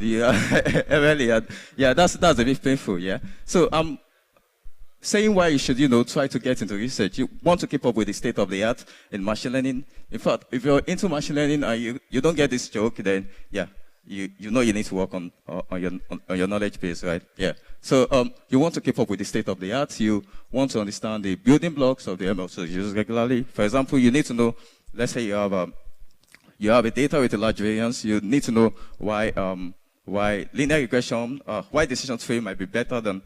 yeah, earlier. Yeah, that's a bit painful. Yeah. So saying why you should, try to get into research. You want to keep up with the state of the art in machine learning. In fact, if you're into machine learning and you don't get this joke, then yeah, you need to work on your knowledge base, right? Yeah. So you want to keep up with the state of the art. You want to understand the building blocks of the ML so you use regularly. For example, you need to know. Let's say you have a data with a large variance. You need to know why linear regression, why decision tree might be better than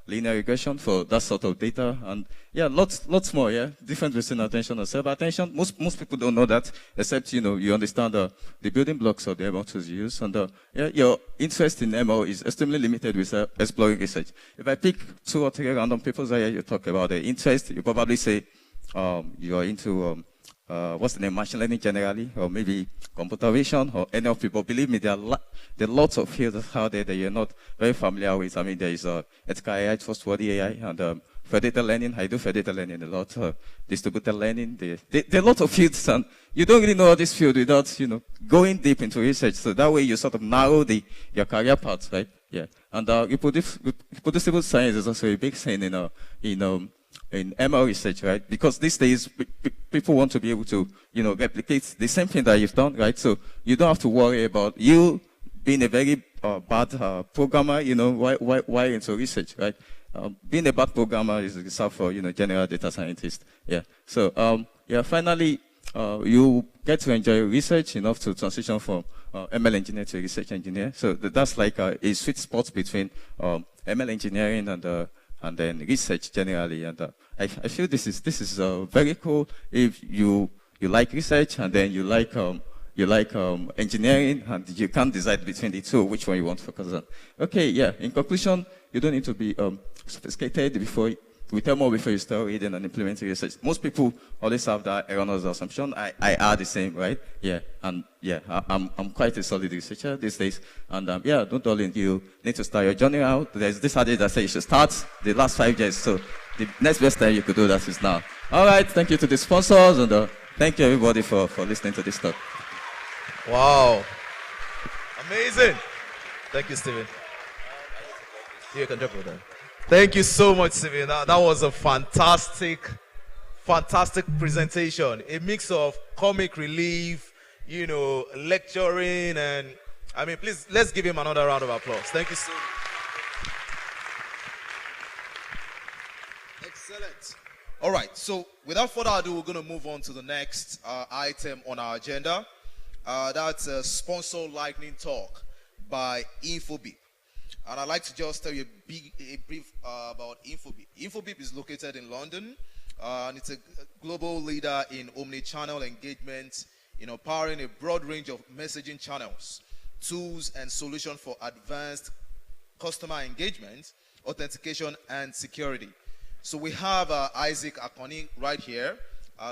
linear regression for that sort of data, and yeah, lots more. Yeah, difference between attention and self-attention. Most people don't know that, except you understand the building blocks of the ML tools you use, and yeah, your interest in ML is extremely limited with exploring research. If I pick 2 or 3 random papers here, you talk about the interest, you probably say you are into what's the name, machine learning generally, or maybe computer vision, or any of people. Believe me, there are lots of fields out there that you're not very familiar with. I mean, there is ethical AI, trustworthy AI, and for data learning, I do for data learning a lot. Distributed learning, there are a lot of fields, and you don't really know this field without, going deep into research. So that way you sort of narrow your career path, right? Yeah. And reproducible science is also a big thing in ML research, right? Because these days, people want to be able to, replicate the same thing that you've done, right? So you don't have to worry about you being a very bad programmer, why into research, right? Being a bad programmer is reserved for, general data scientists. Yeah. So, yeah, finally, you get to enjoy research enough to transition from ML engineer to research engineer. So that's like a sweet spot between ML engineering and then research generally. And I feel this is very cool if you like research and then you like engineering, and you can't decide between the two which one you want to focus on. Okay, yeah. In conclusion, you don't need to be sophisticated we tell more before you start reading and implementing research. Most people always have that erroneous assumption. I are the same, right? Yeah, and yeah, I'm quite a solid researcher these days. And yeah, don't worry, you need to start your journey out. There's this adage that says you should start the last 5 years. So the next best time you could do that is now. All right, thank you to the sponsors, and thank you everybody for listening to this talk. Wow, amazing. Thank you, Steven. You can jump with that. Thank you so much, Steven. That was a fantastic presentation. A mix of comic relief, lecturing, and I mean, please, let's give him another round of applause. Thank you so much. Excellent. All right, so without further ado, we're going to move on to the next item on our agenda. That's a sponsor lightning talk by Infobib. And I'd like to just tell you a brief about Infobib. Infobib is located in London, and it's a global leader in omni-channel engagement, powering a broad range of messaging channels, tools, and solutions for advanced customer engagement, authentication, and security. So we have Isaac Acronis right here,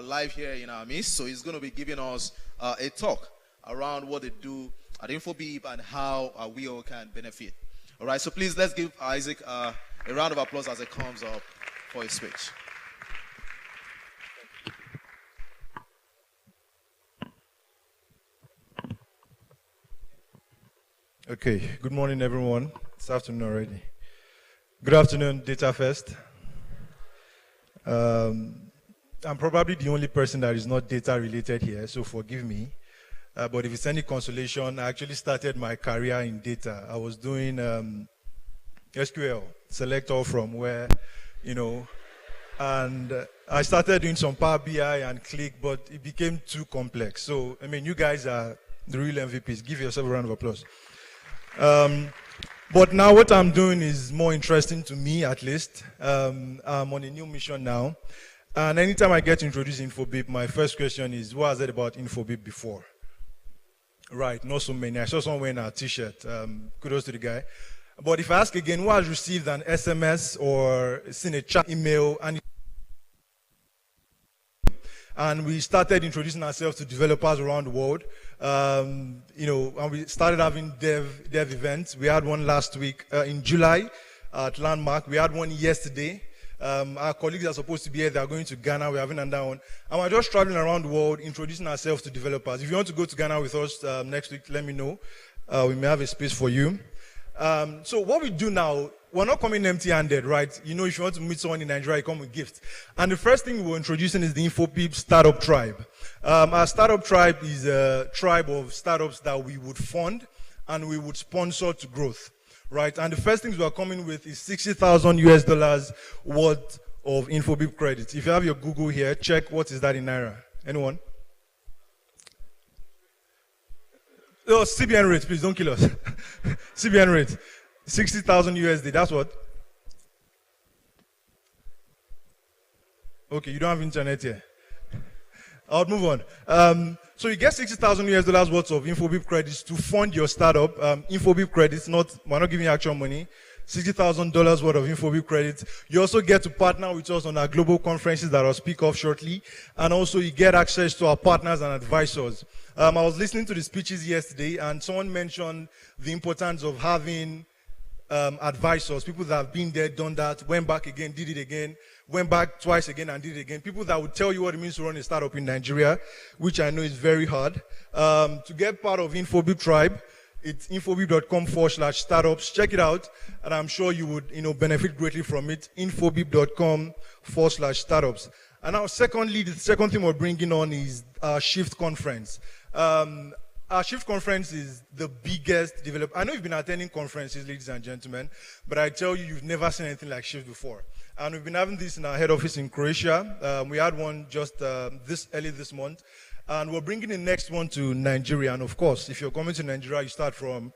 live here in our midst. So he's going to be giving us a talk around what they do at Infobib and how we all can benefit. All right, so please let's give Isaac a round of applause as it comes up for his speech. Okay, good morning, everyone. It's afternoon already. Good afternoon, DataFest. I'm probably the only person that is not data related here, so forgive me. But if it's any consolation, I actually started my career in data. I was doing SQL, select all from where, and I started doing some Power BI and Click, but it became too complex. So, I mean, you guys are the real MVPs. Give yourself a round of applause. But now what I'm doing is more interesting to me, at least. I'm on a new mission now. And anytime I get introduced Infobib, my first question is, what has it about Infobib before? Right, not so many. I saw someone wearing a t-shirt. Kudos to the guy. But if I ask again, who has received an SMS or seen a chat email, and we started introducing ourselves to developers around the world, and we started having dev events. We had one last week in July at Landmark. We had one yesterday. Our colleagues are supposed to be here. They are going to Ghana. We're having another one. And we're just traveling around the world, introducing ourselves to developers. If you want to go to Ghana with us next week, let me know. we may have a space for you. So what we do now, we're not coming empty-handed, right? You know, if you want to meet someone in Nigeria, you come with gifts. And the first thing we're introducing is the Infobib Startup Tribe. Our Startup Tribe is a tribe of startups that we would fund and we would sponsor to growth, right? And the first things we're coming with is $60,000 worth of Infobib credits. If you have your Google here, check what is that in Naira. Anyone? Oh, CBN rate, please don't kill us. CBN rate, 60,000 USD, that's what? Okay, you don't have internet here. I'll move on. So you get $60,000 worth of Infobib credits to fund your startup. Infobib credits, we're not giving you actual money. $60,000 worth of Infobib credits. You also get to partner with us on our global conferences that I'll speak of shortly. And also you get access to our partners and advisors. I was listening to the speeches yesterday and someone mentioned the importance of having advisors, people that have been there, done that, went back again, did it again, went back twice again and did it again. People that would tell you what it means to run a startup in Nigeria, which I know is very hard. To get part of Infobib Tribe, it's infobib.com/startups. Check it out, and I'm sure you would, benefit greatly from it. Infobib.com/startups. And now, secondly, the second thing we're bringing on is our Shift conference. Our Shift conference is the biggest developer. I know you've been attending conferences, ladies and gentlemen, but I tell you, you've never seen anything like Shift before. And we've been having this in our head office in Croatia. We had one just early this month. And we're bringing the next one to Nigeria. And of course, if you're coming to Nigeria, you start from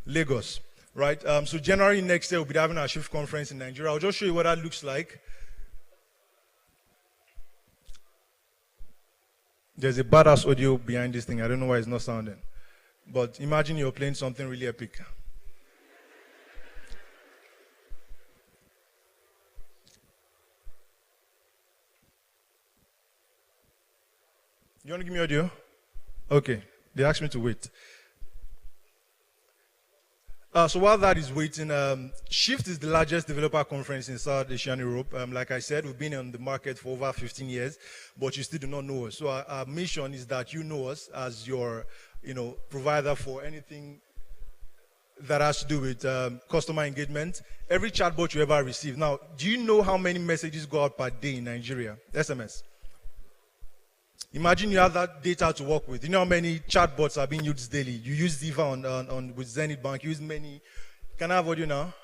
Lagos, right? So January next year, we'll be having our Shift conference in Nigeria. I'll just show you what that looks like. There's a badass audio behind this thing. I don't know why it's not sounding. But imagine you're playing something really epic. You want to give me audio? Okay. They asked me to wait. So while that is waiting, Shift is the largest developer conference in South Asia and Europe. Like I said, we've been on the market for over 15 years, but you still do not know us. So our mission is that you know us as your, provider for anything that has to do with customer engagement. Every chatbot you ever receive. Now, do you know how many messages go out per day in Nigeria? SMS. Imagine you have that data to work with. You know how many chatbots are being used daily? You use Ziva with Zenith Bank. You use many. Can I have audio now?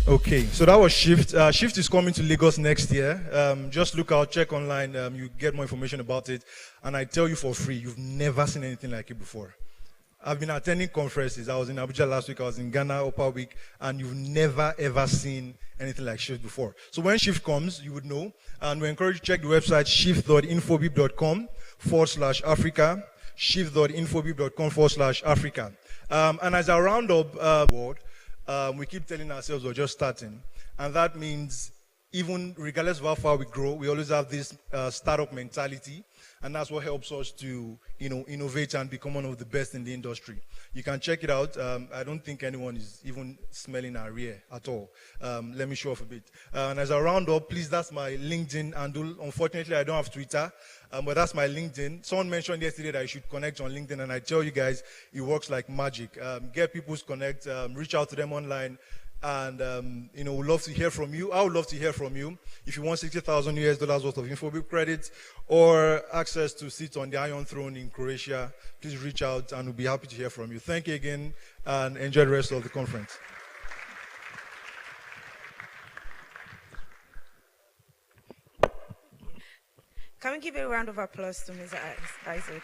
Okay, so that was Shift. Shift is coming to Lagos next year. Just look out, check online, you get more information about it. And I tell you for free, you've never seen anything like it before. I've been attending conferences. I was in Abuja last week, I was in Ghana upper week, and you've never ever seen anything like Shift before. So when Shift comes, you would know. And we encourage you to check the website shift.infobib.com/Africa, shift.infobib.com/Africa. And as a roundup, we keep telling ourselves we're just starting. And that means even regardless of how far we grow, we always have this startup mentality. And that's what helps us to, innovate and become one of the best in the industry. You can check it out. I don't think anyone is even smelling our rear at all. Let me show off a bit. And as a roundup, please, that's my LinkedIn handle. Unfortunately, I don't have Twitter, but that's my LinkedIn. Someone mentioned yesterday that I should connect on LinkedIn, and I tell you guys, it works like magic. Get people to connect, reach out to them online. And, we'd love to hear from you. I would love to hear from you. If you want $60,000 worth of Infobib credits or access to sit on the Iron Throne in Croatia, please reach out and we'll be happy to hear from you. Thank you again and enjoy the rest of the conference. Can we give a round of applause to Mr. Isaac?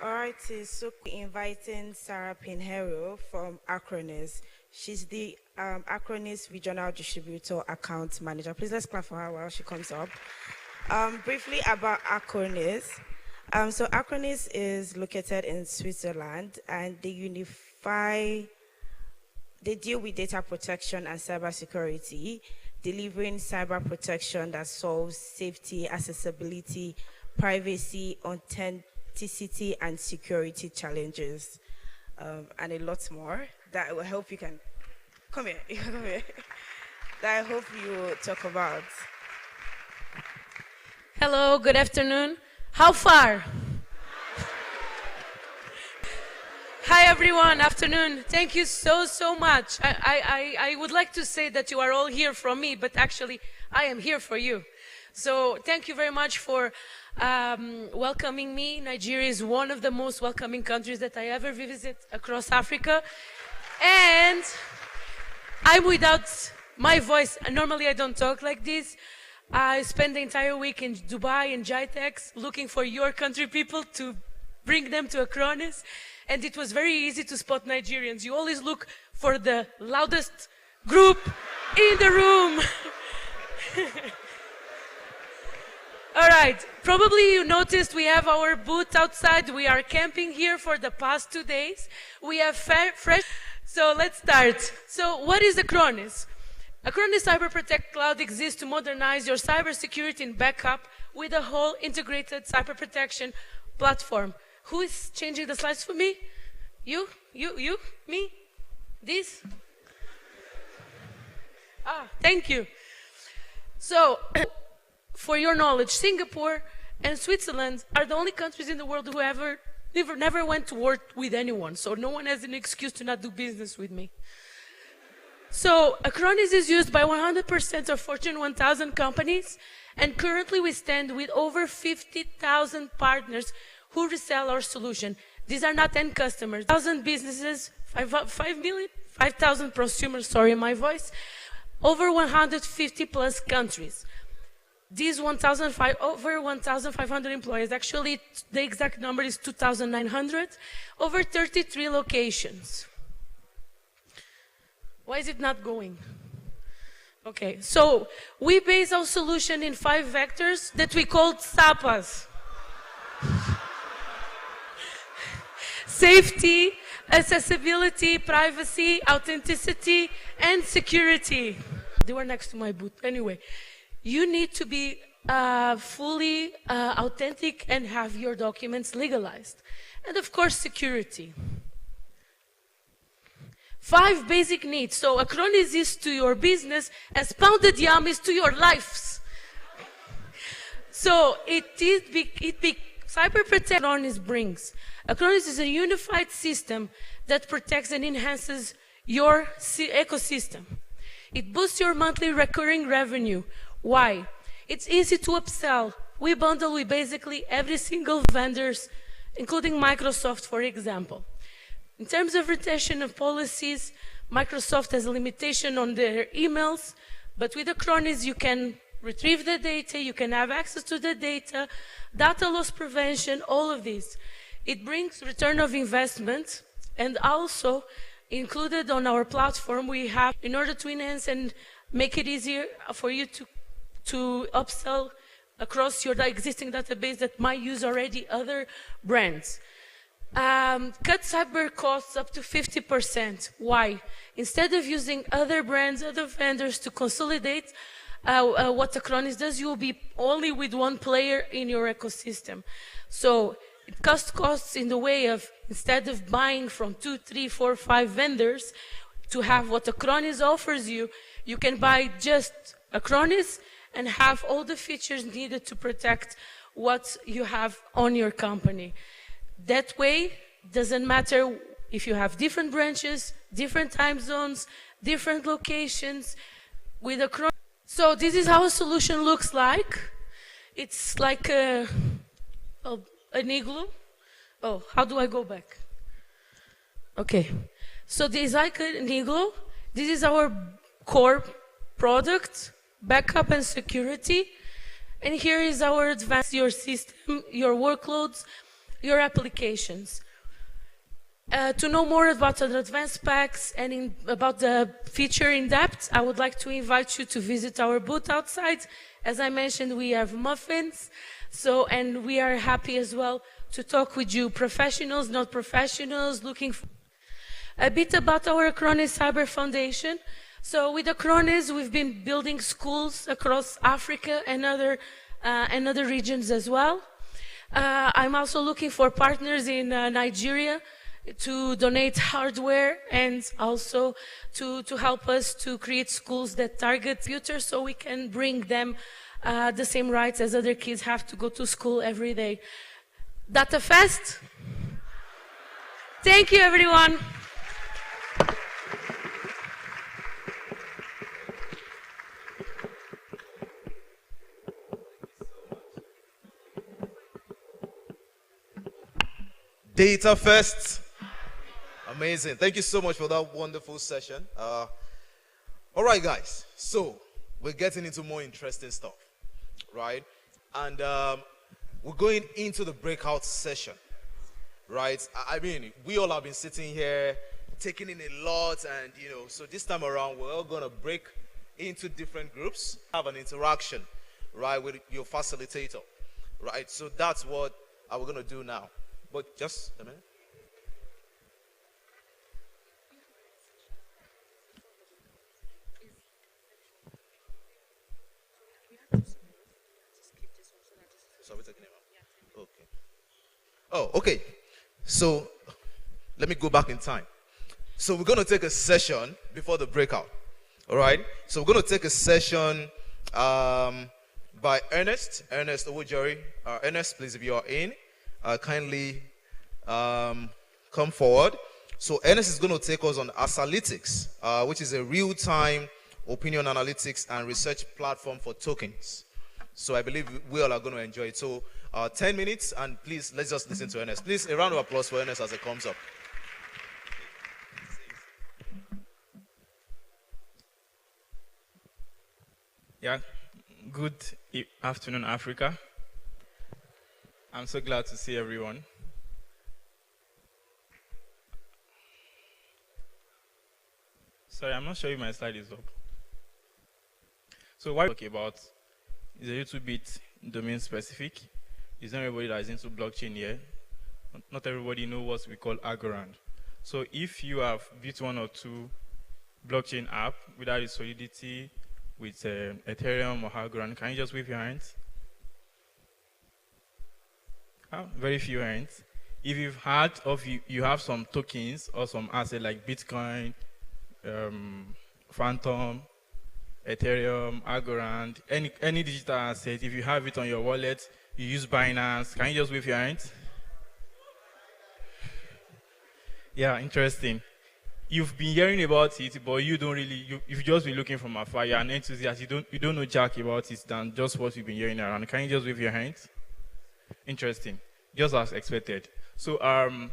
All right, so inviting Sarah Pinheiro from Acronis. She's the Acronis Regional Distributor Account Manager. Please let's clap for her while she comes up. Briefly about Acronis. So Acronis is located in Switzerland, and they deal with data protection and cybersecurity, delivering cyber protection that solves safety, accessibility, privacy, authenticity, and security challenges, and a lot more that I will help you can come here. You can come here. That I hope you will talk about. Hello, good afternoon. How far? Hi everyone, afternoon. Thank you so much. I would like to say that you are all here from me, but actually I am here for you. So thank you very much for welcoming me. Nigeria is one of the most welcoming countries that I ever visited across Africa. And I'm without my voice. Normally I don't talk like this. I spent the entire week in Dubai and JITEX looking for your country people to bring them to Acronis. And it was very easy to spot Nigerians. You always look for the loudest group in the room. All right, probably you noticed we have our booth outside. We are camping here for the past 2 days. We have fresh, so let's start. So what is Acronis? Acronis Cyber Protect Cloud exists to modernize your cybersecurity and backup with a whole integrated cyber protection platform. Who is changing the slides for me? You, me, this? Thank you. So, for your knowledge, Singapore and Switzerland are the only countries in the world who never went to war with anyone. So no one has an excuse to not do business with me. So Acronis is used by 100% of Fortune 1000 companies, and currently we stand with over 50,000 partners who resell our solution. These are not end customers. 1,000 businesses, 5,000 prosumers, sorry, my voice, over 150 plus countries. These over 1,500 employees, actually the exact number is 2,900, over 33 locations. Why is it not going? Okay, so we base our solution in 5 vectors that we called SAPAs. Safety, accessibility, privacy, authenticity, and security. They were next to my booth. Anyway, you need to be fully authentic and have your documents legalized. And of course, security. 5 basic needs. So Acronis is to your business as pounded yam is to your lives. So cyber protection Acronis brings. Acronis is a unified system that protects and enhances your ecosystem. It boosts your monthly recurring revenue. Why? It's easy to upsell. We bundle with basically every single vendors, including Microsoft, for example. In terms of retention of policies, Microsoft has a limitation on their emails, but with Acronis you can retrieve the data, you can have access to the data, data loss prevention, all of these. It brings return of investment, and also included on our platform we have, in order to enhance and make it easier for you to upsell across your existing database that might use already other brands. Cut cyber costs up to 50%. Why? Instead of using other brands, other vendors to consolidate what Acronis does, you will be only with one player in your ecosystem. So it cuts costs in the way of, instead of buying from 2, 3, 4, 5 vendors, to have what Acronis offers you, you can buy just Acronis and have all the features needed to protect what you have on your company. That way, doesn't matter if you have different branches, different time zones, different locations with Acronis. So this is how a solution looks like. It's like an igloo. Oh, how do I go back? Okay. So this is like an igloo. This is our core product, backup and security. And here is our advanced, your system, your workloads, your applications. To know more about the advanced packs and about the feature in depth, I would like to invite you to visit our booth outside. As I mentioned, we have muffins, and we are happy as well to talk with you, professionals, not professionals, looking for a bit about our Acronis Cyber Foundation. So with Acronis, we've been building schools across Africa and other regions as well. I'm also looking for partners in Nigeria to donate hardware and also to help us to create schools that target computers so we can bring them the same rights as other kids have to go to school every day. DataFest. Thank you, everyone. DataFest. Amazing. Thank you so much for that wonderful session. All right, guys. So we're getting into more interesting stuff, right? And we're going into the breakout session, right? I mean, we all have been sitting here taking in a lot, and so this time around we're all gonna break into different groups, have an interaction, right, with your facilitator, right? So that's what we're gonna do now. But just a minute. So we're taking him out. Okay. Oh, okay. So let me go back in time. So we're going to take a session before the breakout. All right. So we're going to take a session by Ernest Owojori. Ernest, please, if you are in, kindly come forward. So Ernest is going to take us on Asalytics, which is a real-time opinion analytics and research platform for tokens. So I believe we all are going to enjoy it. So 10 minutes, and please, let's just listen to Ernest. Please, a round of applause for Ernest as it comes up. Yeah, good afternoon, Africa. I'm so glad to see everyone. Sorry, I'm not sure if my slide is up. So what I talk about is a little bit domain specific. It's not everybody that is into blockchain here. Not everybody knows what we call Algorand. So if you have built one or two blockchain app without its Solidity, with Ethereum or Algorand, can you just wave your hands? Very few hands. If you've had of you have some tokens or some asset like Bitcoin, Phantom, Ethereum, Algorand, any digital asset, if you have it on your wallet, you use Binance, can you just wave your hands? Yeah, interesting. You've been hearing about it, but you don't really, you've just been looking from afar. You're an enthusiast. You don't know jack about it than just what you've been hearing around. Can you just wave your hands? Interesting. Just as expected. So I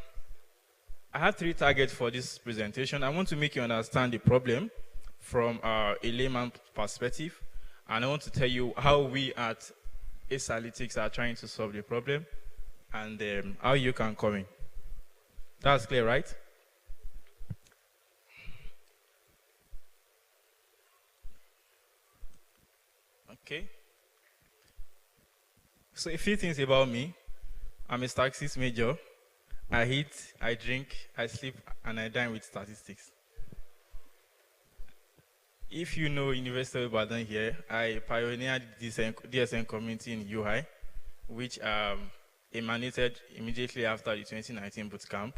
have 3 targets for this presentation. I want to make you understand the problem from a layman perspective, and I want to tell you how we at Asalytics are trying to solve the problem, and how you can come in. That's clear, right? Okay. So a few things about me. I'm a statistics major. I eat, I drink, I sleep, and I dine with statistics. If you know University of Ibadan here, I pioneered this DSN community in UI, which emanated immediately after the 2019 bootcamp.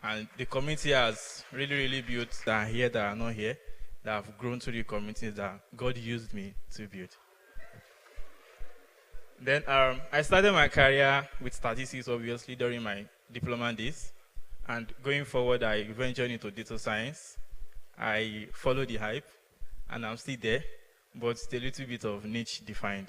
And the community has really built that are here, that are not here, that have grown to the communities that God used me to build. Then I started my career with statistics, obviously, during my diploma days. And going forward, I ventured into data science. I followed the hype, and I'm still there, but it's a little bit of niche defined.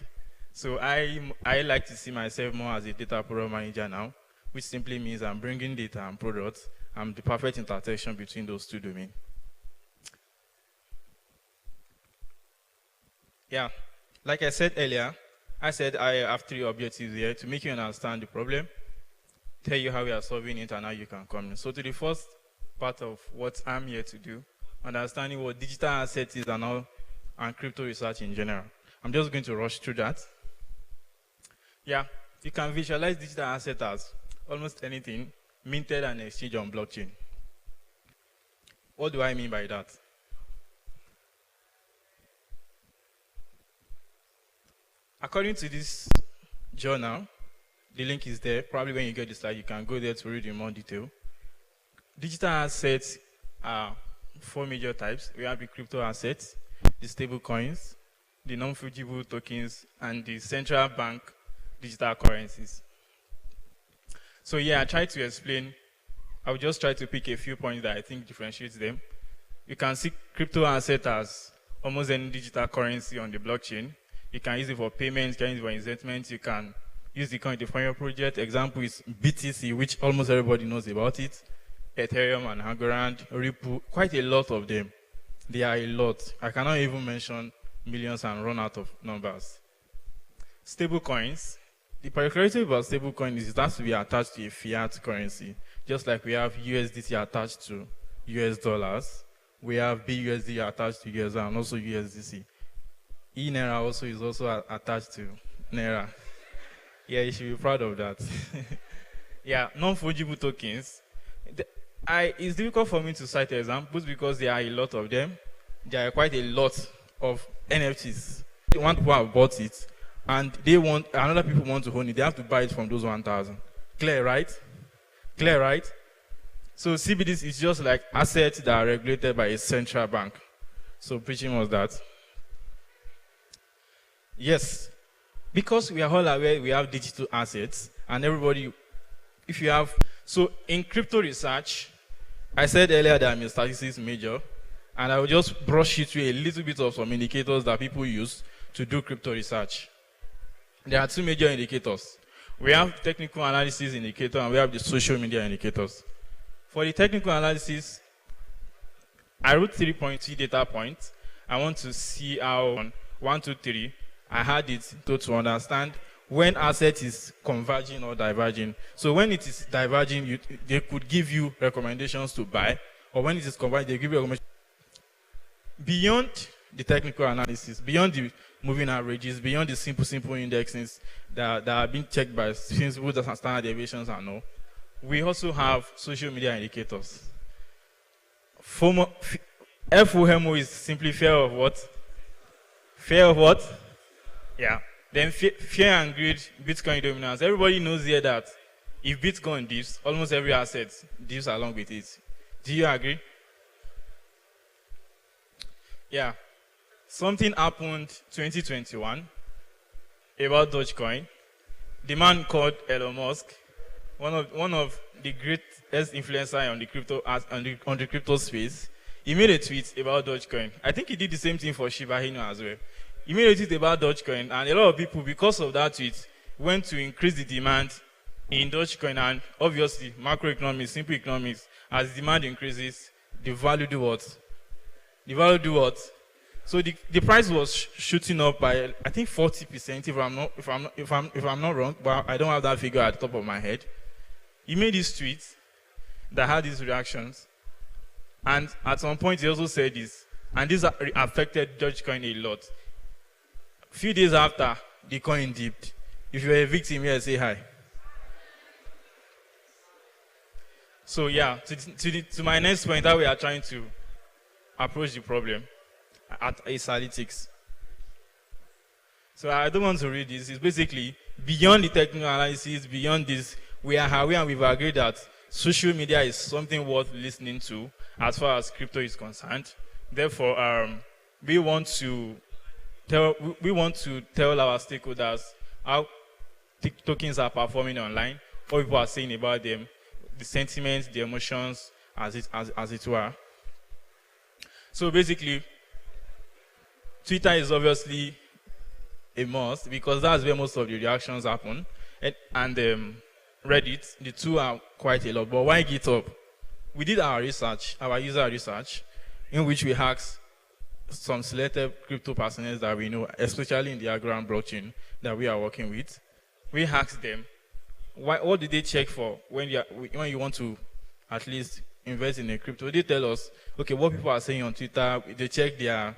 So I like to see myself more as a data product manager now, which simply means I'm bringing data and products. I'm the perfect intersection between those two domains. Yeah, like I said earlier, I said I have 3 objectives here to make you understand the problem. tell you how we are solving it and how you can come in. So to the first part of what I'm here to do, understanding what digital assets is and crypto research in general. I'm just going to rush through that. Yeah, you can visualize digital assets as almost anything minted and exchanged on blockchain. What do I mean by that? According to this journal, the link is there. Probably when you get the slide, you can go there to read in more detail. Digital assets are 4 major types. We have the crypto assets, the stable coins, the non-fungible tokens, and the central bank digital currencies. So yeah, I tried to explain. I will just try to pick a few points that I think differentiates them. You can see crypto asset as almost any digital currency on the blockchain. You can use it for payments, you can use it for investments, you can use the coin to fund your project. Example is BTC, which almost everybody knows about it. Ethereum and Algorand, Ripple, quite a lot of them. There are a lot. I cannot even mention millions and run out of numbers. Stable coins. The particularity about stable coin is it has to be attached to a fiat currency. Just like we have USDT attached to US dollars, we have BUSD attached to US and also USDC. E-Naira also is also attached to Naira. Yeah, you should be proud of that. Yeah, non-fungible tokens. It's difficult for me to cite examples because there are a lot of them. There are quite a lot of NFTs. One people have bought it, and another people want to own it. They have to buy it from those 1,000. Clear, right? Clear, right? So CBDs is just like assets that are regulated by a central bank. So pretty much that. Yes, because we are all aware we have digital assets, and everybody, if you have, so in crypto research, I said earlier that I'm a statistics major, and I will just brush you through a little bit of some indicators that people use to do crypto research. There are 2 major indicators. We have technical analysis indicator and we have the social media indicators. For the technical analysis, I wrote 3.2 data points. I want to see how 1, 2, 3. I had it to understand when asset is converging or diverging. So when it is diverging, they could give you recommendations to buy, or when it is converging, they give you recommendations. Beyond the technical analysis, beyond the moving averages, beyond the simple indexes that are being checked by people that have standard deviations and all, we also have social media indicators. FOMO is simply fear of what? Fear of what? Yeah. Then fear and greed, Bitcoin dominance. Everybody knows here that if Bitcoin dips, almost every asset dips along with it. Do you agree? Yeah. Something happened 2021 about Dogecoin. The man called Elon Musk, one of the greatest influencers on the crypto space, he made a tweet about Dogecoin. I think he did the same thing for Shiba Inu as well. He made a tweet about Dogecoin, and a lot of people, because of that tweet, went to increase the demand in Dogecoin. And obviously, macroeconomics, simple economics, as demand increases, the value do what? The value do what? So the price was shooting up by, I think, 40%, if I'm not wrong, but I don't have that figure at the top of my head. He made this tweet that had these reactions, and at some point he also said this, and this affected Dogecoin a lot. A few days after, the coin dipped. If you're a victim here, say hi. So yeah, to my next point, how we are trying to approach the problem at Ace Analytics. So I don't want to read this. It's basically beyond the technical analysis, beyond this, we are aware and we've agreed that social media is something worth listening to as far as crypto is concerned. Therefore, we want to tell our stakeholders how tokens are performing online, what people are saying about them, the sentiments, the emotions, as it were. So basically, Twitter is obviously a must because that's where most of the reactions happen, and Reddit, the two are quite a lot. But why GitHub? We did our research, our user research, in which we asked some selected crypto personnel that we know, especially in the Algorand blockchain that we are working with. We asked them, what did they check for when you want to at least invest in a crypto? They tell us, okay, what people are saying on Twitter, they check their,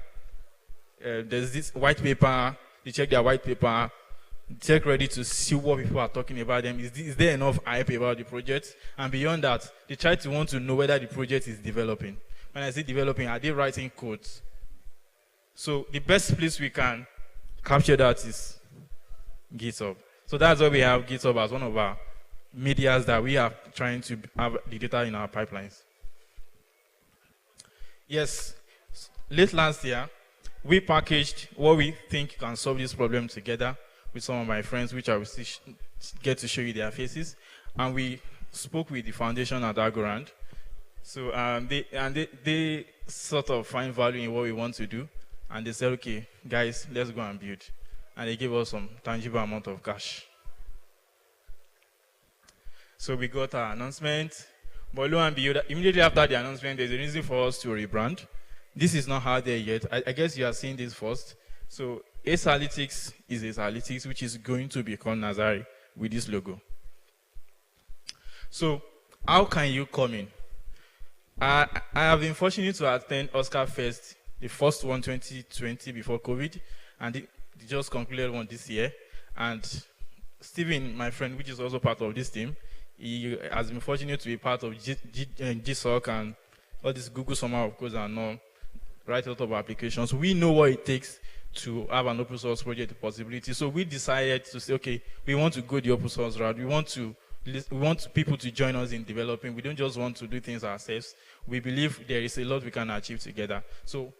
there's this white paper, they check their white paper, check Reddit to see what people are talking about them. Is there enough hype about the project? And beyond that, they try to want to know whether the project is developing. When I say developing, are they writing codes? So the best place we can capture that is GitHub. So that's why we have GitHub as one of our medias that we are trying to have the data in our pipelines. Yes, late last year, we packaged what we think can solve this problem together with some of my friends, which I will get to show you their faces. And we spoke with the foundation at Agorand. So they sort of find value in what we want to do. And they said, okay, guys, let's go and build. And they gave us some tangible amount of cash. So we got our announcement. But lo and behold, immediately after the announcement, there's a reason for us to rebrand. This is not out there yet. I guess you are seeing this first. So Ace Analytics is Ace Analytics, which is going to become Nazari with this logo. So how can you come in? I have been fortunate to attend Oscar Fest, the first one 2020 before COVID, and they just concluded one this year. And Steven, my friend, which is also part of this team, he has been fortunate to be part of GSOC and all this Google Summer of Codes and all, write a lot of applications. We know what it takes to have an open source project possibility. So we decided to say, okay, we want to go the open source route. We want people to join us in developing. We don't just want to do things ourselves. We believe there is a lot we can achieve together. So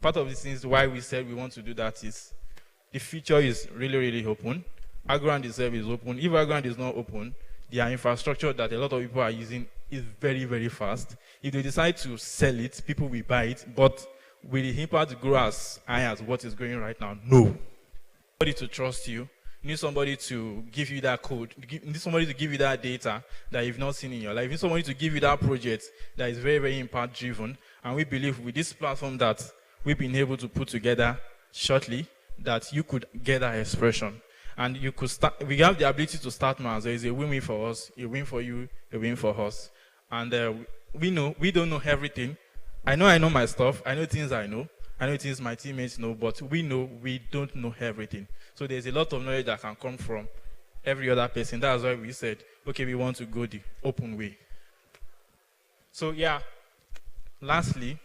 part of the things why we said we want to do that is the future is really, really open. Agorand itself is open. If Agorand is not open, their infrastructure that a lot of people are using is very, very fast. If they decide to sell it, people will buy it. But will the impact grow as high as what is going right now? No. Somebody to trust you. You need somebody to give you that code. You need somebody to give you that data that you've not seen in your life. You need somebody to give you that project that is very, very impact driven. And we believe with this platform that we've been able to put together shortly, that you could get that expression. And you could start, we have the ability to start now. There is a win-win for us, a win for you, a win for us. And we don't know everything. I know my stuff. I know things I know. I know things my teammates know, but we know we don't know everything. So there's a lot of knowledge that can come from every other person. That's why we said, okay, we want to go the open way. So yeah, lastly,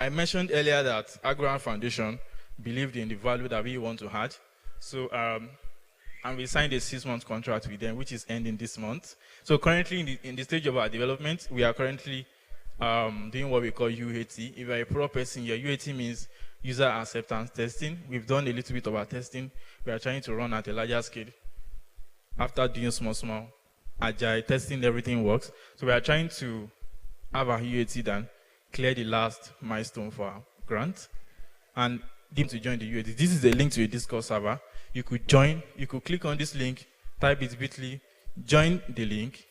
I mentioned earlier that Agorand Foundation believed in the value that we want to add. So, and we signed a 6-month contract with them, which is ending this month. So currently in the stage of our development, we are currently doing what we call UAT. If you're a pro person here, UAT means user acceptance testing. We've done a little bit of our testing. We are trying to run at a larger scale. After doing small, agile testing, everything works. So we are trying to have our UAT done, clear the last milestone for our grant, and to join the UAT. This is a link to a Discord server. You could join, you could click on this link, type it bit.ly, join the link,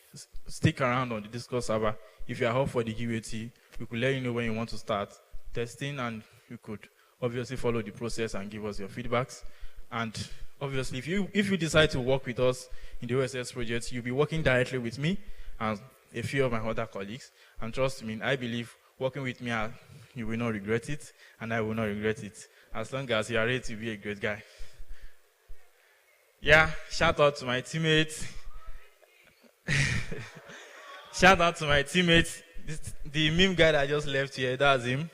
stick around on the Discord server. If you are up for the UAT, we could let you know when you want to start testing, and you could obviously follow the process and give us your feedbacks. And obviously, if you decide to work with us in the OSS project, you'll be working directly with me and a few of my other colleagues. And trust me, I believe working with me, you will not regret it, and I will not regret it, as long as you are ready to be a great guy. Yeah, shout out to my teammates. Shout out to my teammates. The meme guy that just left here, that's him.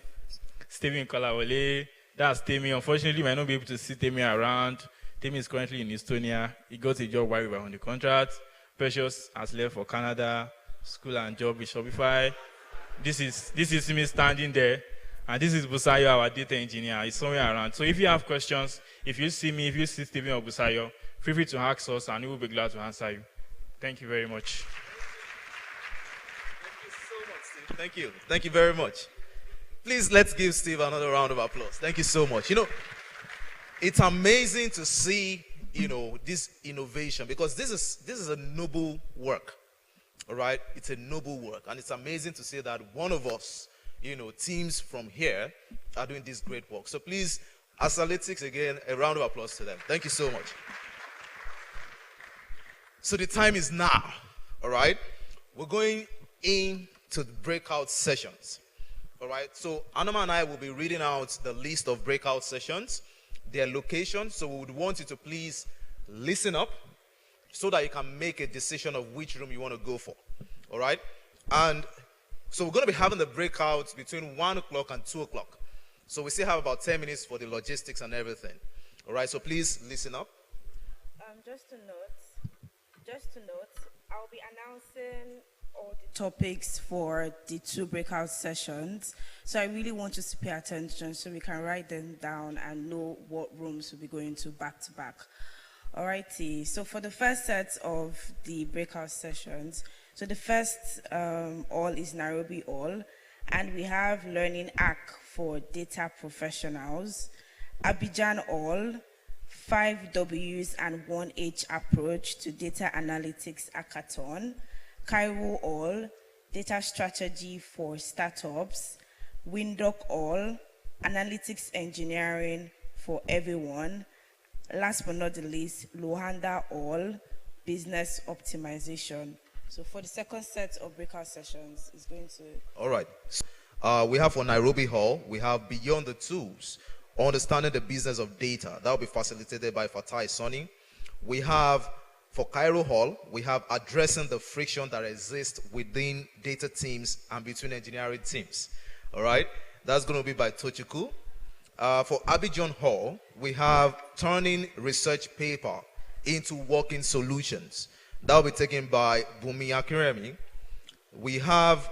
Steven Kolawole. That's Temi. Unfortunately, you might not be able to see Temi around. Temi is currently in Estonia. He got a job while we were on the contract. Precious has left for Canada. School and job with Shopify. This is me standing there. And this is Busayo, our data engineer. He's somewhere around. So if you have questions, if you see me, if you see Steven or Busayo, feel free to ask us and we will be glad to answer you. Thank you very much. Thank you so much, Steve. Thank you. Thank you very much. Please, let's give Steve another round of applause. Thank you so much. It's amazing to see, this innovation, because this is a noble work. All right? It's a noble work. And it's amazing to see that one of us, teams from here are doing this great work. So please, Asalytics, again, a round of applause to them. Thank you so much. So the time is now. All right. We're going into the breakout sessions. All right. So Anoma and I will be reading out the list of breakout sessions, their locations. So we would want you to please listen up so that you can make a decision of which room you want to go for. All right. And so we're going to be having the breakouts between 1 o'clock and 2 o'clock. So we still have about 10 minutes for the logistics and everything. All right. So please listen up. Just to note, I'll be announcing all the topics for the 2 breakout sessions. So I really want you to pay attention so we can write them down and know what rooms we'll be going to back. Alrighty, so for the first set of the breakout sessions, so the first all is Nairobi All, and we have Learning Hack for Data Professionals, Abidjan All, 5 W's and 1 H approach to data analytics hackathon, Cairo All, data strategy for startups, Windoc All, analytics engineering for everyone, last but not the least, Luanda All, business optimization. So for the second set of breakout sessions, it's going to... All right. We have for Nairobi Hall, we have Beyond the Tools, Understanding the Business of Data. That will be facilitated by Fatai Sonny. We have, for Cairo Hall, we have Addressing the Friction that exists within data teams and between engineering teams. All right? That's going to be by Tochiku. For Abidjan Hall, we have Turning Research Paper into Working Solutions. That will be taken by Bumi Akiremi. We have,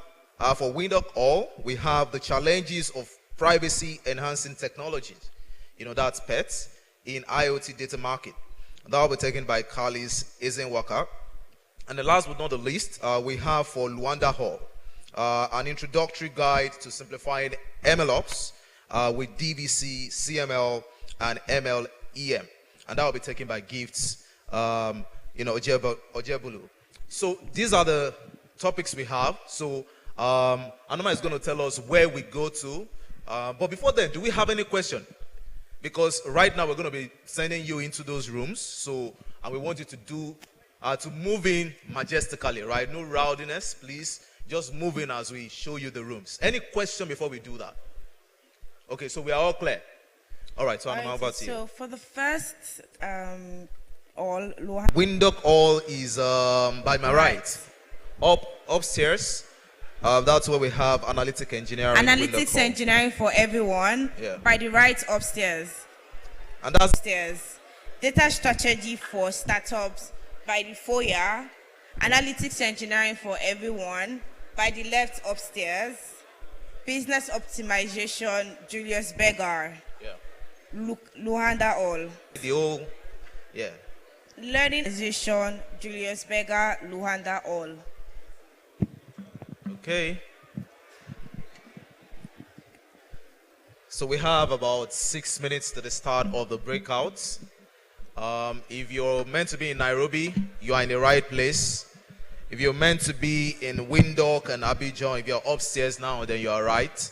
for Windoc Hall, we have the challenges of privacy enhancing technologies. That's PETs in IoT data market. That will be taken by Kalis Ezenwaka. And the last but not the least, we have for Luanda Hall, an introductory guide to simplifying MLOps with DVC, CML, and MLEM. And that will be taken by Gifts, Ojebulu. So these are the topics we have. So Anoma is going to tell us where we go to. But before then, do we have any question? Because right now we're going to be sending you into those rooms. So, and we want you to to move in majestically, right? No rowdiness, please. Just move in as we show you the rooms. Any question before we do that? Okay, so we are all clear. All right, so I'm over to you. So for the first all, Windoc All is by my right. Upstairs. That's where we have analytic engineering. Analytics engineering for everyone. Yeah. By the right upstairs. And that's upstairs. Data strategy for startups by the foyer. Analytics engineering for everyone by the left upstairs. Business optimization, Julius Begar. Yeah. Luanda All. The old, yeah. Learning optimization, Julius Begar, Luanda All. Okay. So we have about 6 minutes to the start of the breakouts. If you're meant to be in Nairobi, you are in the right place. If you're meant to be in Windhoek and Abidjan, if you're upstairs now, then you are right.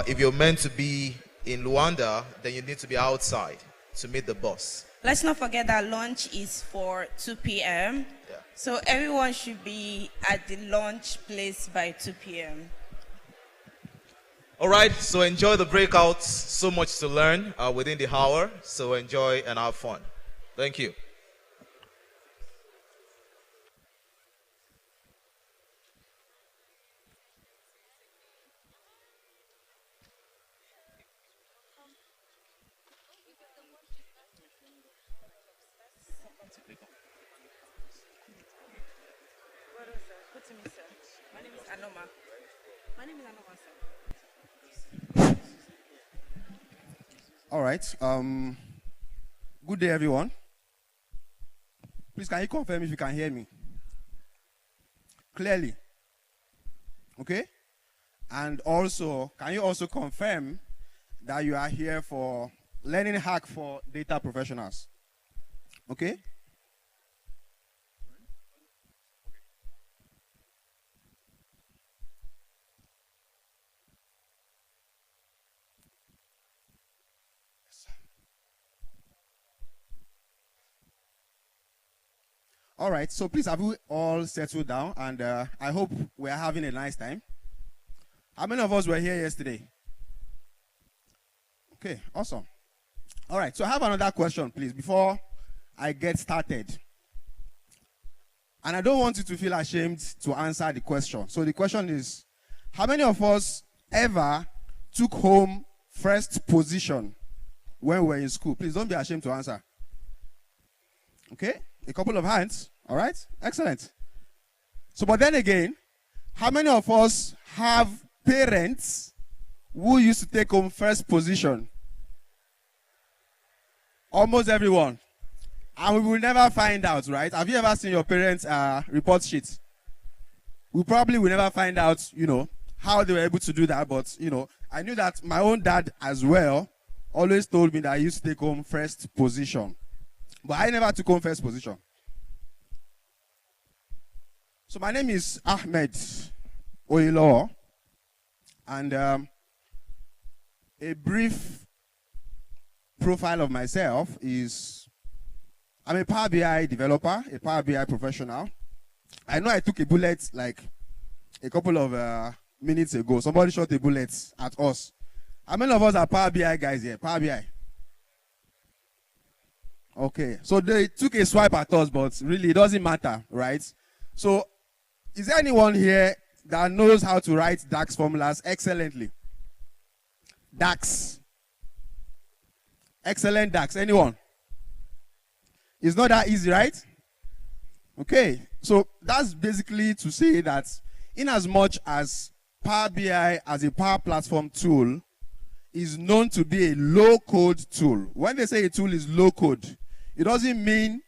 If you're meant to be in Luanda, then you need to be outside to meet the boss. Let's not forget that lunch is for 2 p.m. Yeah. So everyone should be at the lunch place by 2 p.m. All right, so enjoy the breakouts. So much to learn within the hour. So enjoy and have fun. Thank you. My name is Anoma. My name is Anoma, sir. All right. Good day, everyone. Please, can you confirm if you can hear me clearly? Okay. And also, can you also confirm that you are here for learning hack for data professionals? Okay. All right, so please have we all settled down, and I hope we're having a nice time. How many of us were here yesterday? Okay, awesome. All right, so I have another question, please, before I get started. And I don't want you to feel ashamed to answer the question. So the question is, how many of us ever took home first position when we were in school? Please don't be ashamed to answer. Okay, a couple of hands. All right, excellent. So, but then again, how many of us have parents who used to take home first position? Almost everyone. And we will never find out, right? Have you ever seen your parents' report sheet? We probably will never find out, how they were able to do that. But, I knew that my own dad as well always told me that I used to take home first position. But I never took home first position. So my name is Ahmed Oyilo. And a brief profile of myself is I'm a Power BI developer, a Power BI professional. I know I took a bullet like a couple of minutes ago. Somebody shot a bullet at us. How many of us are Power BI guys here? Power BI. Okay, so they took a swipe at us, but really it doesn't matter, right? So is there anyone here that knows how to write DAX formulas excellently? DAX. Excellent DAX. Anyone? It's not that easy, right? Okay, so that's basically to say that in as much as Power BI as a Power Platform tool is known to be a low-code tool. When they say a tool is low-code, it doesn't mean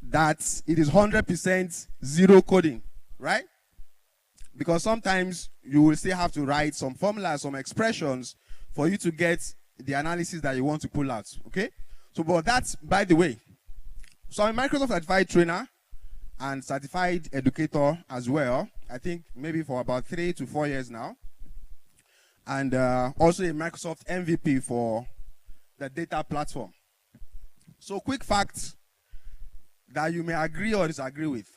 that it is 100% zero coding, right? Because sometimes you will still have to write some formulas, some expressions for you to get the analysis that you want to pull out, okay? So, but that's, by the way, so I'm a Microsoft certified trainer and certified educator as well. I think maybe for about 3 to 4 years now. And also a Microsoft MVP for the data platform. So quick fact that you may agree or disagree with.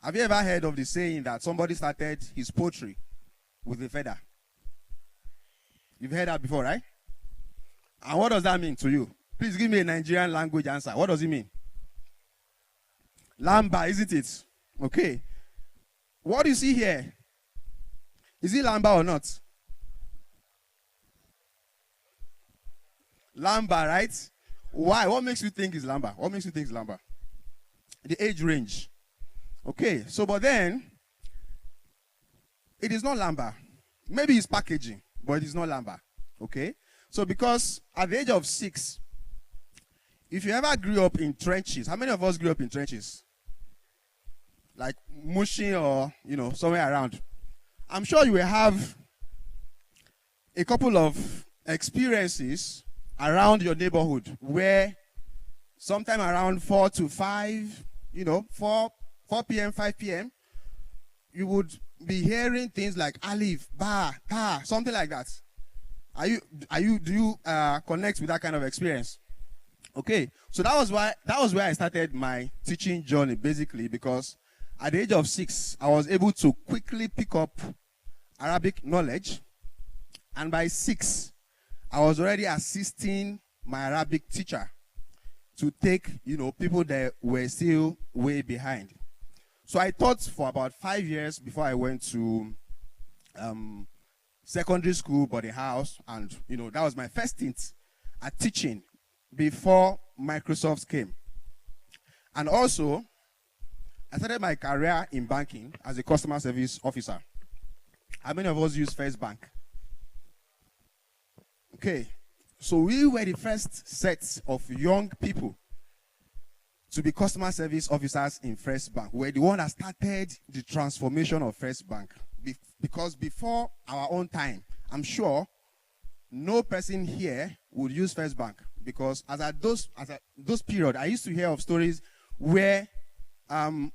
Have you ever heard of the saying that somebody started his poetry with a feather? You've heard that before, right? And what does that mean to you? Please give me a Nigerian language answer. What does it mean? Lamba, isn't it? Okay. What do you see here? Is it Lamba or not? Lamba, right? Why? What makes you think it's Lamba? What makes you think it's Lamba? The age range. Okay, so but then, it is not Lamba. Maybe it's packaging, but it is not Lamba. Okay? So because at the age of 6, if you ever grew up in trenches, how many of us grew up in trenches? Like Mushin or, somewhere around. I'm sure you will have a couple of experiences around your neighborhood where sometime around 4 to 5, 4 p.m., 5 p.m., you would be hearing things like alif, ba, ta, something like that. Do you connect with that kind of experience? Okay, so that was where I started my teaching journey, basically, because at the age of 6, I was able to quickly pick up Arabic knowledge, and by 6, I was already assisting my Arabic teacher to take, people that were still way behind. So I taught for about 5 years before I went to secondary school, boarding house, and, that was my first stint at teaching before Microsoft came. And also, I started my career in banking as a customer service officer. How many of us use First Bank? Okay, so we were the first set of young people to be customer service officers in First Bank. We're the one that started the transformation of First Bank. Because before our own time, I'm sure no person here would use First Bank. Because as at those period, I used to hear of stories where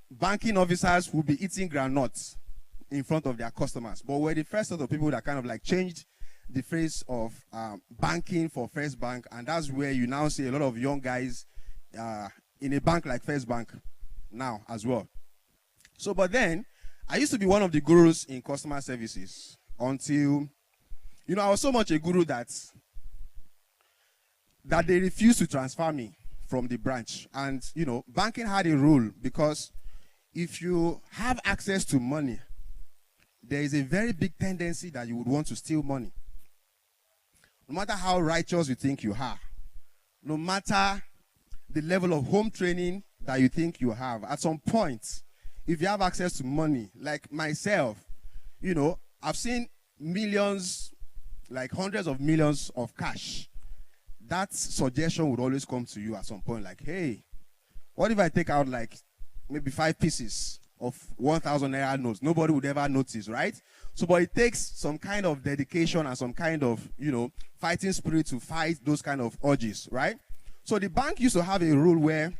banking officers would be eating groundnuts in front of their customers. But we're the first sort of people that kind of like changed the face of banking for First Bank. And that's where you now see a lot of young guys in a bank like First Bank. now as well. So, but then, I used to be one of the gurus in customer services until, I was so much a guru that they refused to transfer me from the branch. And, banking had a rule, because if you have access to money, there is a very big tendency that you would want to steal money. No matter how righteous you think you are, no matter the level of home training that you think you have, at some point, if you have access to money, like myself, I've seen millions, like hundreds of millions of cash. That suggestion would always come to you at some point, like, hey, what if I take out like maybe 5 pieces of 1,000 naira notes? Nobody would ever notice, right? So, but it takes some kind of dedication and some kind of, fighting spirit to fight those kind of urges, right? So the bank used to have a rule where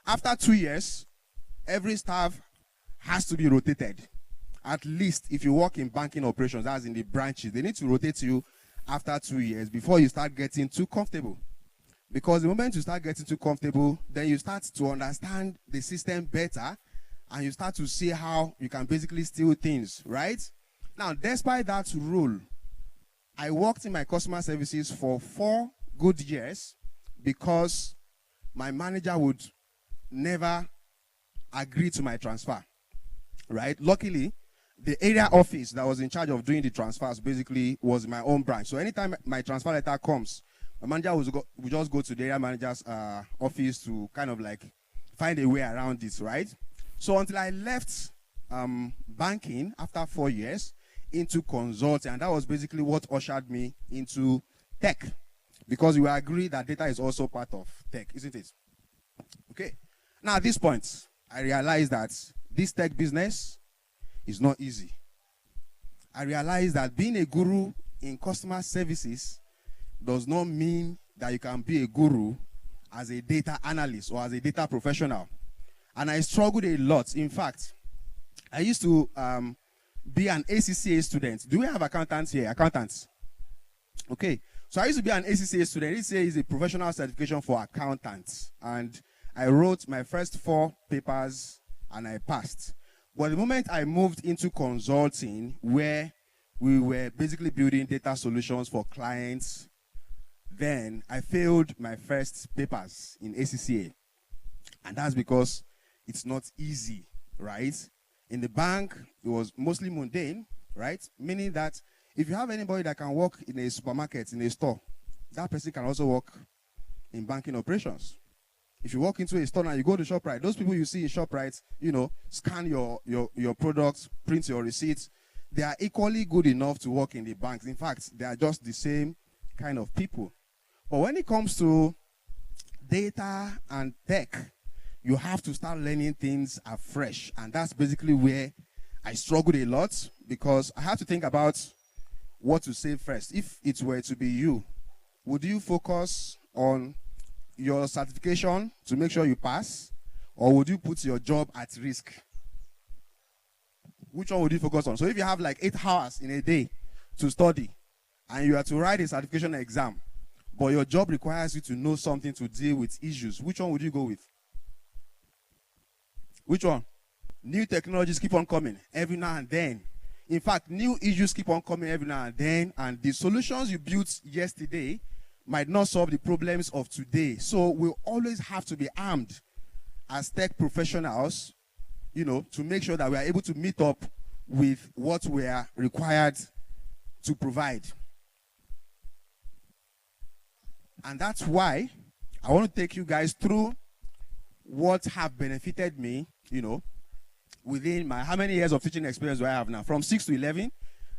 after 2 years, every staff has to be rotated. At least if you work in banking operations, that's in the branches, they need to rotate you after 2 years before you start getting too comfortable. Because the moment you start getting too comfortable, then you start to understand the system better, and you start to see how you can basically steal things, right? Now, despite that rule, I worked in my customer services for 4 good years because my manager would never agree to my transfer, right? Luckily, the area office that was in charge of doing the transfers basically was my own branch. So anytime my transfer letter comes, my manager would just go to the area manager's office to kind of like find a way around this, right? So until I left banking after 4 years into consulting, and that was basically what ushered me into tech, because we agree that data is also part of tech, isn't it? Okay. Now at this point, I realized that this tech business is not easy. I realized that being a guru in customer services does not mean that you can be a guru as a data analyst or as a data professional. And I struggled a lot. In fact, I used to be an ACCA student. Do we have accountants here? Accountants? Okay. So I used to be an ACCA student. ACCA is a professional certification for accountants. And I wrote my first 4 papers and I passed. But the moment I moved into consulting, where we were basically building data solutions for clients, then I failed my first papers in ACCA. And that's because it's not easy, right? In the bank, it was mostly mundane, right? Meaning that if you have anybody that can work in a supermarket, in a store, that person can also work in banking operations. If you walk into a store and you go to ShopRite, those people you see in ShopRite, scan your products, print your receipts, they are equally good enough to work in the banks. In fact, they are just the same kind of people. But when it comes to data and tech, you have to start learning things afresh. And that's basically where I struggled a lot, because I had to think about what to say first. If it were to be you, would you focus on your certification to make sure you pass, or would you put your job at risk? Which one would you focus on? So if you have like 8 hours in a day to study, and you are to write a certification exam, but your job requires you to know something to deal with issues, which one would you go with? Which one? New technologies keep on coming every now and then. In fact, new issues keep on coming every now and then, and the solutions you built yesterday might not solve the problems of today. So we'll always have to be armed as tech professionals, to make sure that we are able to meet up with what we are required to provide. And that's why I want to take you guys through what have benefited me, within my, how many years of teaching experience do I have now? From 6 to 11,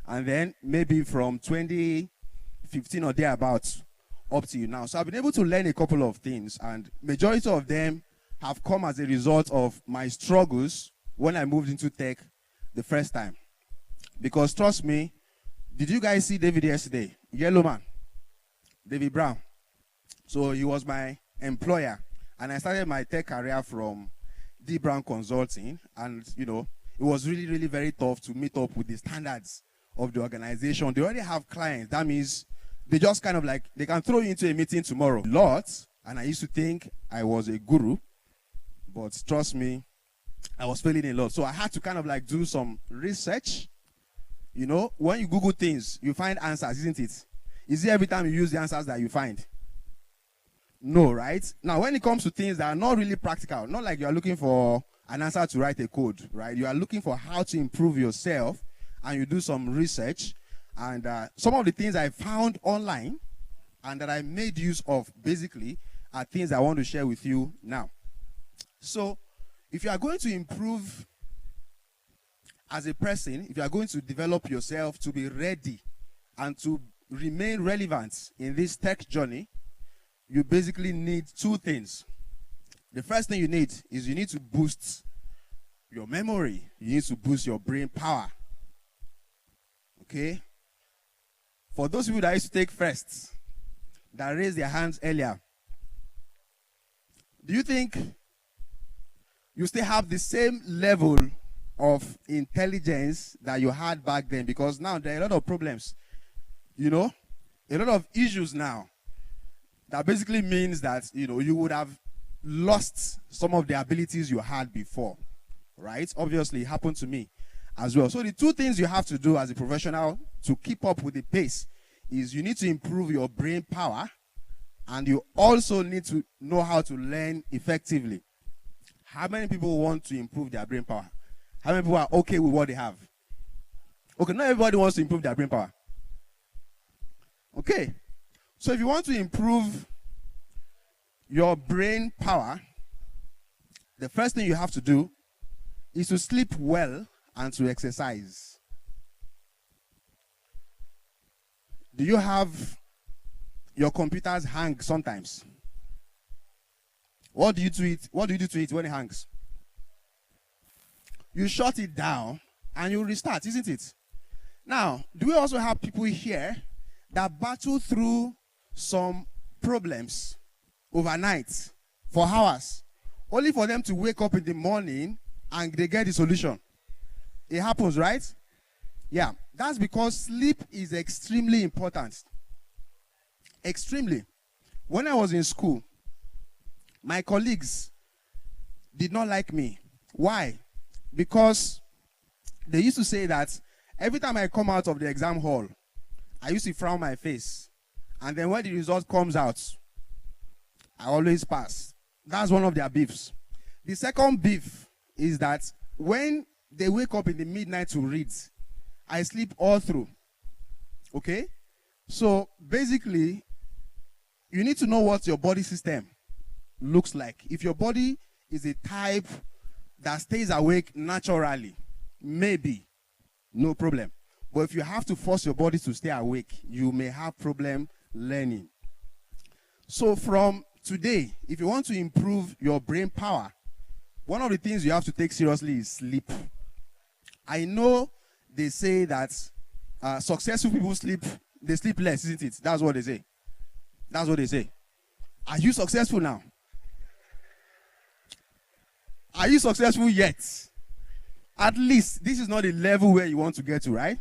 and then maybe from 2015 or thereabouts up to you now. So I've been able to learn a couple of things, and majority of them have come as a result of my struggles when I moved into tech the first time. Because trust me, did you guys see David yesterday? Yellow man, David Brown. So he was my employer, and I started my tech career from D Brown Consulting, and it was really, really very tough to meet up with the standards of the organization. They already have clients. That means they just kind of like, they can throw you into a meeting tomorrow. And I used to think I was a guru, but trust me, I was failing a lot. So I had to kind of like do some research. You know, when you Google things, you find answers, isn't it? Is it every time you use the answers that you find? No, right? Now, when it comes to things that are not really practical, not like you are looking for an answer to write a code, right? You are looking for how to improve yourself, and you do some research. And some of the things I found online and that I made use of basically are things I want to share with you now. So, if you are going to improve as a person, if you are going to develop yourself to be ready and to remain relevant in this tech journey, you basically need two things. The first thing you need is you need to boost your memory. You need to boost your brain power. Okay? For those people that used to take first, that raised their hands earlier, do you think you still have the same level of intelligence that you had back then? Because now there are a lot of problems, you know, a lot of issues now. That basically means that, you know, you would have lost some of the abilities you had before, right? Obviously, it happened to me as well. So the two things you have to do as a professional to keep up with the pace is you need to improve your brain power, and you also need to know how to learn effectively. How many people want to improve their brain power? How many people are okay with what they have? Okay, not everybody wants to improve their brain power. Okay. So if you want to improve your brain power, the first thing you have to do is to sleep well and to exercise. Do you have your computers hang sometimes? What do you do to it? What do you do to it when it hangs? You shut it down and you restart, isn't it? Now, do we also have people here that battle through some problems overnight for hours, only for them to wake up in the morning and they get the solution? It happens, right? Yeah, that's because sleep is extremely important. Extremely. When I was in school, my colleagues did not like me. Why? Because they used to say that every time I come out of the exam hall, I used to frown my face. And then when the result comes out, I always pass. That's one of their beefs. The second beef is that when they wake up in the midnight to read, I sleep all through. Okay? So basically, you need to know what your body system looks like. If your body is a type that stays awake naturally, maybe, no problem. But if you have to force your body to stay awake, you may have problem learning. So from today, if you want to improve your brain power, one of the things you have to take seriously is sleep. I know they say that successful people sleep less, isn't it? That's what they say. That's what they say. Are you successful now? Are you successful yet? At least this is not the level where you want to get to, right?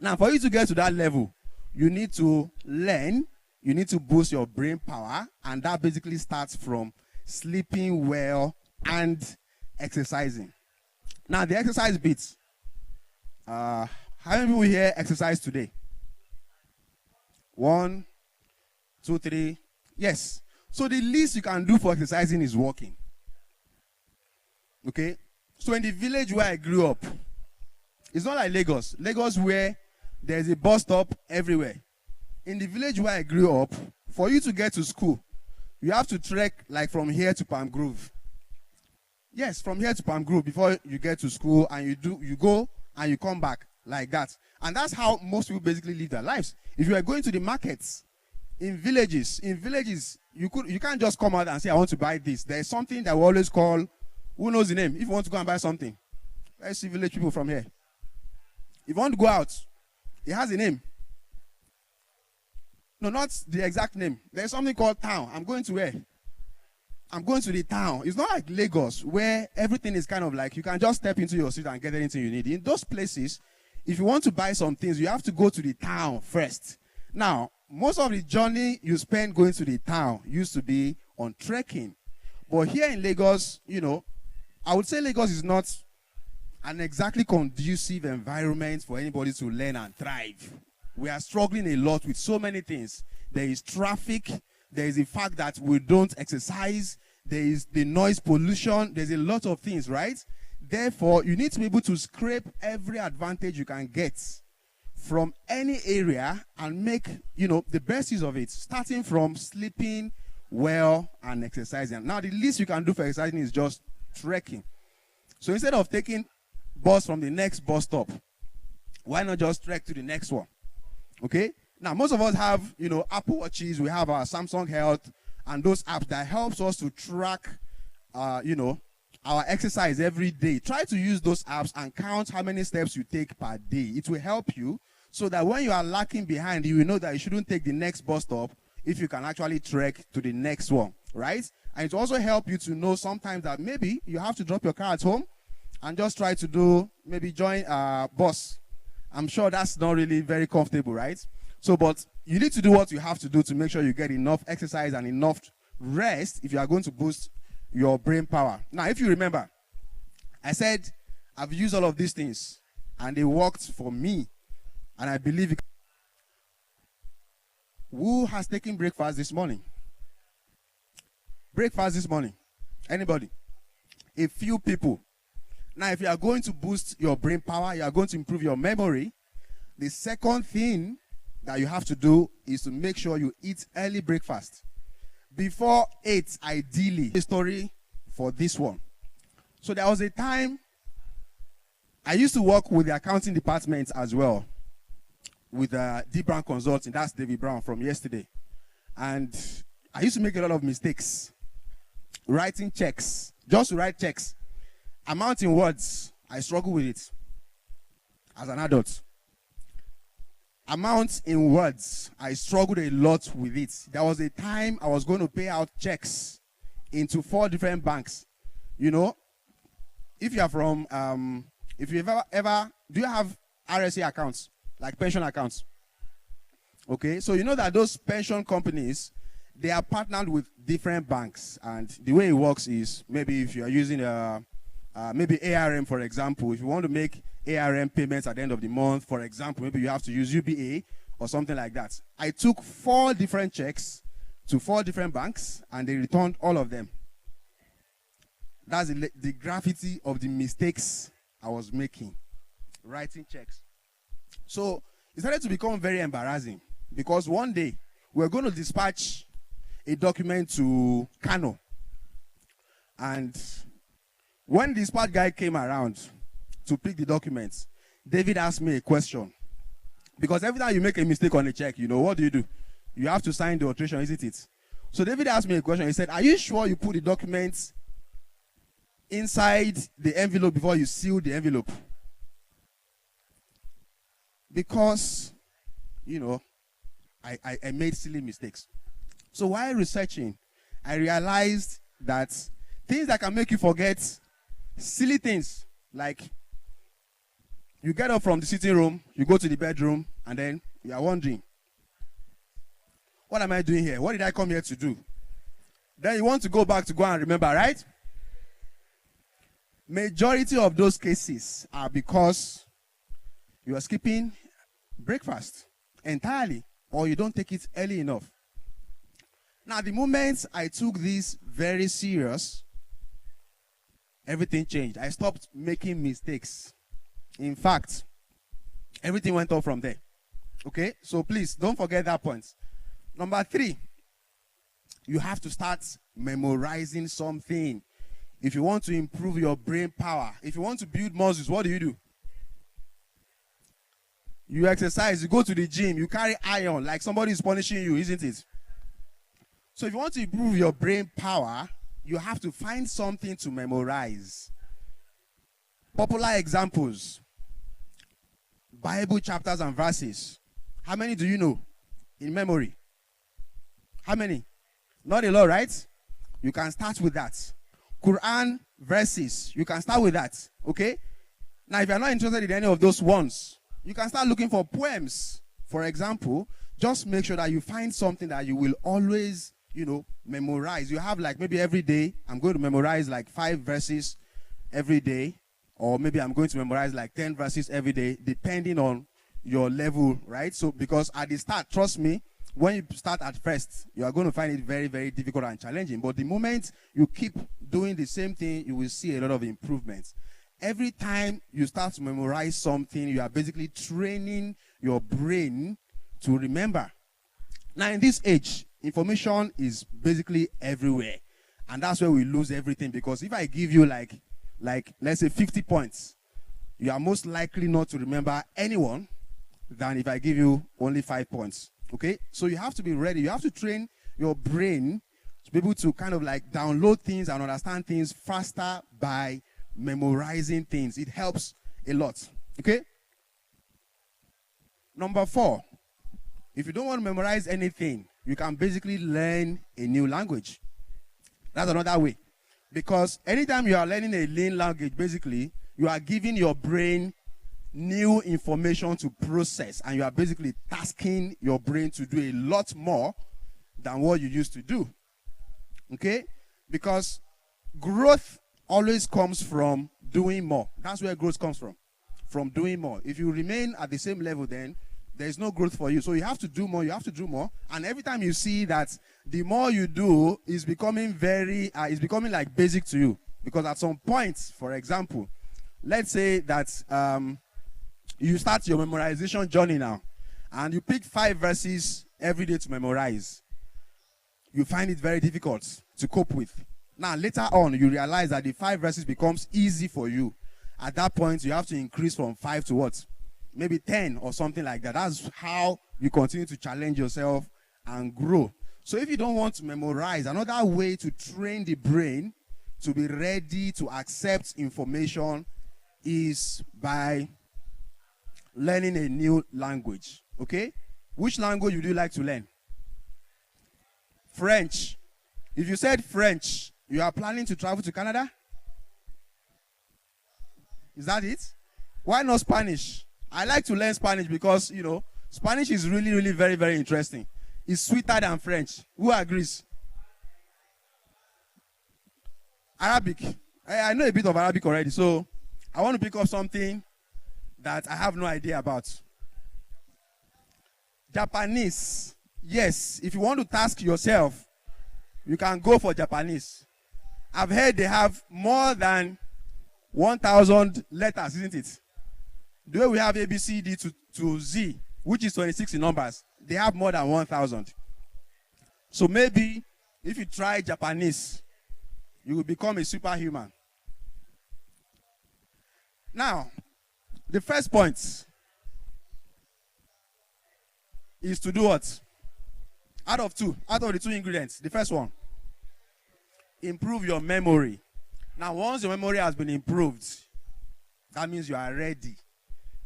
Now, for you to get to that level, you need to learn, you need to boost your brain power, and that basically starts from sleeping well and exercising. Now, the exercise bit. How many people here exercise today? 1, 2, 3. Yes. So the least you can do for exercising is walking. Okay? So in the village where I grew up, it's not like Lagos. Lagos where there's a bus stop everywhere. In the village where I grew up, for you to get to school, you have to trek like from here to Palm Grove. Yes, from here to Palm Grove before you get to school, and you go and you come back like that. And that's how most people basically live their lives. If you are going to the markets in villages, you can't just come out and say, I want to buy this. There's something that we always call, who knows the name? If you want to go and buy something, let's see village people from here. If you want to go out, it has a name. No, not the exact name. There's something called town. I'm going to where? I'm going to the town. It's not like Lagos where everything is kind of like you can just step into your street and get anything you need. In those places, if you want to buy some things, you have to go to the town first. Now, most of the journey you spend going to the town used to be on trekking. But here in Lagos, I would say Lagos is not an exactly conducive environment for anybody to learn and thrive. We are struggling a lot with so many things. There is traffic. There is the fact that we don't exercise. There is the noise pollution. There's a lot of things, right? Therefore, you need to be able to scrape every advantage you can get from any area and make, the best use of it, starting from sleeping well and exercising. Now, the least you can do for exercising is just trekking. So instead of taking bus from the next bus stop, why not just trek to the next one? Okay? Now, most of us have, Apple Watches. We have our Samsung Health and those apps that helps us to track, our exercise every day. Try to use those apps and count how many steps you take per day. It will help you so that when you are lacking behind, you will know that you shouldn't take the next bus stop if you can actually trek to the next one, right? And it will also help you to know sometimes that maybe you have to drop your car at home and just try to maybe join a bus. I'm sure that's not really very comfortable, right? So, but you need to do what you have to do to make sure you get enough exercise and enough rest if you are going to boost your brain power. Now, if you remember, I said I've used all of these things and they worked for me. And I believe who has taken breakfast this morning? Breakfast this morning? Anybody? A few people. Now, if you are going to boost your brain power, you are going to improve your memory, the second thing that you have to do is to make sure you eat early breakfast. Before 8, ideally. A story for this one. So there was a time I used to work with the accounting department as well. With D Brown Consulting, that's David Brown from yesterday. And I used to make a lot of mistakes. Writing checks, just to write checks. Amount in words, I struggle with it as an adult. Amount in words, I struggled a lot with it. There was a time I was going to pay out checks into 4 different banks. If you are from, if you've ever, do you have RSA accounts? Like pension accounts. Okay, so you know that those pension companies, they are partnered with different banks. And the way it works is, maybe if you are using maybe ARM, for example, if you want to make ARM payments at the end of the month, for example, maybe you have to use UBA or something like that. I took 4 different checks to 4 different banks, and they returned all of them. That's the gravity of the mistakes I was making, writing checks. So it started to become very embarrassing because one day we were going to dispatch a document to Kano. And when the dispatch guy came around to pick the documents, David asked me a question. Because every time you make a mistake on a check, what do? You have to sign the alteration, isn't it? So David asked me a question. He said, are you sure you put the documents inside the envelope before you seal the envelope? Because, I made silly mistakes. So while researching, I realized that things that can make you forget silly things, like you get up from the sitting room, you go to the bedroom, and then you are wondering, what am I doing here? What did I come here to do? Then you want to go back to go and remember, right? Majority of those cases are because you are skipping breakfast entirely, or you don't take it early enough. Now, the moment I took this very serious, everything changed. I stopped making mistakes. In fact, everything went up from there. Okay? So please, don't forget that point. Number 3, you have to start memorizing something. If you want to improve your brain power, if you want to build muscles, what do? You exercise, you go to the gym, you carry iron like somebody is punishing you, isn't it? So if you want to improve your brain power, you have to find something to memorize. Popular examples. Bible chapters and verses. How many do you know in memory? How many? Not a lot, right? You can start with that. Quran verses. You can start with that. Okay? Now, if you're not interested in any of those ones, you can start looking for poems. For example, just make sure that you find something that you will always memorize. You have like maybe every day, I'm going to memorize like 5 verses every day, or maybe I'm going to memorize like 10 verses every day, depending on your level, right? So, because at the start, trust me, when you start at first, you are going to find it very, very difficult and challenging. But the moment you keep doing the same thing, you will see a lot of improvements. Every time you start to memorize something, you are basically training your brain to remember. Now, in this age, information is basically everywhere. And that's where we lose everything. Because if I give you like let's say 50 points, you are most likely not to remember anyone than if I give you only 5 points. Okay? So you have to be ready. You have to train your brain to be able to kind of like download things and understand things faster by memorizing things. It helps a lot. Okay? Number 4, if you don't want to memorize anything, you can basically learn a new language. That's another way. Because anytime you are learning a new language, basically, you are giving your brain new information to process, and you are basically tasking your brain to do a lot more than what you used to do. Okay? Because growth always comes from doing more. That's where growth comes from doing more. If you remain at the same level, then there's no growth for you. So you have to do more, and every time you see that the more you do is becoming it's becoming like basic to you. Because at some point, for example, let's say that you start your memorization journey now, and you pick 5 verses every day to memorize. You find it very difficult to cope with. Now, later on, you realize that the 5 verses becomes easy for you. At that point, you have to increase from 5 to what? Maybe 10 or something like that. That's how you continue to challenge yourself and grow. So if you don't want to memorize, another way to train the brain to be ready to accept information is by learning a new language. Okay? Which language would you like to learn? French. If you said French, you are planning to travel to Canada? Is that it? Why not Spanish? I like to learn Spanish because, Spanish is really, really very, very interesting. It's sweeter than French. Who agrees? Arabic. I know a bit of Arabic already, so I want to pick up something that I have no idea about. Japanese. Yes, if you want to task yourself, you can go for Japanese. I've heard they have more than 1,000 letters, isn't it? The way we have A, B, C, D to Z, which is 26 in numbers, they have more than 1,000. So maybe if you try Japanese, you will become a superhuman. Now, the first point is to do what? Out of the 2 ingredients, the first one, improve your memory. Now, once your memory has been improved, that means you are ready.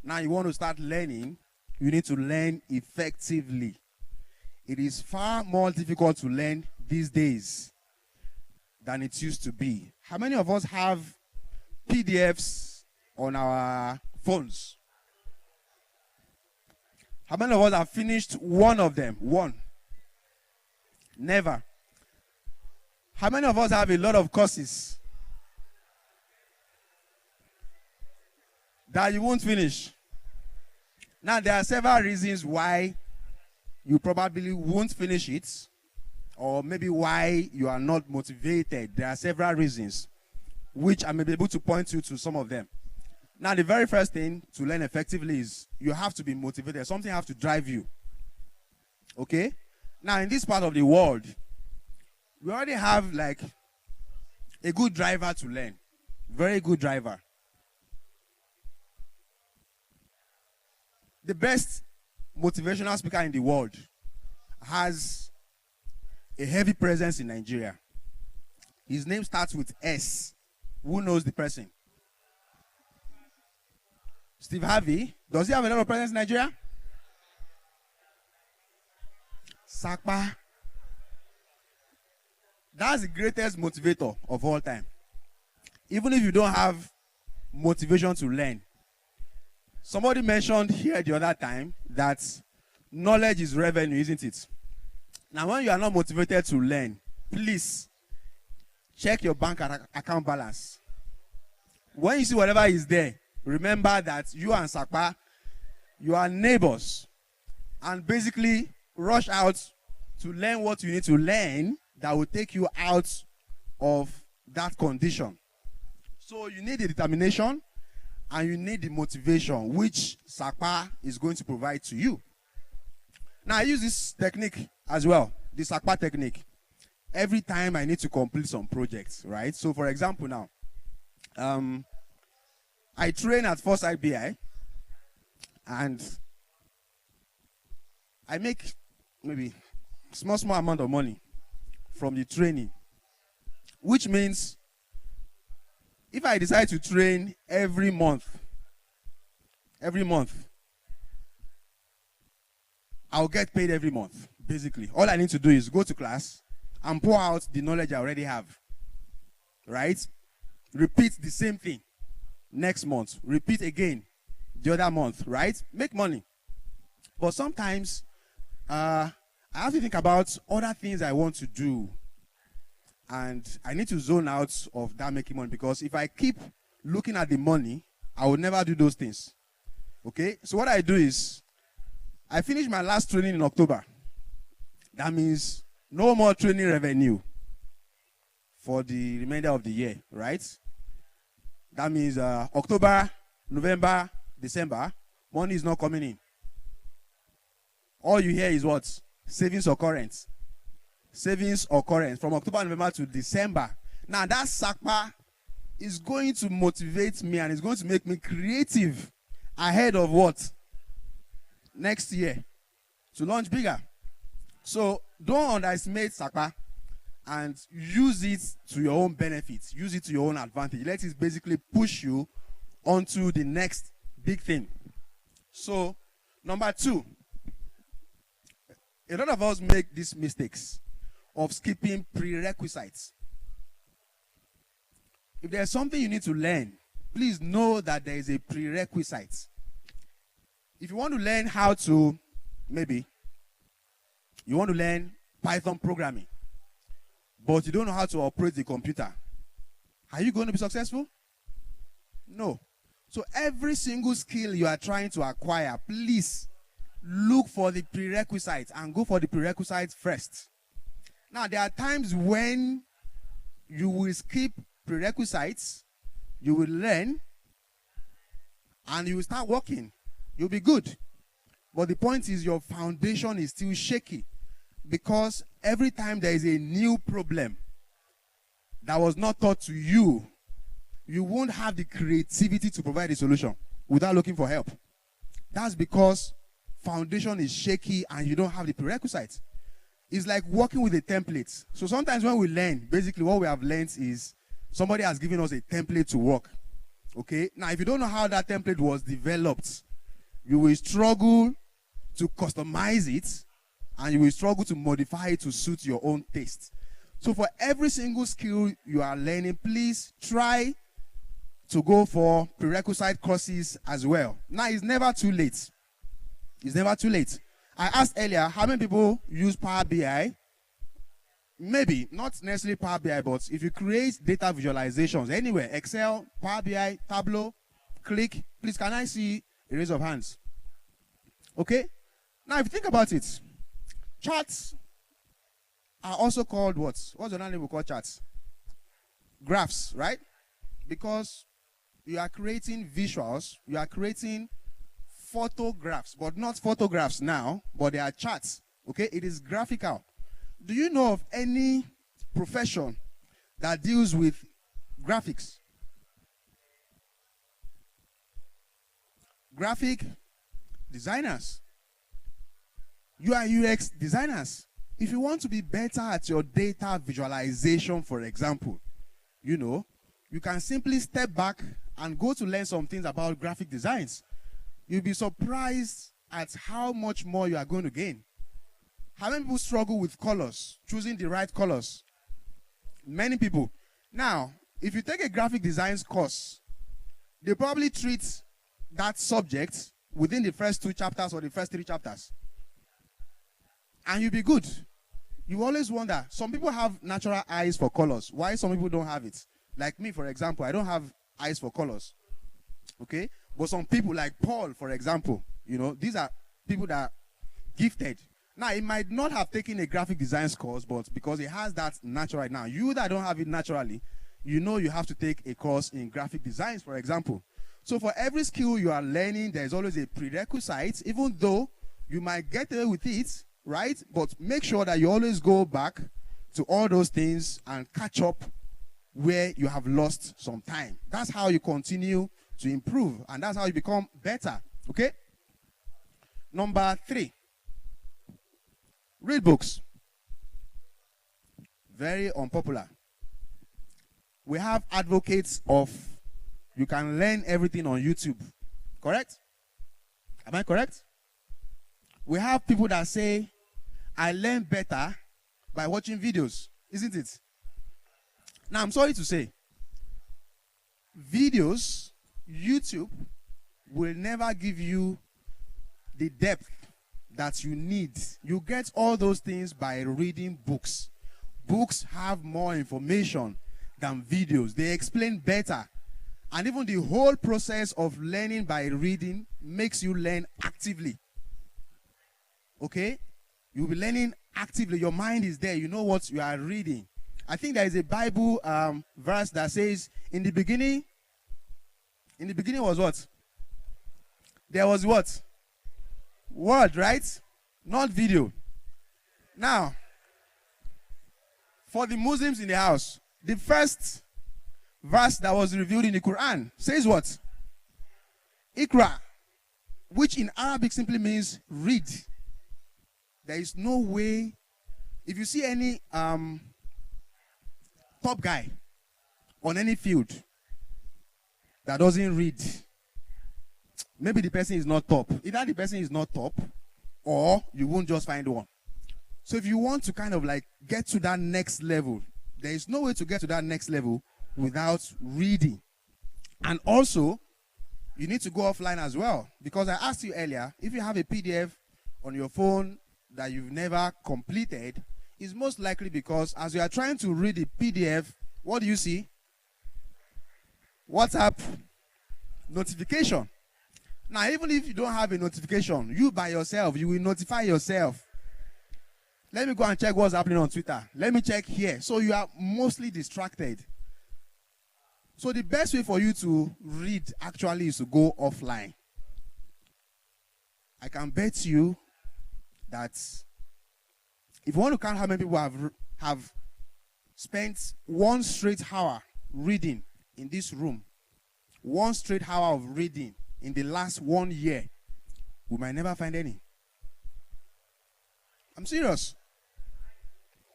Now you want to start learning, you need to learn effectively. It is far more difficult to learn these days than it used to be. How many of us have PDFs on our phones? How many of us have finished one of them? One. Never. How many of us have a lot of courses that you won't finish? Now, there are several reasons why you probably won't finish it, or maybe why you are not motivated. There are several reasons, which I may be able to point you to some of them. Now, the very first thing to learn effectively is you have to be motivated. Something has to drive you. Okay? Now, in this part of the world, we already have like a good driver to learn. Very good driver. The best motivational speaker in the world has a heavy presence in Nigeria. His name starts with S. Who knows the person? Steve Harvey. Does he have a lot of presence in Nigeria? Sakpa. That's the greatest motivator of all time. Even if you don't have motivation to learn. Somebody mentioned here the other time that knowledge is revenue, isn't it? Now, when you are not motivated to learn, please check your bank account balance. When you see whatever is there, remember that you and Sakpa, you are neighbors. And basically, rush out to learn what you need to learn that will take you out of that condition. So you need the determination and you need the motivation, which Sakpa is going to provide to you. Now, I use this technique as well, the Sakpa technique, every time I need to complete some projects, right? So, for example, now, I train at Foresight BI, and I make maybe small amount of money from the training, which means if I decide to train every month, I'll get paid every month, basically. All I need to do is go to class and pour out the knowledge I already have, right? Repeat the same thing next month. Repeat again the other month, right? Make money. But sometimes I have to think about other things I want to do. And I need to zone out of that making money, because if I keep looking at the money, I will never do those things. Okay? So what I do is, I finished my last training in October. That means no more training revenue for the remainder of the year, right? That means October, November, December, money is not coming in. All you hear is what? Savings or current. Savings or current from October, November to December. Now that Sakpa is going to motivate me and it's going to make me creative ahead of what? Next year, to launch bigger. So don't underestimate Sakpa and use it to your own benefit. Use it to your own advantage. Let it basically push you onto the next big thing. So, number 2, a lot of us make these mistakes of skipping prerequisites. If there's something you need to learn, please know that there is a prerequisite. If you want to learn how to, maybe, you want to learn Python programming, but you don't know how to operate the computer, are you going to be successful? No. So every single skill you are trying to acquire, please look for the prerequisites and go for the prerequisites first. Now, there are times when you will skip prerequisites, you will learn, and you will start working. You'll be good. But the point is your foundation is still shaky, because every time there is a new problem that was not taught to you, you won't have the creativity to provide a solution without looking for help. That's because foundation is shaky and you don't have the prerequisites. It's like working with a template. So sometimes when we learn, basically what we have learned is somebody has given us a template to work. Okay? Now, if you don't know how that template was developed, you will struggle to customize it, and you will struggle to modify it to suit your own taste. So for every single skill you are learning, please try to go for prerequisite courses as well. Now, it's never too late. It's never too late. I asked earlier, how many people use Power BI? Maybe, not necessarily Power BI, but if you create data visualizations anywhere, Excel, Power BI, Tableau, Click, please, can I see a raise of hands? Okay? Now, if you think about it, charts are also called what? What's the name we call charts? Graphs, right? Because you are creating visuals, you are creating photographs, but not photographs now, but they are charts. Okay? It is graphical. Do you know of any profession that deals with graphics? Graphic designers, UI UX designers. If you want to be better at your data visualization, for example, you can simply step back and go to learn some things about graphic designs. You'll be surprised at how much more you are going to gain. How many people struggle with colors, choosing the right colors? Many people. Now, if you take a graphic design course, they probably treat that subject within the first 2 chapters or the first 3 chapters. And you'll be good. You always wonder, some people have natural eyes for colors. Why some people don't have it? Like me, for example, I don't have eyes for colors. Okay? But some people, like Paul, for example, you know, these are people that are gifted. Now, he might not have taken a graphic design course, but because he has that naturally. Now, you that don't have it naturally, you know you have to take a course in graphic designs, for example. So for every skill you are learning, there's always a prerequisite, even though you might get away with it, right? But make sure that you always go back to all those things and catch up where you have lost some time. That's how you continue to improve, and that's how you become better, okay? Number 3, read books. Very unpopular. We have advocates of you can learn everything on YouTube, correct? Am I correct? We have people that say, I learn better by watching videos, isn't it? Now, I'm sorry to say, videos, YouTube, will never give you the depth that you need. You get all those things by reading books. Books have more information than videos. They explain better. And even the whole process of learning by reading makes you learn actively. Okay? You'll be learning actively. Your mind is there. You know what you are reading. I think there is a Bible verse that says, in the beginning was what? There was what? Word, right? Not video. Now, for the Muslims in the house, the first verse that was revealed in the Quran says what? Ikra, which in Arabic simply means read. There is no way, if you see any top guy on any field that doesn't read, maybe the person is not top. Either the person is not top, or you won't just find one. So if you want to kind of like get to that next level, there is no way to get to that next level without reading. And also, you need to go offline as well. Because I asked you earlier, if you have a PDF on your phone that you've never completed, it's most likely because as you are trying to read the PDF, what do you see? WhatsApp notification. Now, even if you don't have a notification, you by yourself, you will notify yourself. Let me go and check what's happening on Twitter. Let me check here. So you are mostly distracted. So the best way for you to read actually is to go offline. I can bet you that if you want to count how many people have spent 1 straight hour reading in this room, 1 straight hour of reading in the last 1 year, we might never find any. I'm serious.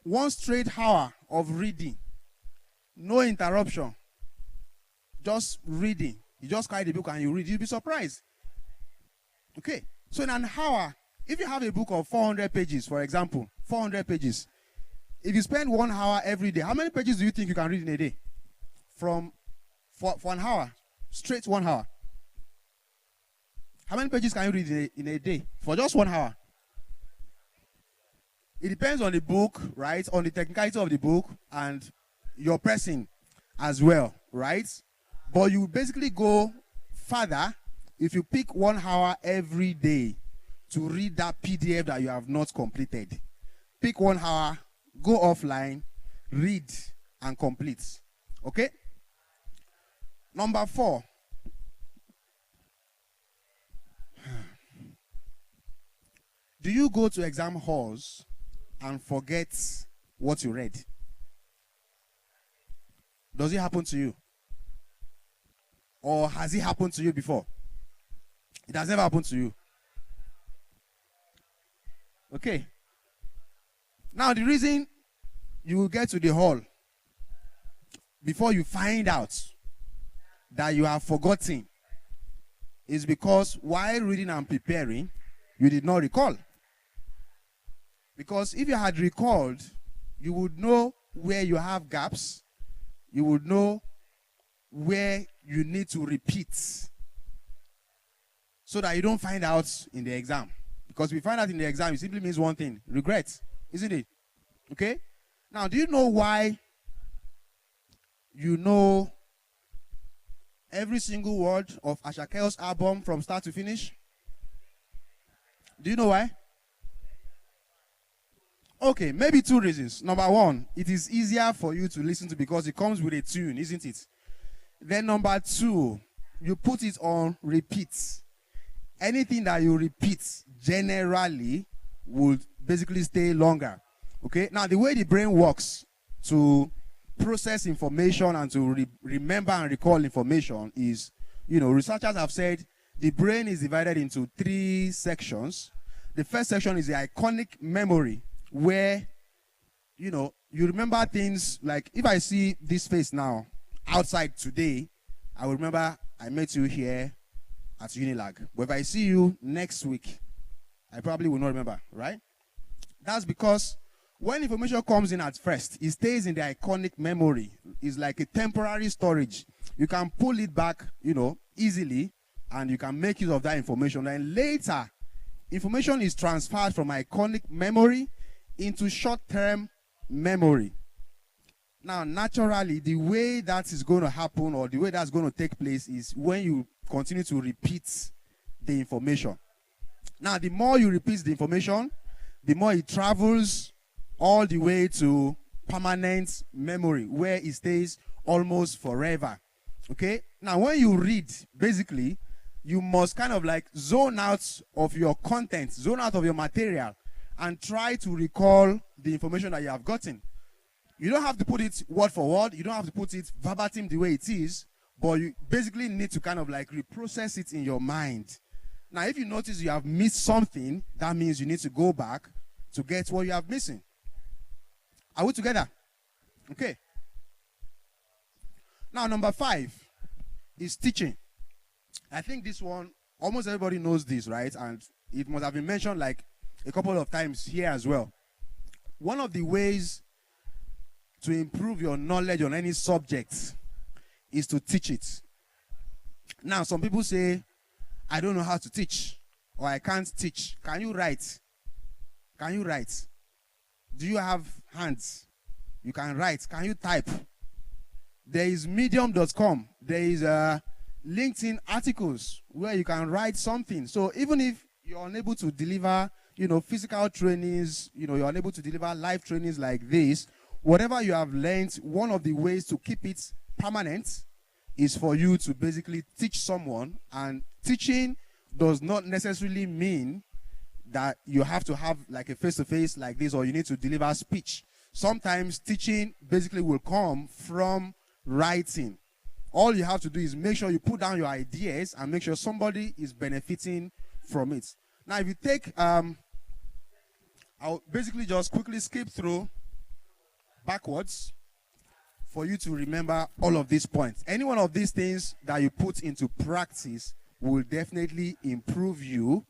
1 straight hour of reading, no interruption, just reading. You just carry the book and you read. You'll be surprised. Okay. So in an hour, if you have a book of 400 pages, for example, 400 pages, if you spend 1 hour every day, how many pages do you think you can read in a day? For an hour, straight 1 hour. How many pages can you read in a day for just 1 hour? It depends on the book, right? On the technicality of the book and your person as well, right? But you basically go further if you pick 1 hour every day to read that PDF that you have not completed. Pick 1 hour, go offline, read, and complete. Okay? Number 4. Do you go to exam halls and forget what you read? Does it happen to you? Or has it happened to you before? It has never happened to you. Okay. Now, the reason you will get to the hall before you find out that you have forgotten is because while reading and preparing, you did not recall. Because if you had recalled, you would know where you have gaps. You would know where you need to repeat so that you don't find out in the exam. Because if you find out in the exam, it simply means one thing: regret, isn't it? Okay? Now, do you know why you know every single word of Ashakel's album from start to finish? Do you know why? Okay, maybe two reasons. Number one, it is easier for you to listen to because it comes with a tune, isn't it? Then number two, you put it on repeat. Anything that you repeat generally would basically stay longer. Okay? Now, the way the brain works to process information and to remember and recall information is, researchers have said the brain is divided into 3 sections. The first section is the iconic memory, where, you remember things like, if I see this face now outside today, I will remember I met you here at Unilag. But if I see you next week, I probably will not remember, right? That's because when information comes in at first, it stays in the iconic memory. It's like a temporary storage. You can pull it back, easily, and you can make use of that information. And later, information is transferred from iconic memory into short-term memory. Now, naturally, the way that is going to happen, or the way that's going to take place, is when you continue to repeat the information. Now, the more you repeat the information, the more it travels all the way to permanent memory, where it stays almost forever. Okay? Now, when you read, basically, you must kind of like zone out of your content, zone out of your material, and try to recall the information that you have gotten. You don't have to put it word for word. You don't have to put it verbatim the way it is, but you basically need to kind of like reprocess it in your mind. Now, if you notice you have missed something, that means you need to go back to get what you have missing. Are we together? Okay. Now, number 5 is teaching. I think this one, almost everybody knows this, right? And it must have been mentioned like a couple of times here as well. One of the ways to improve your knowledge on any subject is to teach it. Now, some people say, I don't know how to teach, or I can't teach. Can you write? Can you write? Do you have hands? You can write. Can you type? There is medium.com. There is LinkedIn articles where you can write something. So even if you're unable to deliver, physical trainings, you're unable to deliver live trainings like this, whatever you have learned, one of the ways to keep it permanent is for you to basically teach someone. And teaching does not necessarily mean that you have to have like a face-to-face like this, or you need to deliver speech. Sometimes teaching basically will come from writing. All you have to do is make sure you put down your ideas and make sure somebody is benefiting from it. Now, if you take, I'll basically just quickly skip through backwards for you to remember all of these points. Any one of these things that you put into practice will definitely improve you,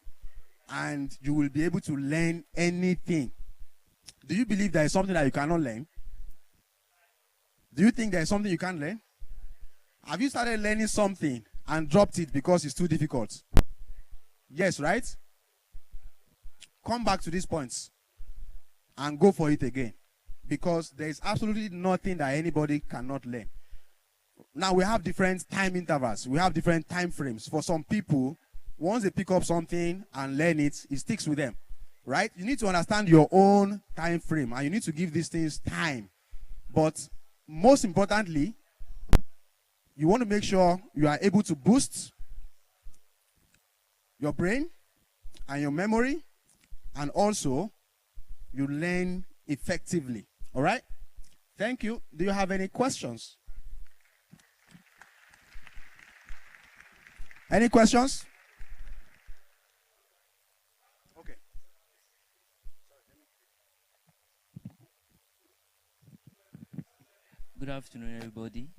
and you will be able to learn anything. Do you believe there is something that you cannot learn? Do you think there is something you can't learn? Have you started learning something and dropped it because it's too difficult? Yes, right? Come back to these points and go for it again, because there is absolutely nothing that anybody cannot learn. Now, we have different time intervals. We have different time frames. For some people, once they pick up something and learn it, it sticks with them, right? You need to understand your own time frame, and you need to give these things time. But most importantly, you want to make sure you are able to boost your brain and your memory, and also you learn effectively. All right? Thank you. Do you have any questions? Any questions? Okay. Good afternoon, everybody.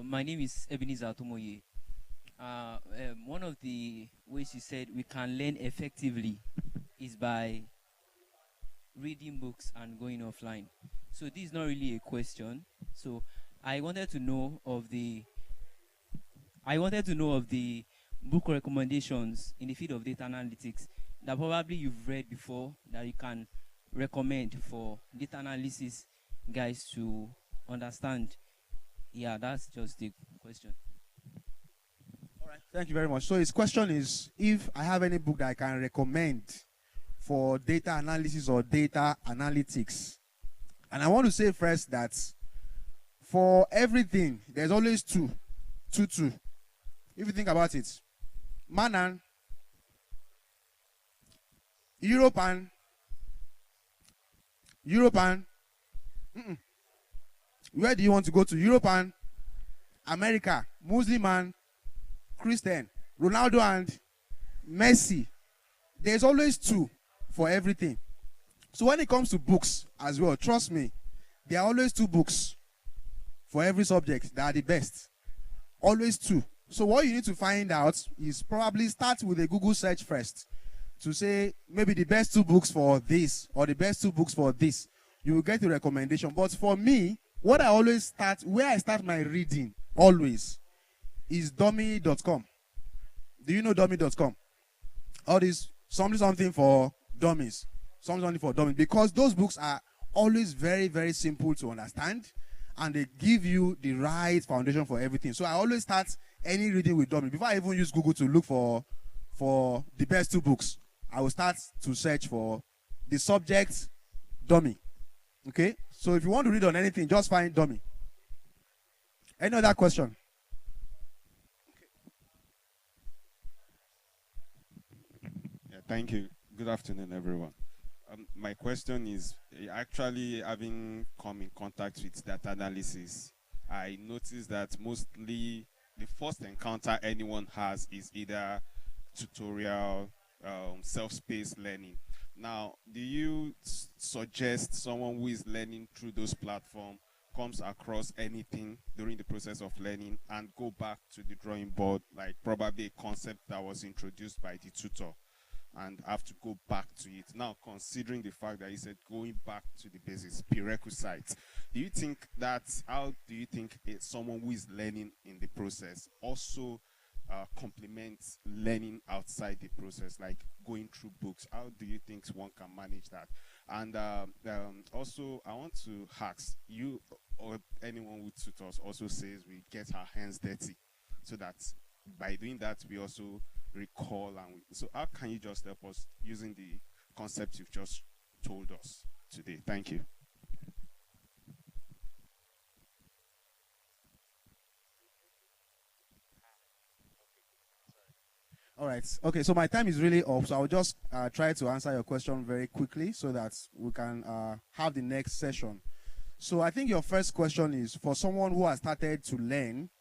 My name is Ebenezer Atomoye. One of the ways you said we can learn effectively is by reading books and going offline. So this is not really a question. So I wanted to know of the book recommendations in the field of data analytics that probably you've read before, that you can recommend for data analysis guys to understand? Yeah, that's just the question. All right. Thank you very much. So his question is if I have any book that I can recommend for data analysis or data analytics. And I want to say first that for everything, there's always two. Two. If you think about it, Manan, Europe and where do you want to go to? Europe and America, Muslim and Christian, Ronaldo and Messi. There's always two for everything. So when it comes to books as well, trust me, there are always two books for every subject that are the best. Always two. So what you need to find out is probably start with a Google search first to say maybe the best two books for this or the best two books for this. You will get a recommendation. But for me, what I always start, where I start my reading always is dummy.com. Do you know dummy.com? All this something for dummies. Something for dummies. Because those books are always very, very simple to understand and they give you the right foundation for everything. So I always start any reading with dummy. Before I even use Google to look for the best two books, I will start to search for the subject dummy. Okay? So if you want to read on anything, just find dummy. Any other question? Yeah, thank you. Good afternoon, everyone. My question is, actually having come in contact with data analysis, I noticed that mostly the first encounter anyone has is either tutorial, self-paced learning. Now, do you suggest someone who is learning through those platforms comes across anything during the process of learning and go back to the drawing board, like probably a concept that was introduced by the tutor, and have to go back to it? Now, considering the fact that he said going back to the basics, prerequisites, do you think how do you think someone who is learning in the process also complements learning outside the process, like going through books? How do you think one can manage that? And also, I want to ask you, or anyone who tutors also says we get our hands dirty, so that by doing that we also recall. And so how can you just help us using the concept you've just told us today? Thank you. All right. Okay, so my time is really up, so I'll just try to answer your question very quickly so that we can have the next session. So I think your first question is, for someone who has started to learn,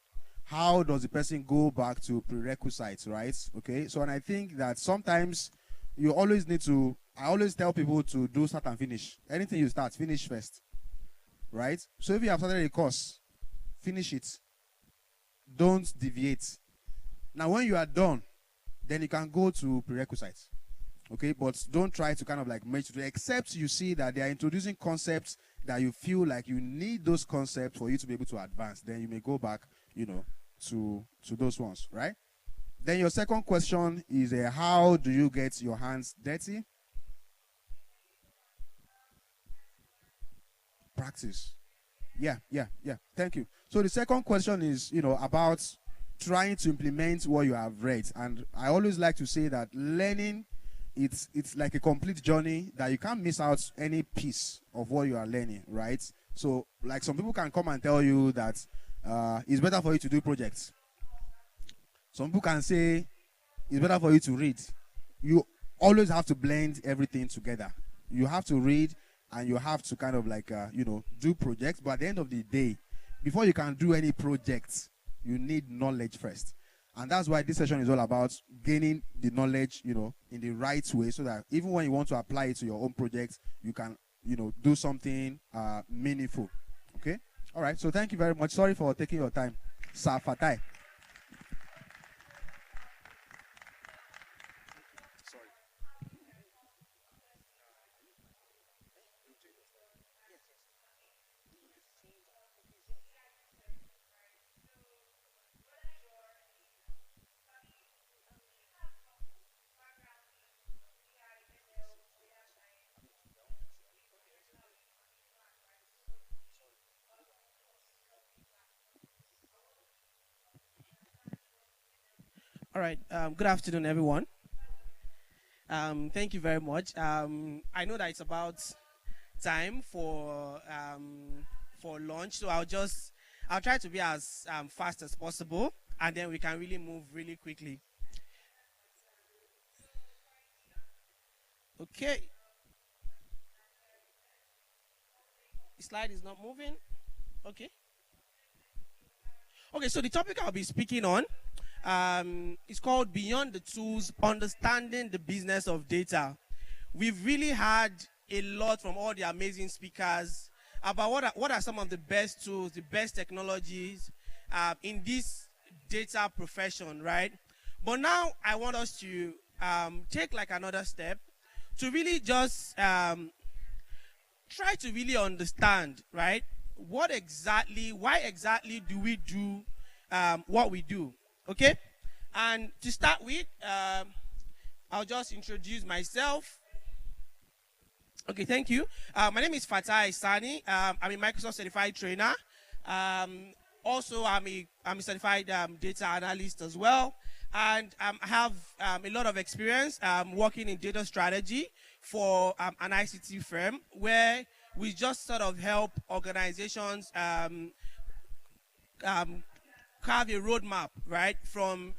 how does the person go back to prerequisites, right? Okay, so and I think that sometimes you always need to, I always tell people to do start and finish. Anything you start, finish first, right? So if you have started a course, finish it. Don't deviate. Now when you are done, then you can go to prerequisites. Okay, but don't try to kind of like match it, except you see that they are introducing concepts that you feel like you need those concepts for you to be able to advance. Then you may go back, you know, to those ones, right? Then your second question is how do you get your hands dirty? Practice. Yeah. Thank you. So the second question is, you know, about trying to implement what you have read. And I always like to say that learning, it's like a complete journey that you can't miss out any piece of what you are learning, right? So like some people can come and tell you that it's better for you to do projects. Some people can say it's better for you to read. You always have to blend everything together. You have to read and you have to kind of like, you know, do projects. But at the end of the day, before you can do any projects, you need knowledge first. And that's why this session is all about gaining the knowledge, you know, in the right way, so that even when you want to apply it to your own projects, you can, you know, do something meaningful. Okay? All right. So thank you very much. Sorry for taking your time. Sir Fatai. All right. Good afternoon, everyone. Thank you very much. I know that it's about time for lunch, so I'll try to be as fast as possible, and then we can really move really quickly. Okay. The slide is not moving. Okay. Okay, so the topic I'll be speaking on is called Beyond the Tools, Understanding the Business of Data. We've really had a lot from all the amazing speakers about what are some of the best tools, the best technologies in this data profession, right? But now I want us to take like another step to really just try to really understand, right? Why exactly do we do what we do, okay? And to start with, I'll just introduce myself. Okay, thank you. My name is Fatah Isani. I'm a Microsoft certified trainer. Also, I'm a certified data analyst as well. And I have a lot of experience working in data strategy for an ICT firm where we just sort of help organizations carve a roadmap, right, from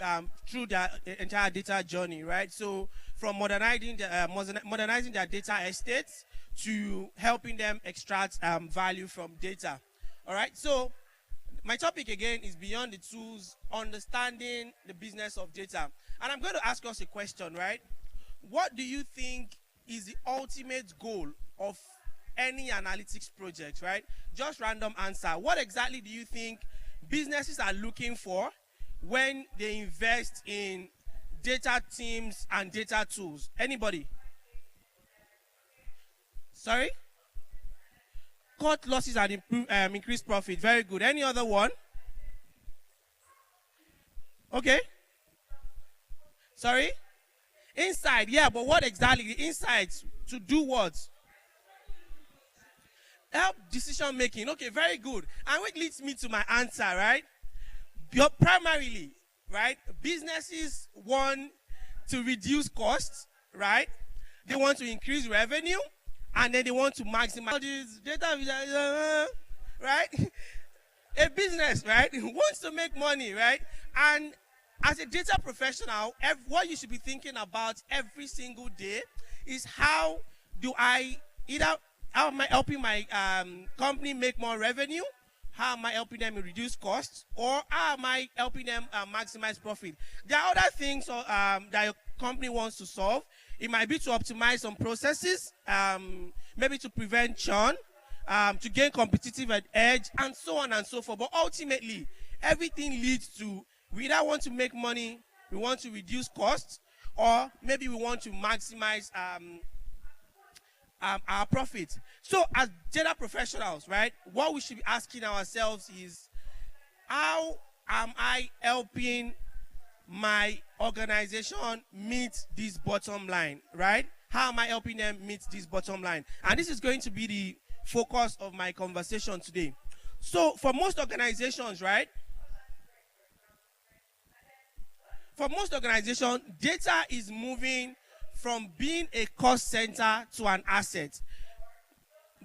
through their entire data journey, right? So from modernizing their data estates to helping them extract value from data. All right. So my topic again is Beyond the Tools, Understanding the Business of Data. And I'm going to ask us a question, right? What do you think is the ultimate goal of any analytics project, right? Just random answer. What exactly do you think businesses are looking for when they invest in data teams and data tools? Anybody? Sorry? Cut losses and increase profit. Very good. Any other one? Okay. Sorry? Inside. Yeah, but what exactly? The insights to do what? Help decision making. Okay, very good. And which leads me to my answer, right? Primarily, right? Businesses want to reduce costs, right? They want to increase revenue, and then they want to maximize this data, right? A business, right, wants to make money, right? And as a data professional, what you should be thinking about every single day is how am I helping my company make more revenue? How am I helping them reduce costs? Or how am I helping them maximize profit? There are other things that your company wants to solve. It might be to optimize some processes, maybe to prevent churn, to gain competitive edge, and so on and so forth. But ultimately, everything leads to we either want to make money, we want to reduce costs, or maybe we want to maximize our profit. So as data professionals, right, what we should be asking ourselves is, how am I helping my organization meet this bottom line, right? How am I helping them meet this bottom line? And this is going to be the focus of my conversation today. So for most organizations, right, data is moving from being a cost center to an asset.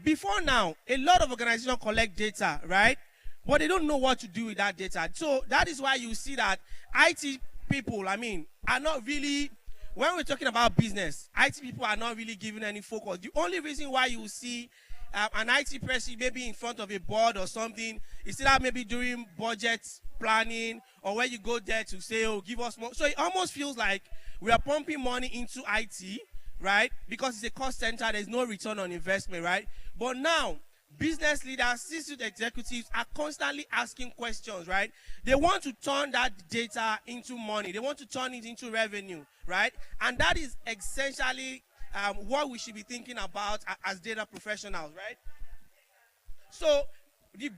Before now, a lot of organizations collect data, right? But they don't know what to do with that data. So that is why you see that IT people, are not really, when we're talking about business, IT people are not really giving any focus. The only reason why you see an IT person maybe in front of a board or something is that maybe during budget planning, or when you go there to say, oh, give us more. So it almost feels like we are pumping money into IT, right? Because it's a cost center, there's no return on investment, right? But now, business leaders, C-suite executives are constantly asking questions, right? They want to turn that data into money. They want to turn it into revenue, right? And that is essentially what we should be thinking about as data professionals, right? So the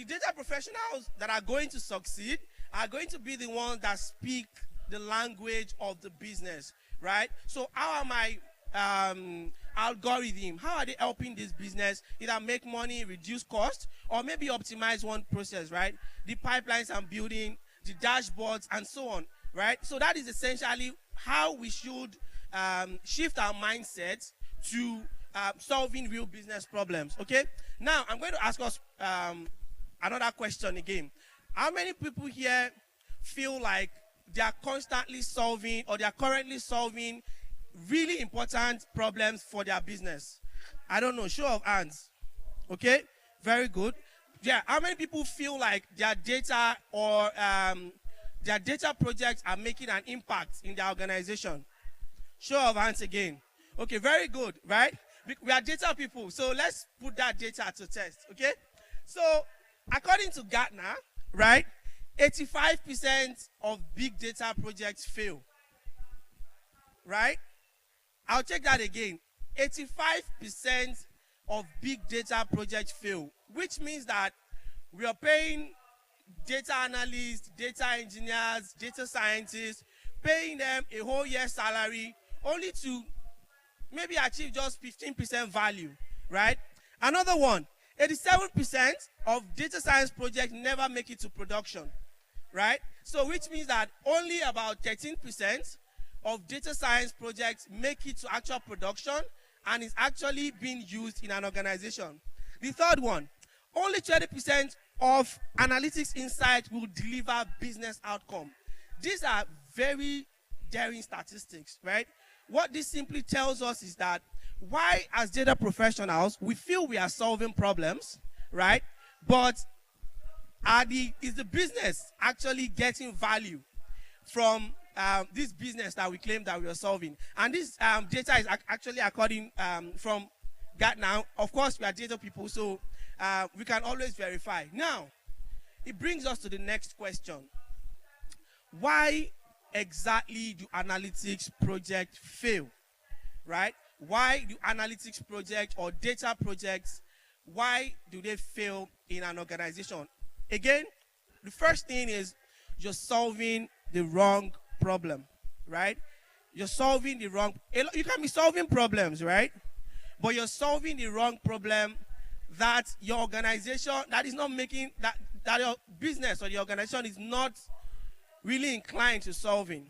data professionals that are going to succeed are going to be the ones that speak the language of the business, right? So how am I algorithm, how are they helping this business either make money, reduce cost, or maybe optimize one process, right? The pipelines I'm building, the dashboards, and so on. right? So that is essentially how we should shift our mindset to solving real business problems, okay? Now, I'm going to ask us another question again. How many people here feel like they are constantly solving or they are currently solving really important problems for their business? I don't know, show of hands. Okay, very good. Yeah, how many people feel like their data or their data projects are making an impact in their organization? Show of hands again. Okay, very good, right? We are data people, so let's put that data to test, okay? So, according to Gartner, right, 85% of big data projects fail, right? I'll check that again. 85% of big data projects fail, which means that we are paying data analysts, data engineers, data scientists, paying them a whole year's salary only to maybe achieve just 15% value, right? Another one, 87% of data science projects never make it to production, right? So which means that only about 13% of data science projects make it to actual production and is actually being used in an organization. The third one, only 20% of analytics insight will deliver business outcome. These are very daring statistics, right? What this simply tells us is that why, as data professionals, we feel we are solving problems, right? But is the business actually getting value from this business that we claim that we are solving? And this data is actually according from Gartner. Of course, we are data people, so we can always verify. Now, it brings us to the next question. Why exactly do analytics projects fail, right? Why do analytics projects or data projects, why do they fail in an organization? Again, the first thing is you're solving the wrong problem, right? You're solving the wrong, you can be solving problems, right? But you're solving the wrong problem that your organization, that is not making, that your business or the organization is not really inclined to solving.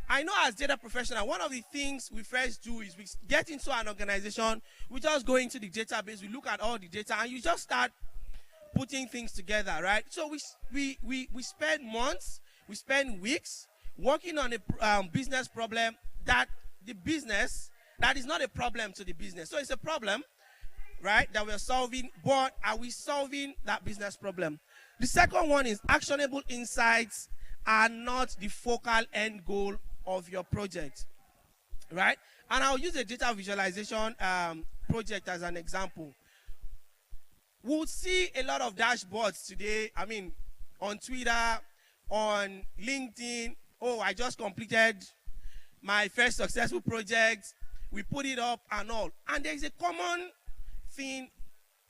I know as data professional, one of the things we first do is we get into an organization, we just go into the database, we look at all the data, and you just start putting things together, right? So we spend months, we spend weeks working on a business problem that is not a problem to the business. So it's a problem, right, that we're solving, but are we solving that business problem? The second one is actionable insights are not the focal end goal of your project, right? And I'll use a data visualization project as an example. We'll see a lot of dashboards today, I mean, on Twitter, on LinkedIn. Oh, I just completed my first successful project. We put it up and all. And there is a common thing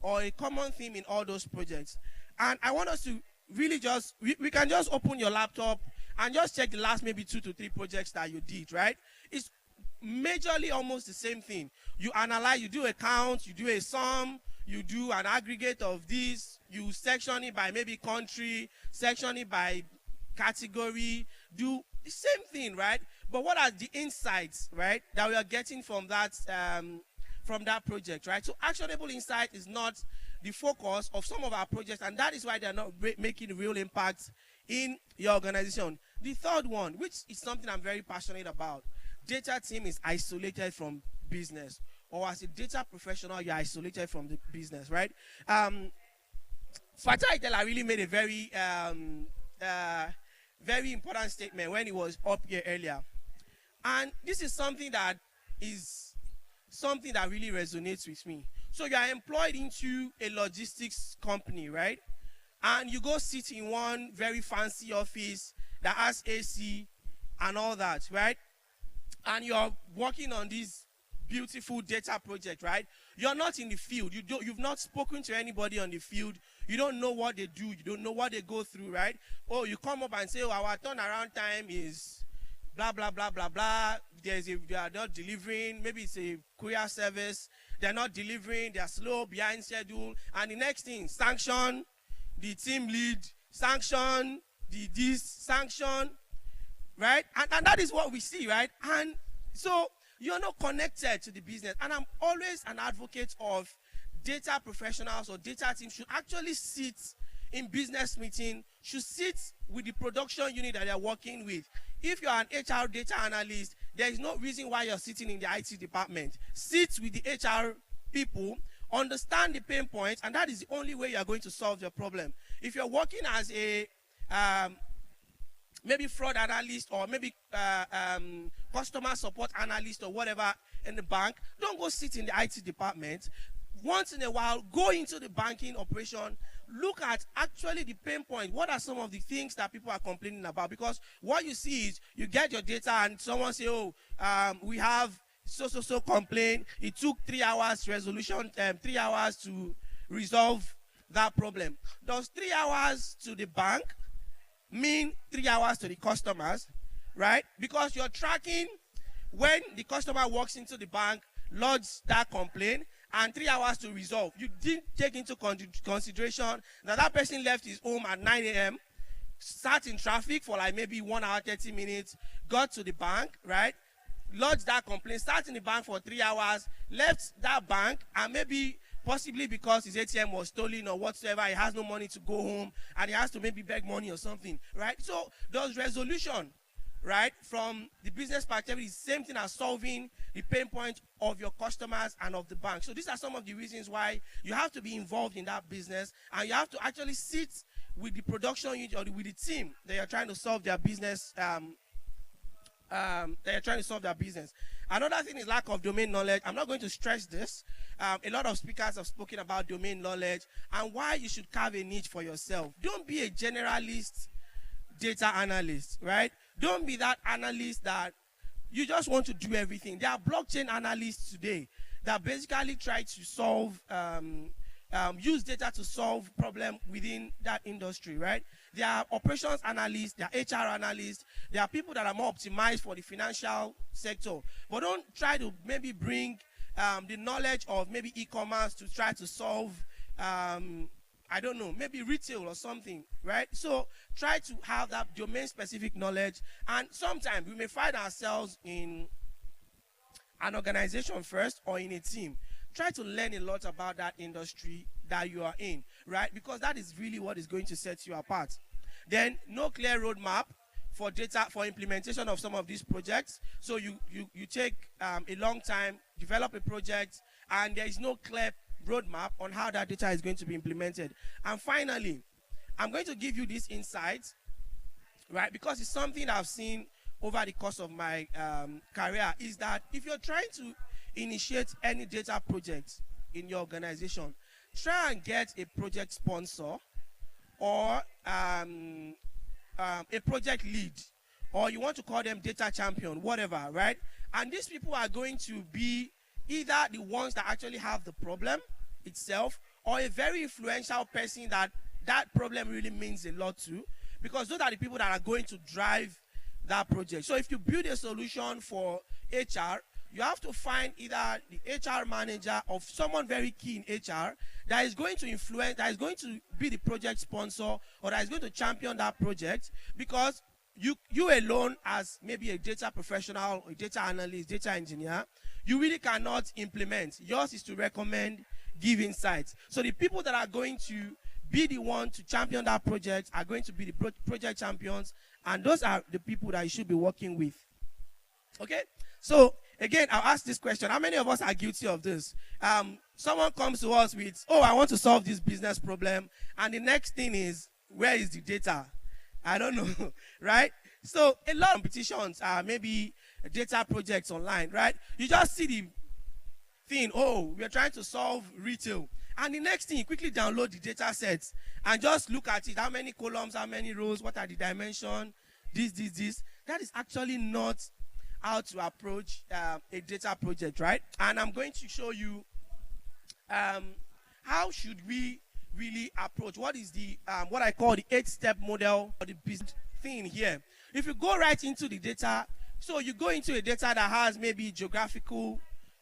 or a common theme in all those projects. And I want us to really just, we can just open your laptop and just check the last maybe 2 to 3 projects that you did, right? It's majorly almost the same thing. You analyze, you do a count, you do a sum, you do an aggregate of this, you section it by maybe country, section it by category, do the same thing, right? But what are the insights, right, that we are getting from that project, right? So actionable insight is not the focus of some of our projects, and that is why they're not making real impact in your organization. The third one, which is something I'm very passionate about, data team is isolated from business, or as a data professional, you're isolated from the business, right? Fatah Itela really made a very, very important statement when he was up here earlier. And this is something that really resonates with me. So you are employed into a logistics company, right? And you go sit in one very fancy office that has AC and all that, right? And you're working on this beautiful data project, right? You're not in the field. You've not spoken to anybody on the field. You don't know what they do. You don't know what they go through, right? Oh, you come up and say, oh, our turnaround time is blah, blah, blah, blah, blah. They are not delivering. Maybe it's a courier service. They're not delivering. They're slow, behind schedule. And the next thing, sanction the team lead, sanction the this, sanction. right? And that is what we see, right? And so you're not connected to the business. And I'm always an advocate of data professionals or data teams should actually sit in business meeting, should sit with the production unit that they're working with. If you're an HR data analyst, there is no reason why you're sitting in the IT department. Sit with the HR people, understand the pain points, and that is the only way you're going to solve your problem. If you're working as a maybe fraud analyst or maybe customer support analyst or whatever in the bank, don't go sit in the IT department. Once in a while, go into the banking operation, look at actually the pain point. What are some of the things that people are complaining about? Because what you see is you get your data and someone say, oh, we have so complaint. It took 3 hours resolution, 3 hours to resolve that problem. Does 3 hours to the bank mean 3 hours to the customers, right? Because you're tracking when the customer walks into the bank, lodges that complaint, and 3 hours to resolve. You didn't take into consideration that that person left his home at 9 a.m., sat in traffic for like maybe 1 hour, 30 minutes, got to the bank, right? Lodged that complaint, sat in the bank for 3 hours, left that bank, and maybe possibly because his ATM was stolen or whatsoever, he has no money to go home, and he has to maybe beg money or something, right? So those resolution, right, from the business perspective is the same thing as solving the pain point of your customers and of the bank. So these are some of the reasons why you have to be involved in that business, and you have to actually sit with the production unit or with the team that you're trying to solve their business. Another thing is lack of domain knowledge. I'm not going to stress this. A lot of speakers have spoken about domain knowledge and why you should carve a niche for yourself. Don't be a generalist data analyst, right? Don't be that analyst that you just want to do everything. There are blockchain analysts today that basically try to solve, use data to solve problem within that industry, right? There are operations analysts, there are HR analysts, there are people that are more optimized for the financial sector. But don't try to maybe bring the knowledge of maybe e-commerce to try to solve, I don't know, maybe retail or something, right? So try to have that domain-specific knowledge. And sometimes we may find ourselves in an organization first or in a team. Try to learn a lot about that industry that you are in, right? Because that is really what is going to set you apart. Then no clear roadmap for data, for implementation of some of these projects. So you take a long time, develop a project, and there is no clear roadmap on how that data is going to be implemented. And finally, I'm going to give you this insight, right? Because it's something that I've seen over the course of my career, is that if you're trying to initiate any data project in your organization, try and get a project sponsor or a project lead, or you want to call them data champion, whatever, right? And these people are going to be either the ones that actually have the problem itself, or a very influential person that that problem really means a lot to, because those are the people that are going to drive that project. So if you build a solution for HR, you have to find either the HR manager or someone very key in HR that is going to influence, that is going to be the project sponsor, or that is going to champion that project, because you alone as maybe a data professional, a data analyst, data engineer, you really cannot implement. Yours is to recommend, give insights. So the people that are going to be the one to champion that project are going to be the project champions, and those are the people that you should be working with. Okay? So again, I'll ask this question. How many of us are guilty of this? Someone comes to us with, oh, I want to solve this business problem, and the next thing is, where is the data? I don't know, right? So a lot of competitions are maybe data projects online, right? You just see the thing, oh, we're trying to solve retail. And the next thing, you quickly download the data sets and just look at it. How many columns, how many rows, what are the dimensions, this. That is actually not how to approach a data project, right? And I'm going to show you how should we really approach, what is the, what I call the 8-step model or the business thing here. If you go right into the data, so you go into a data that has maybe geographical,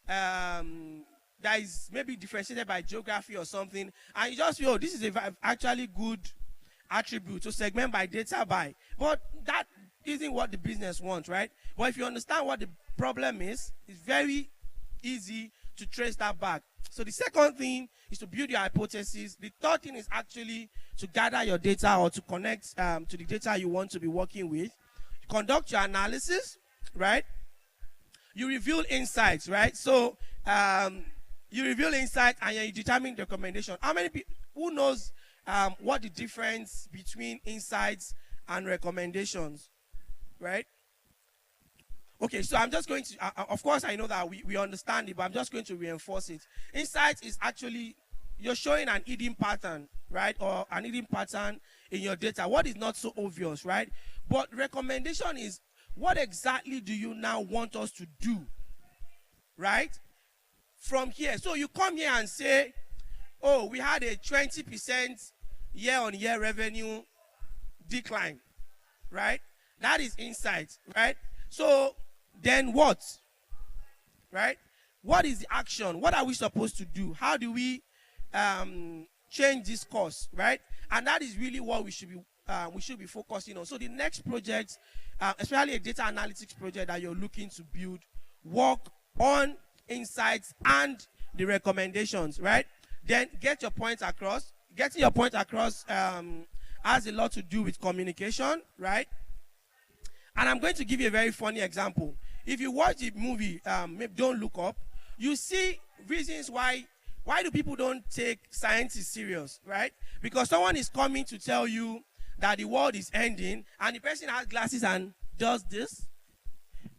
that is maybe differentiated by geography or something, and you just feel, oh, this is a actually good attribute to segment by data by. But that isn't what the business wants, right? But if you understand what the problem is, it's very easy to trace that back. So the second thing is to build your hypothesis. The third thing is actually to gather your data or to connect to the data you want to be working with. Conduct your analysis, right? You reveal insights, right? So you reveal insights and you determine the recommendation. How many people, who knows what the difference between insights and recommendations, right? Okay, so I'm just going to, of course I know that we understand it, but I'm just going to reinforce it. Insights is actually, you're showing an hidden pattern, right? Or an hidden pattern in your data. What is not so obvious, right? But recommendation is, what exactly do you now want us to do, right? From here. So you come here and say, oh, we had a 20% year-on-year revenue decline, right? That is insight, right? So then what, right? What is the action? What are we supposed to do? How do we change this course, right? And that is really what we should be focusing on. So the next project, especially a data analytics project that you're looking to build, work on insights and the recommendations, right? Then get your point across. Getting your point across has a lot to do with communication, right? And I'm going to give you a very funny example. If you watch the movie, Don't Look Up, you see reasons why do people don't take scientists serious, right? Because someone is coming to tell you that the world is ending, and the person has glasses and does this.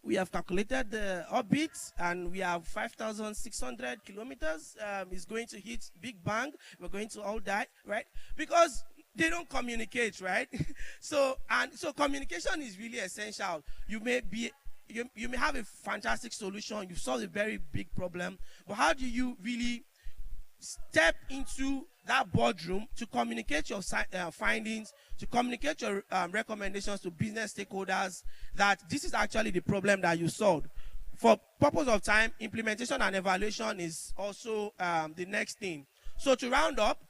We have calculated the orbit, and we have 5,600 kilometers. It's going to hit Big Bang. We're going to all die, right? Because they don't communicate, right? So communication is really essential. You may have a fantastic solution. You've solved a very big problem, but how do you really step into that boardroom to communicate your findings, to communicate your recommendations to business stakeholders that this is actually the problem that you solved? For purpose of time, implementation and evaluation is also the next thing. So to round up,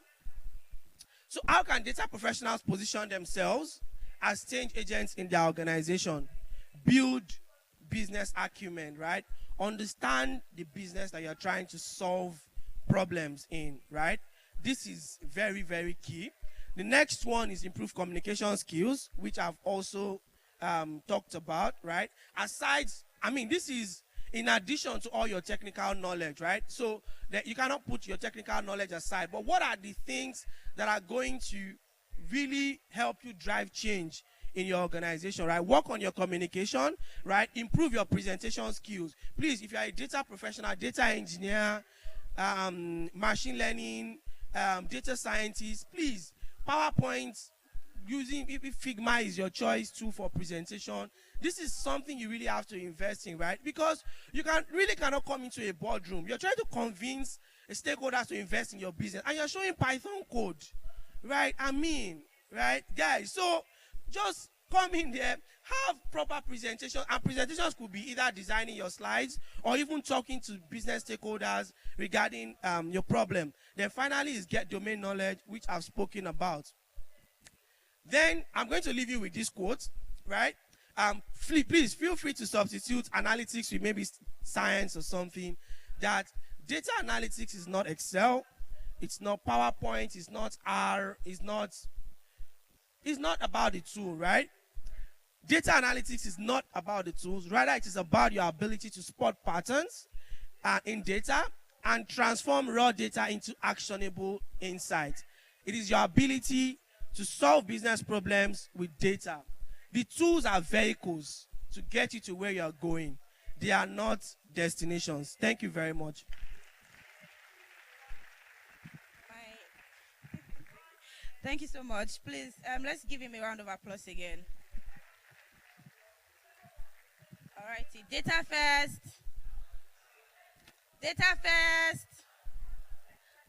so how can data professionals position themselves as change agents in their organization? Build business acumen, right? Understand the business that you're trying to solve problems in, right? This is very, very key. The next one is improve communication skills, which I've also talked about, right? This is in addition to all your technical knowledge, right? So that you cannot put your technical knowledge aside, but what are the things that are going to really help you drive change in your organization, right? Work on your communication, right? Improve your presentation skills. Please, if you are a data professional, data engineer, machine learning, data scientist, please, PowerPoint, using if Figma is your choice tool for presentation, this is something you really have to invest in, right? Because you cannot come into a boardroom. You're trying to convince a stakeholder to invest in your business, and you're showing Python code, right? Right, guys? So just come in there, have proper presentation, and presentations could be either designing your slides or even talking to business stakeholders regarding your problem. Then finally is get domain knowledge, which I've spoken about. Then I'm going to leave you with this quote, right? Please feel free to substitute analytics with maybe science or something. That data analytics is not Excel, it's not PowerPoint, it's not R, it's not about the tool, right? Data analytics is not about the tools. Rather, it is about your ability to spot patterns in data and transform raw data into actionable insight. It is your ability to solve business problems with data. The tools are vehicles to get you to where you're going. They are not destinations. Thank you very much. Thank you so much. Please, let's give him a round of applause again. All righty, DataFest.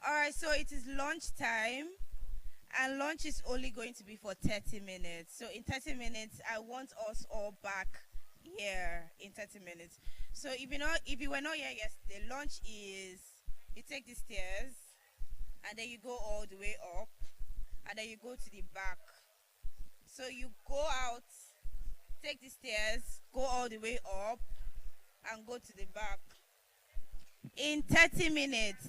All right, so it is lunch time, and lunch is only going to be for 30 minutes. So in 30 minutes, I want us all back here in 30 minutes. So if you were not here yesterday, lunch is, you take the stairs, and then you go all the way up, and then you go to the back. So you go out take the stairs, go all the way up, and go to the back in 30 minutes.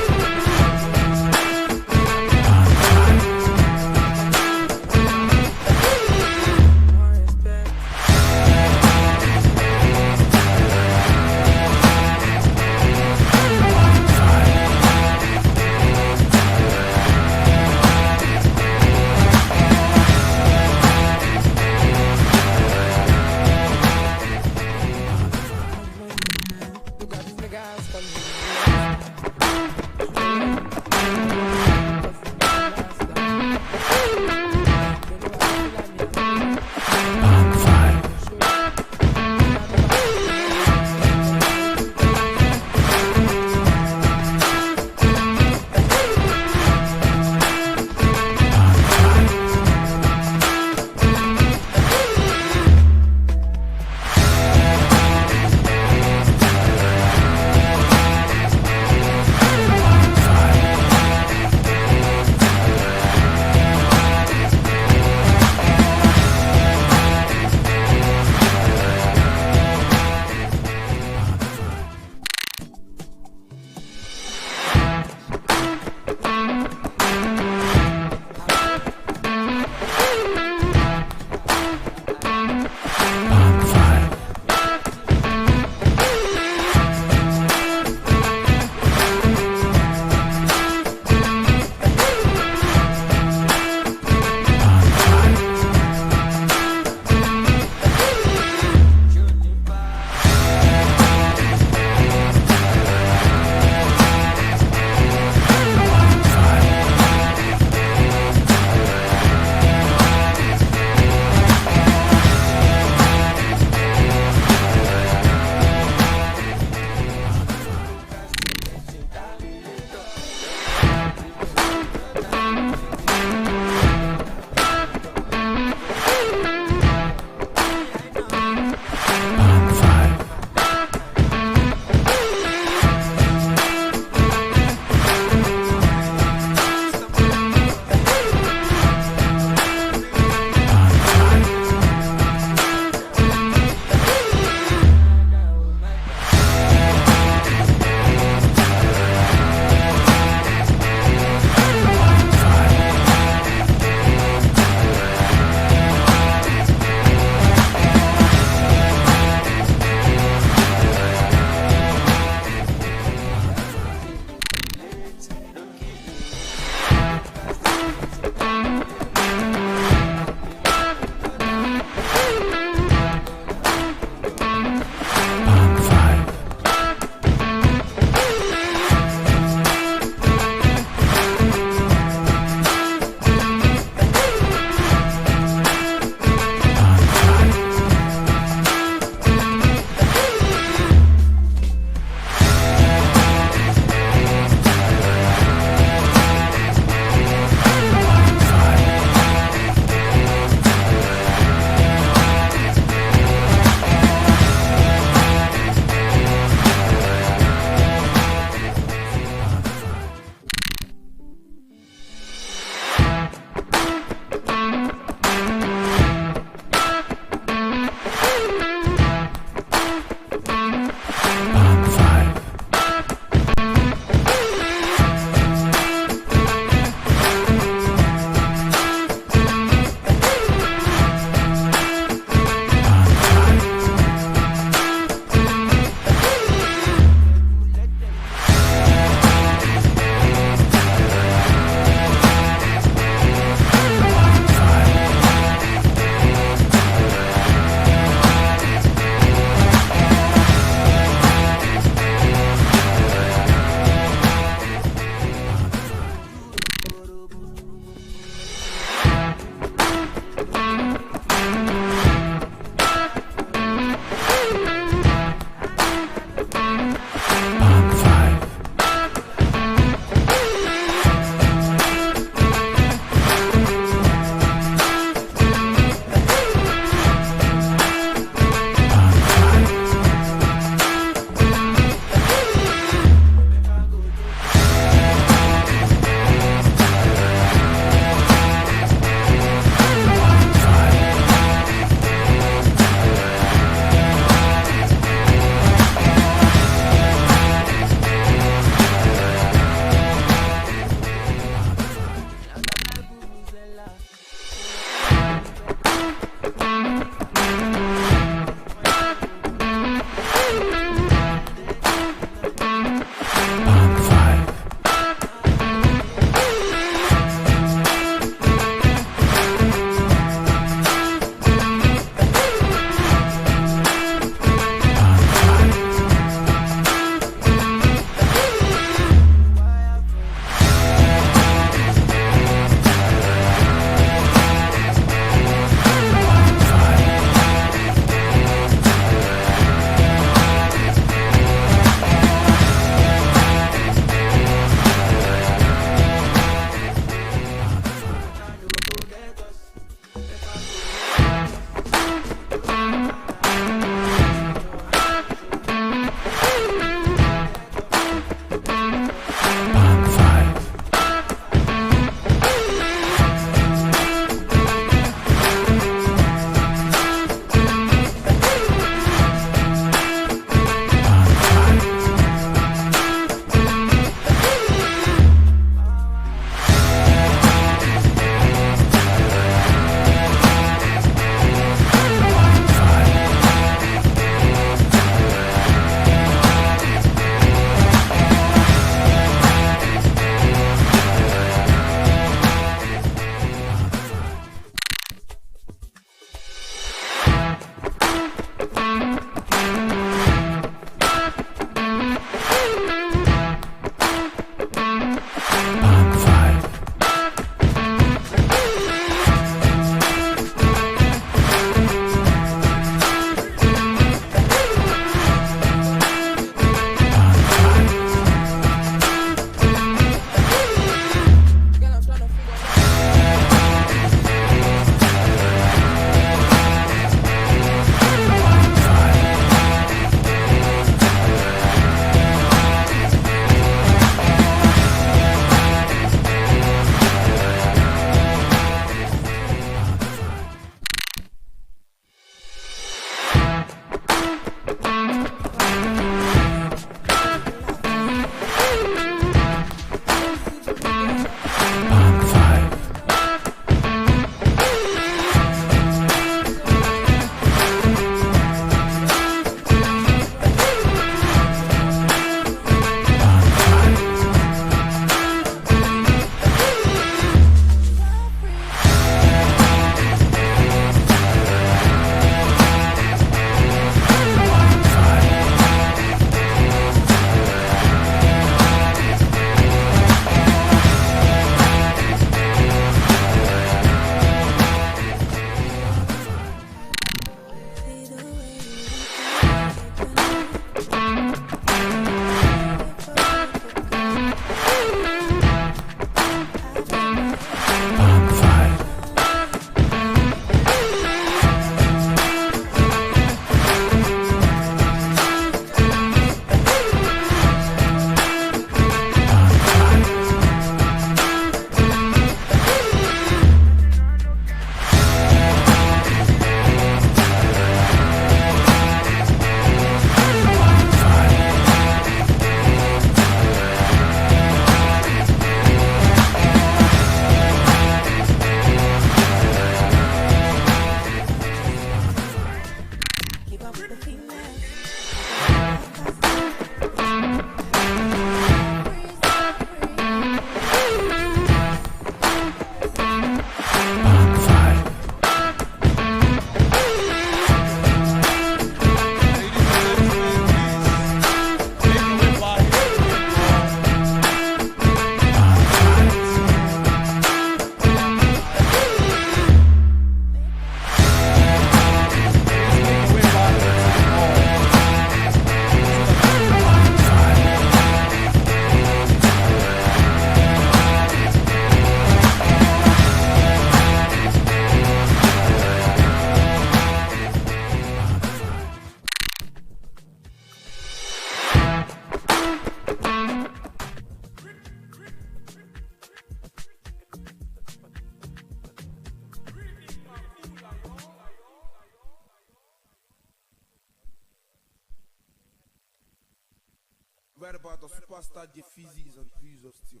right about the superstar Jeffeezy's and views of steel.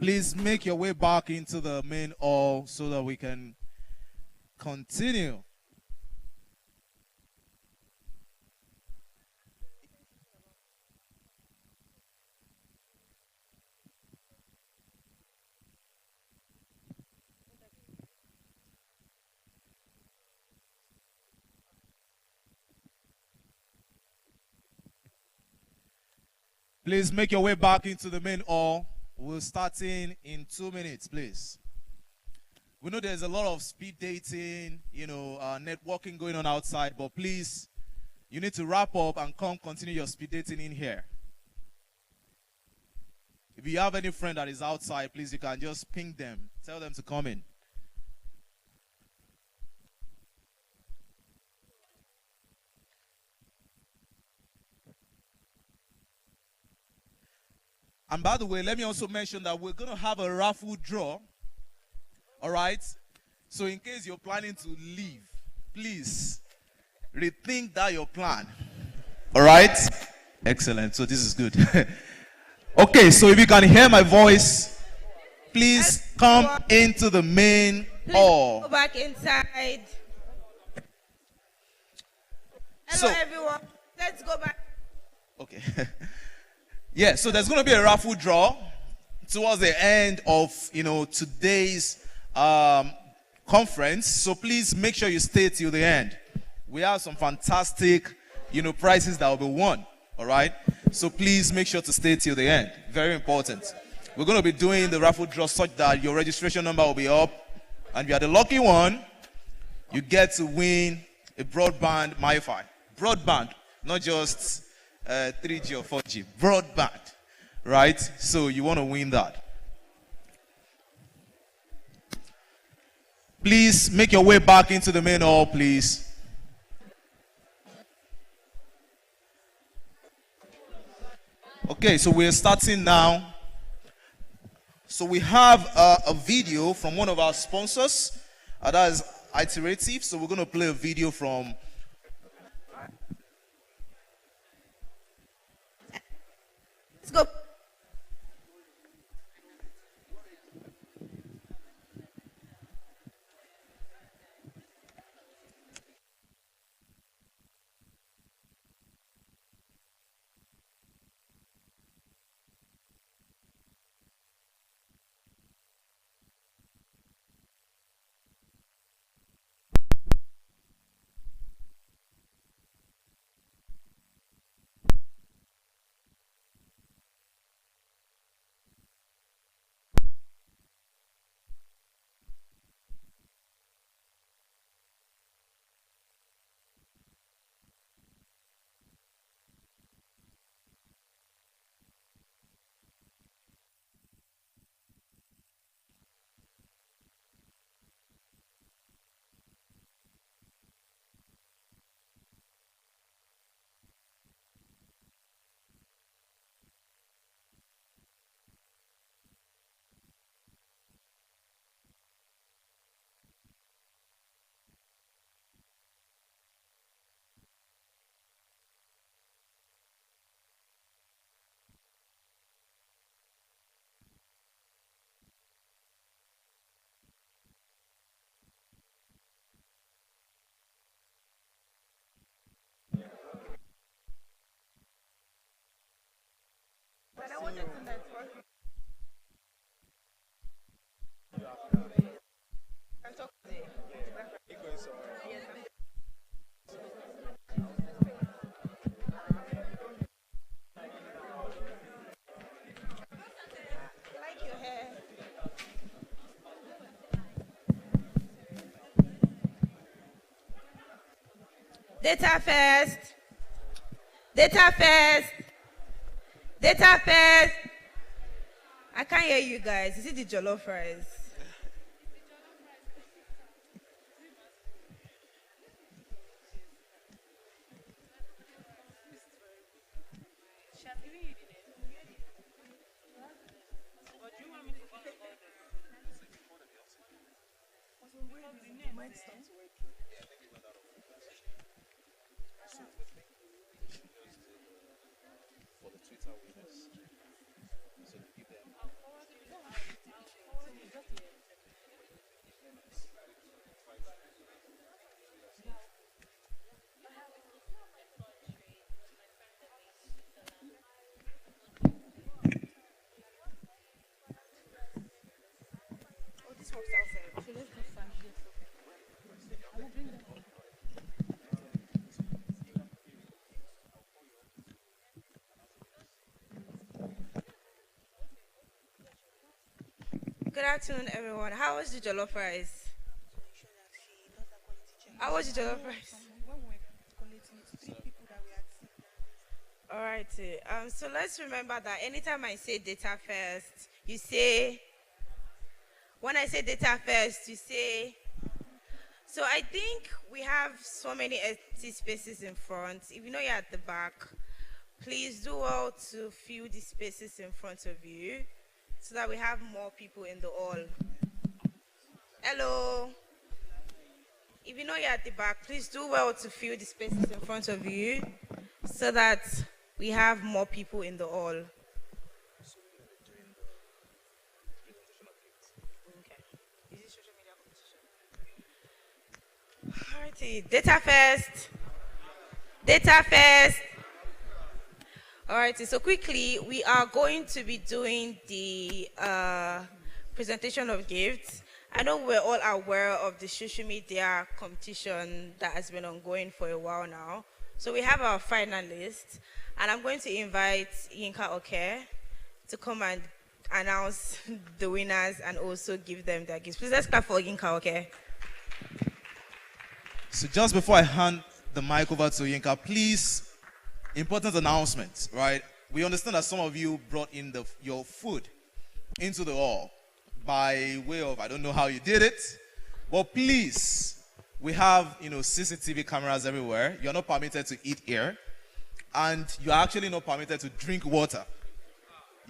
Please make your way back into the main hall so that we can continue. Please make your way back into the main hall. We'll start in 2 minutes, please. We know there's a lot of speed dating, networking going on outside, but please, you need to wrap up and continue your speed dating in here. If you have any friend that is outside, please, you can just ping them. Tell them to come in. And by the way, let me also mention that we're going to have a raffle draw. All right? So in case you're planning to leave, please rethink that your plan. All right? Excellent. So this is good. Okay, so if you can hear my voice, please come into the main hall. Go back inside. Hello, everyone. Let's go back. Okay. Yeah, so there's going to be a raffle draw towards the end of, today's conference. So please make sure you stay till the end. We have some fantastic, prizes that will be won. All right? So please make sure to stay till the end. Very important. We're going to be doing the raffle draw such that your registration number will be up. And if you are the lucky one, you get to win a broadband MiFi. Broadband, not just 3G or 4G, broadband, right? So you want to win that. Please make your way back into the main hall, please. Okay, so we're starting now. So we have a video from one of our sponsors, that is Iterative. So we're going to play a video from Let's go. DataFest. DataFest. DataFest. I can't hear you guys. Is it the jollof rice? for the Twitter winners. Good afternoon, everyone. How was the jollof rice? How was the jollof rice? All right. So let's remember that anytime I say data first, you say, when I say data first, you say, so I think we have so many empty spaces in front. If you know you're at the back, please do well to fill the spaces in front of you so that we have more people in the hall. Hello. If you know you're at the back, please do well to fill the spaces in front of you so that we have more people in the hall. Alrighty, data first. Data first. Alrighty, so quickly, we are going to be doing the presentation of gifts. I know we're all aware of the social media competition that has been ongoing for a while now. So we have our finalists, and I'm going to invite Yinka Oke to come and announce the winners and also give them their gifts. Please let's clap for Yinka Oke. So just before I hand the mic over to Yinka, please, important announcement, right? We understand that some of you brought in your food into the hall by way of, I don't know how you did it, but please, we have, CCTV cameras everywhere. You're not permitted to eat here, and you're actually not permitted to drink water.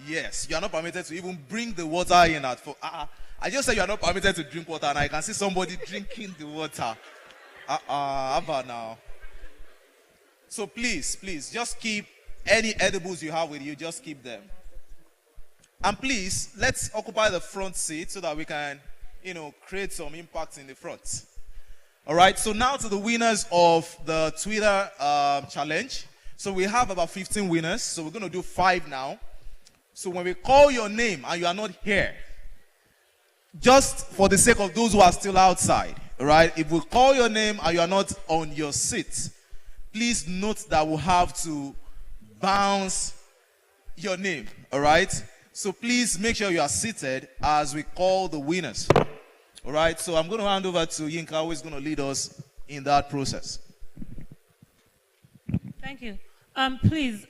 Yes, you're not permitted to even bring the water in at for. I just said you're not permitted to drink water, and I can see somebody drinking the water. How about now? So please, just keep any edibles you have with you, just keep them. And please, let's occupy the front seat so that we can, create some impact in the front. All right, so now to the winners of the Twitter challenge. So we have about 15 winners, so we're going to do 5 now. So when we call your name and you are not here, just for the sake of those who are still outside, all right, if we call your name and you are not on your seat, please note that we'll have to bounce your name, all right? So please make sure you are seated as we call the winners. All right, so I'm going to hand over to Yinka, who is going to lead us in that process. Thank you. Please,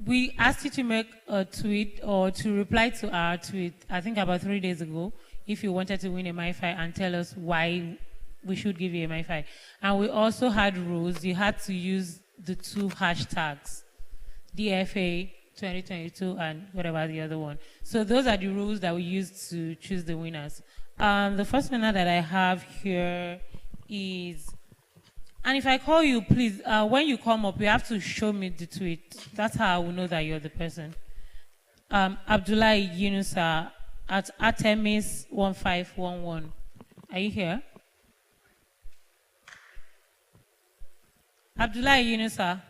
we asked you to make a tweet or to reply to our tweet, I think about 3 days ago, if you wanted to win a MiFi and tell us why we should give you a MiFi. And we also had rules. You had to use the 2 hashtags, DFA 2022 and whatever the other one. So those are the rules that we used to choose the winners. The first winner that I have here is, and if I call you, please, when you come up, you have to show me the tweet. That's how I will know that you're the person. Abdullahi Yunusa at Artemis1511. Are you here? Abdullahi Yunusa.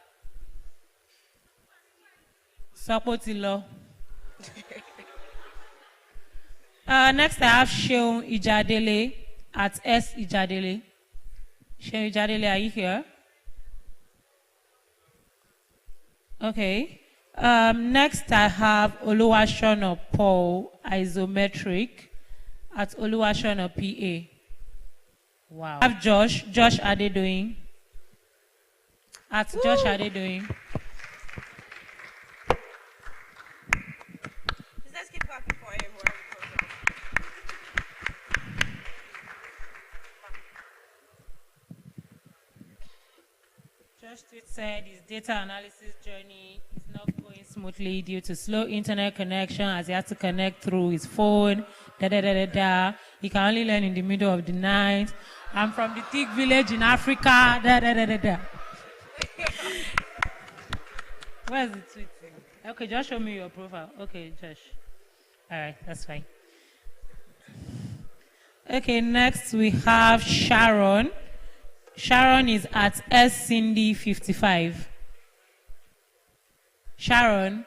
Sapotilo. Next I have Sheon Ijadele at S Ijadele. Sheon Ijadele, are you here? Okay. Next I have Oluwashona Paul Isometric at Oluwashona PA. Wow. I have Josh Adedoyin at Woo! Josh Adedoyin. Let's keep clapping for him. Josh tweet said his data analysis journey is not going smoothly due to slow internet connection as he has to connect through his phone. He can only learn in the middle of the night. I'm from the Thick village in Africa. Where's the tweet? Okay, just show me your profile. Okay, Josh. All right, that's fine. Okay, next we have Sharon. Sharon is at SCindy55. Sharon,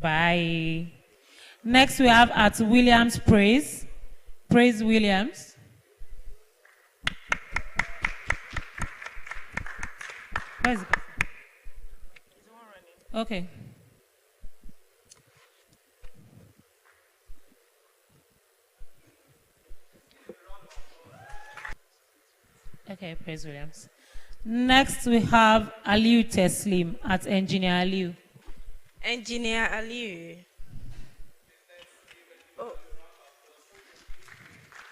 bye. Next we have at Williams Praise. Praise Williams. Where is it? Okay. Okay, Praise Williams. Next, we have Aliu Teslim at Engineer Aliu. Engineer Aliu.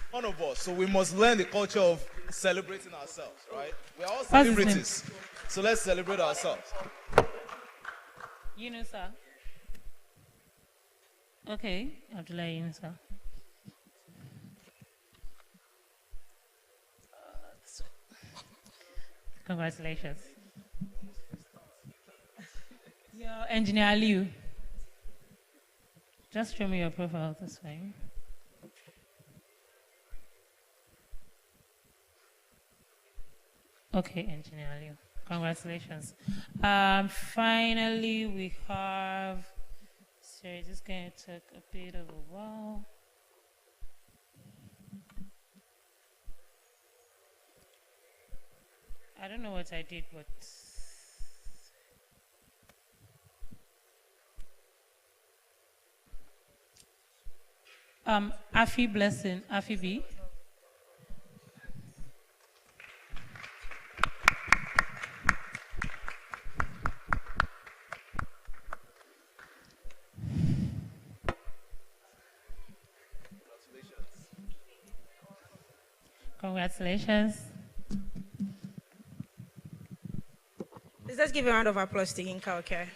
One of us, so we must learn the culture of celebrating ourselves, right? We're all What's his name? celebrities, so let's celebrate ourselves. Yunusa. Okay, Abdullah Yunusa. Congratulations. Your Engineer Aliu. Just show me your profile, that's fine. Okay, Engineer Aliu. Congratulations. Finally, we have. Sorry, this is going to take a bit of a while. I don't know what I did, but. Afi Blessing, Afi B. Congratulations. Let's give a round of applause to Yinka, okay?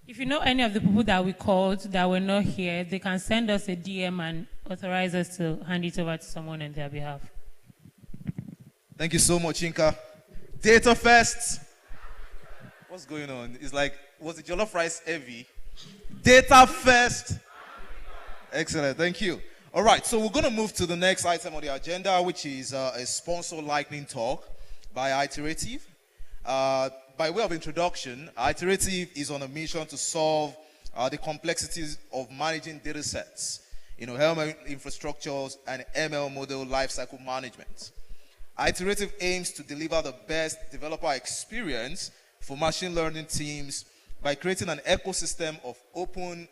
If you know any of the people that we called that were not here, they can send us a DM and authorize us to hand it over to someone on their behalf. Thank you so much, Inka. DataFest. What's going on? It's like, was it jollof rice heavy? DataFest. Excellent, thank you. All right, so we're going to move to the next item on the agenda, which is a sponsor lightning talk by Iterative. By way of introduction, Iterative is on a mission to solve the complexities of managing data sets, ML infrastructures and ML model lifecycle management. Iterative aims to deliver the best developer experience for machine learning teams by creating an ecosystem of open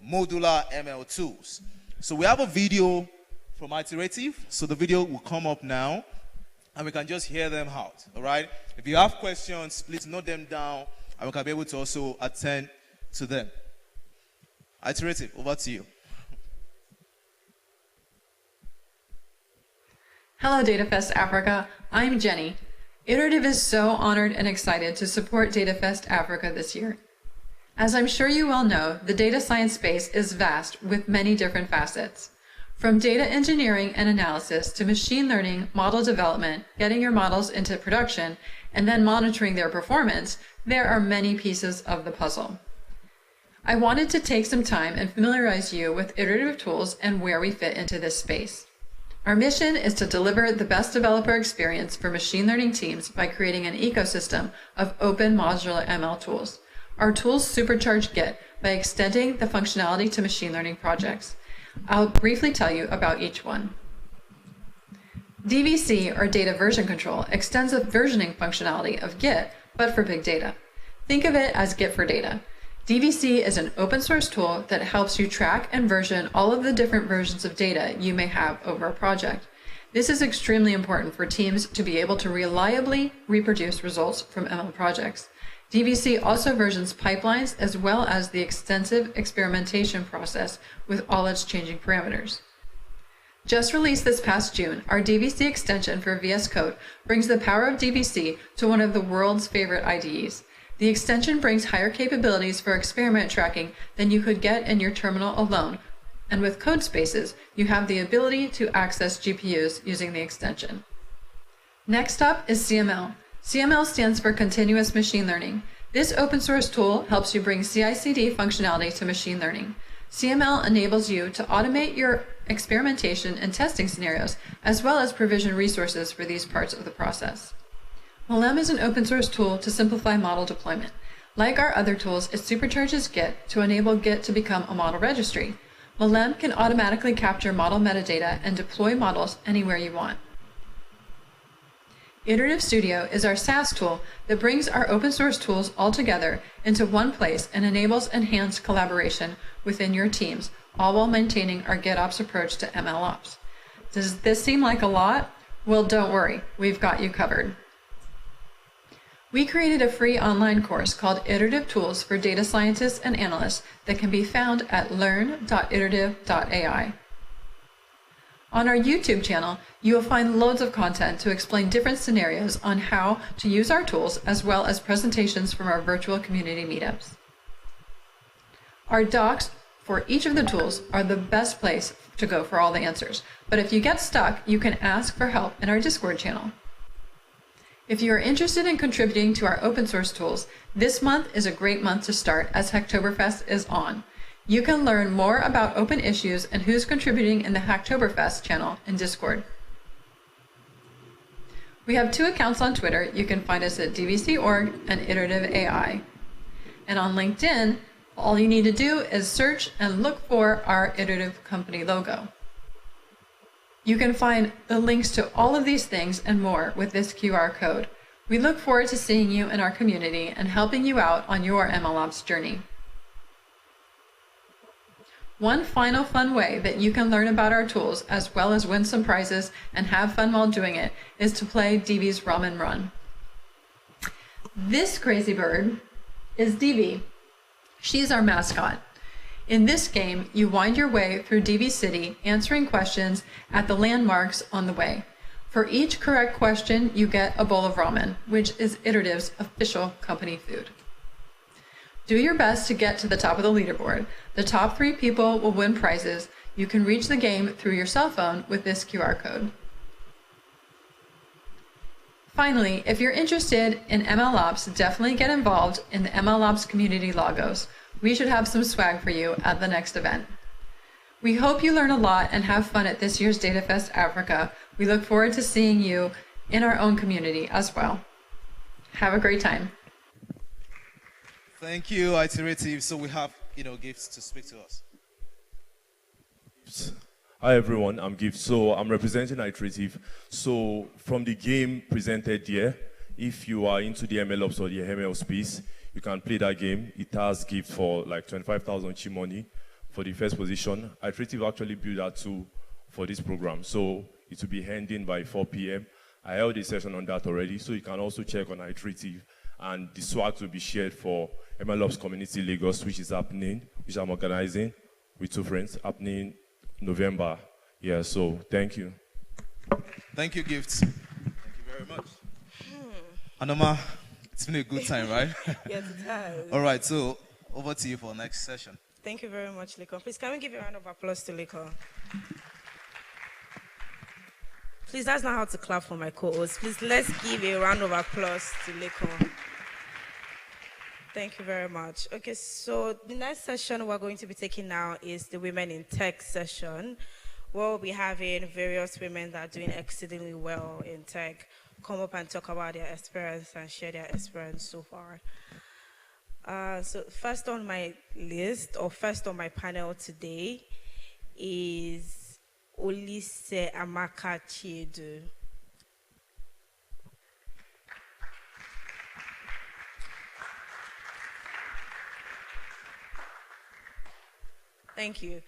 modular ML tools. So we have a video from Iterative. So the video will come up now and we can just hear them out, all right? If you have questions, please note them down and we can be able to also attend to them. Iterative, over to you. Hello, DataFest Africa. I'm Jenny. Iterative is so honored and excited to support DataFest Africa this year. As I'm sure you well know, the data science space is vast with many different facets. From data engineering and analysis to machine learning, model development, getting your models into production, and then monitoring their performance, there are many pieces of the puzzle. I wanted to take some time and familiarize you with iterative tools and where we fit into this space. Our mission is to deliver the best developer experience for machine learning teams by creating an ecosystem of open modular ML tools. Our tools supercharge Git by extending the functionality to machine learning projects. I'll briefly tell you about each one. DVC, or Data Version Control, extends the versioning functionality of Git, but for big data. Think of it as Git for data. DVC is an open source tool that helps you track and version all of the different versions of data you may have over a project. This is extremely important for teams to be able to reliably reproduce results from ML projects. DVC also versions pipelines as well as the extensive experimentation process with all its changing parameters. Just released this past June, our DVC extension for VS Code brings the power of DVC to one of the world's favorite IDEs. The extension brings higher capabilities for experiment tracking than you could get in your terminal alone, and with code spaces, you have the ability to access GPUs using the extension. Next up is CML. CML stands for Continuous Machine Learning. This open source tool helps you bring CI/CD functionality to machine learning. CML enables you to automate your experimentation and testing scenarios, as well as provision resources for these parts of the process. MLM is an open source tool to simplify model deployment. Like our other tools, it supercharges Git to enable Git to become a model registry. MLM can automatically capture model metadata and deploy models anywhere you want. Iterative Studio is our SaaS tool that brings our open source tools all together into one place and enables enhanced collaboration within your teams, all while maintaining our GitOps approach to MLOps. Does this seem like a lot? Well, don't worry, we've got you covered. We created a free online course called Iterative Tools for Data Scientists and Analysts that can be found at learn.iterative.ai. On our YouTube channel, you will find loads of content to explain different scenarios on how to use our tools, as well as presentations from our virtual community meetups. Our docs for each of the tools are the best place to go for all the answers, but if you get stuck, you can ask for help in our Discord channel. If you are interested in contributing to our open source tools, this month is a great month to start as Hacktoberfest is on. You can learn more about open issues and who's contributing in the Hacktoberfest channel in Discord. We have 2 accounts on Twitter. You can find us at DVC.org and Iterative AI. And on LinkedIn, all you need to do is search and look for our Iterative company logo. You can find the links to all of these things and more with this QR code. We look forward to seeing you in our community and helping you out on your MLOps journey. One final fun way that you can learn about our tools, as well as win some prizes and have fun while doing it, is to play DB's Ramen Run. This crazy bird is DB. She's our mascot. In this game, you wind your way through DB City, answering questions at the landmarks on the way. For each correct question, you get a bowl of ramen, which is Iterative's official company food. Do your best to get to the top of the leaderboard. The top 3 people will win prizes. You can reach the game through your cell phone with this QR code. Finally, if you're interested in MLOps, definitely get involved in the MLOps community logos. We should have some swag for you at the next event. We hope you learn a lot and have fun at this year's DataFest Africa. We look forward to seeing you in our own community as well. Have a great time. Thank you, Iterative. So we have, gifts to speak to us. Hi everyone, I'm Gift. So I'm representing Iterative. So from the game presented here, if you are into the MLOps or the ML space, you can play that game. It has gift for like 25,000 chi money for the first position. Iterative actually built that tool for this program. So it will be ending by 4 p.m. I held a session on that already, so you can also check on Iterative. And the swag will be shared for MLOps Community Lagos, which is happening, which I'm organizing with 2 friends, happening November. Yeah, so thank you. Thank you, Gifts. Thank you very much. Anoma, it's been a good time, right? Yes, it has. All right, so over to you for the next session. Thank you very much, Lekon. Please, can we give a round of applause to Lekon? Please, that's not how to clap for my co-host. Please, let's give a round of applause to Lekon. Thank you very much. Okay, so the next session we're going to be taking now is the Women in Tech session, where we'll be having various women that are doing exceedingly well in tech come up and talk about their experience and share their experience so far. So first on my list, or first on my panel today, is Olise Amaka Chiedu. Thank you.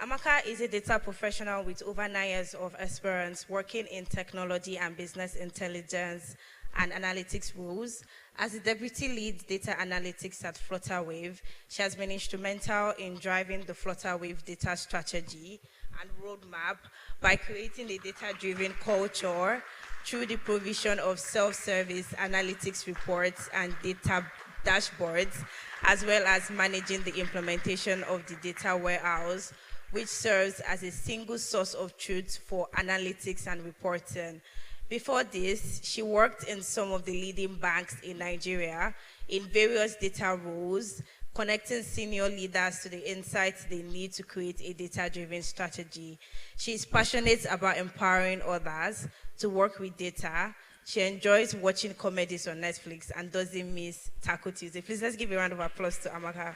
Amaka is a data professional with over 9 years of experience working in technology and business intelligence and analytics roles. As the deputy lead data analytics at Flutterwave, she has been instrumental in driving the Flutterwave data strategy and roadmap by creating a data-driven culture through the provision of self-service analytics reports and data dashboards, as well as managing the implementation of the data warehouse, which serves as a single source of truth for analytics and reporting. Before this, she worked in some of the leading banks in Nigeria in various data roles, connecting senior leaders to the insights they need to create a data-driven strategy. She is passionate about empowering others to work with data. She enjoys watching comedies on Netflix and doesn't miss Taco Tuesday. Please, let's give a round of applause to Amaka.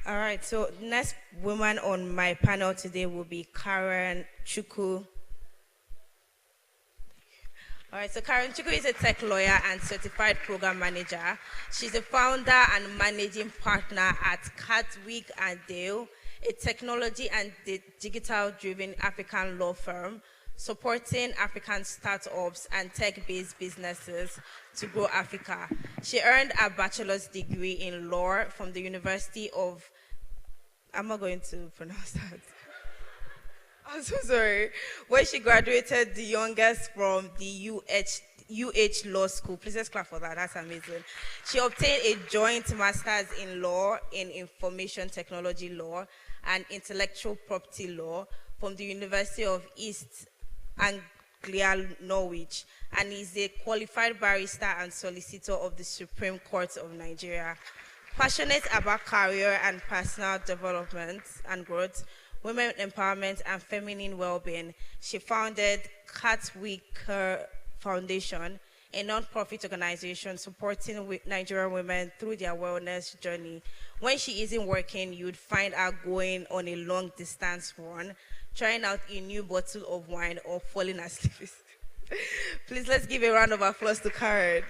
All right, so next woman on my panel today will be Karen Chukwu. All right, so Karen Chukwu is a tech lawyer and certified program manager. She's a founder and managing partner at Catwick and Dale, a technology and digital-driven African law firm supporting African startups and tech-based businesses to grow Africa. She earned a bachelor's degree in law from the University of, I'm not going to pronounce that. I'm so sorry. Where she graduated the youngest from the UH Law School. Please just clap for that. That's amazing. She obtained a joint master's in law in information technology law and intellectual property law from the University of East Anglia, Norwich, and is a qualified barrister and solicitor of the Supreme Court of Nigeria. Passionate about career and personal development and growth, women empowerment, and feminine well-being, she founded Catwick Foundation, a non-profit organization supporting Nigerian women through their wellness journey. When she isn't working, you'd find her going on a long-distance run, trying out a new bottle of wine, or falling asleep. Please, let's give a round of applause to Karen.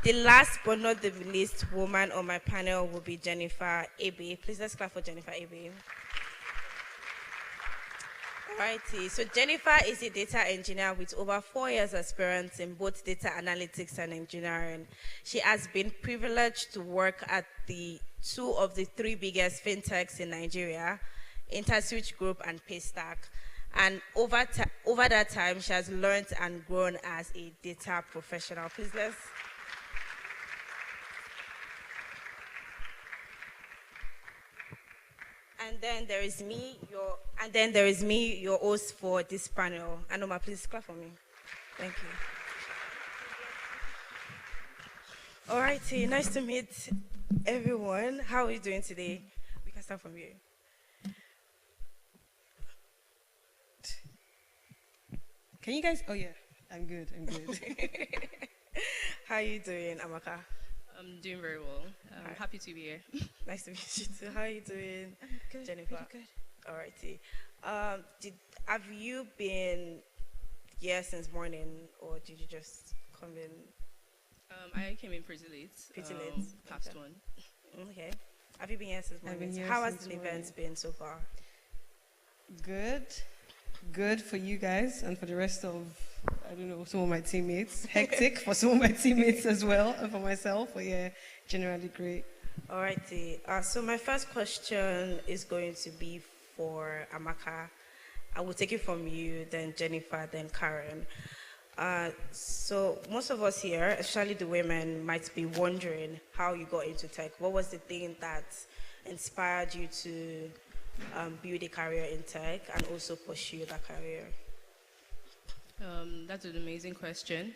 The last but not the least woman on my panel will be Jennifer Ebe. Please, let's clap for Jennifer Ebe. Alrighty, so Jennifer is a data engineer with over 4 years experience in both data analytics and engineering. She has been privileged to work at the 2 of the 3 biggest fintechs in Nigeria, InterSwitch Group and Paystack. And over that time, she has learned and grown as a data professional. Please, let's. And then there is me, your host for this panel. Anoma, please clap for me. Thank you. All righty, nice to meet everyone. How are you doing today? We can start from you. Can you guys? Oh yeah, I'm good. How are you doing, Amaka? I'm doing very well. I'm happy to be here. Nice to meet you too. How are you doing, Good, Jennifer? pretty All righty. Have you been here since morning, or did you just come in? I came in pretty late. Pretty late. Past Okay. 1. Okay. Have you been here since I've morning? been here How has since the morning. event been so far? Good for you guys and for the rest of, I don't know, some of my teammates. Hectic for some of my teammates as well, and for myself, but yeah, generally great. All righty. So my first question is going to be for Amaka. I will take it from you, then Jennifer, then Karen. So most of us here, especially the women, might be wondering how you got into tech. What was the thing that inspired you to build a career in tech and also pursue that career? That's an amazing question.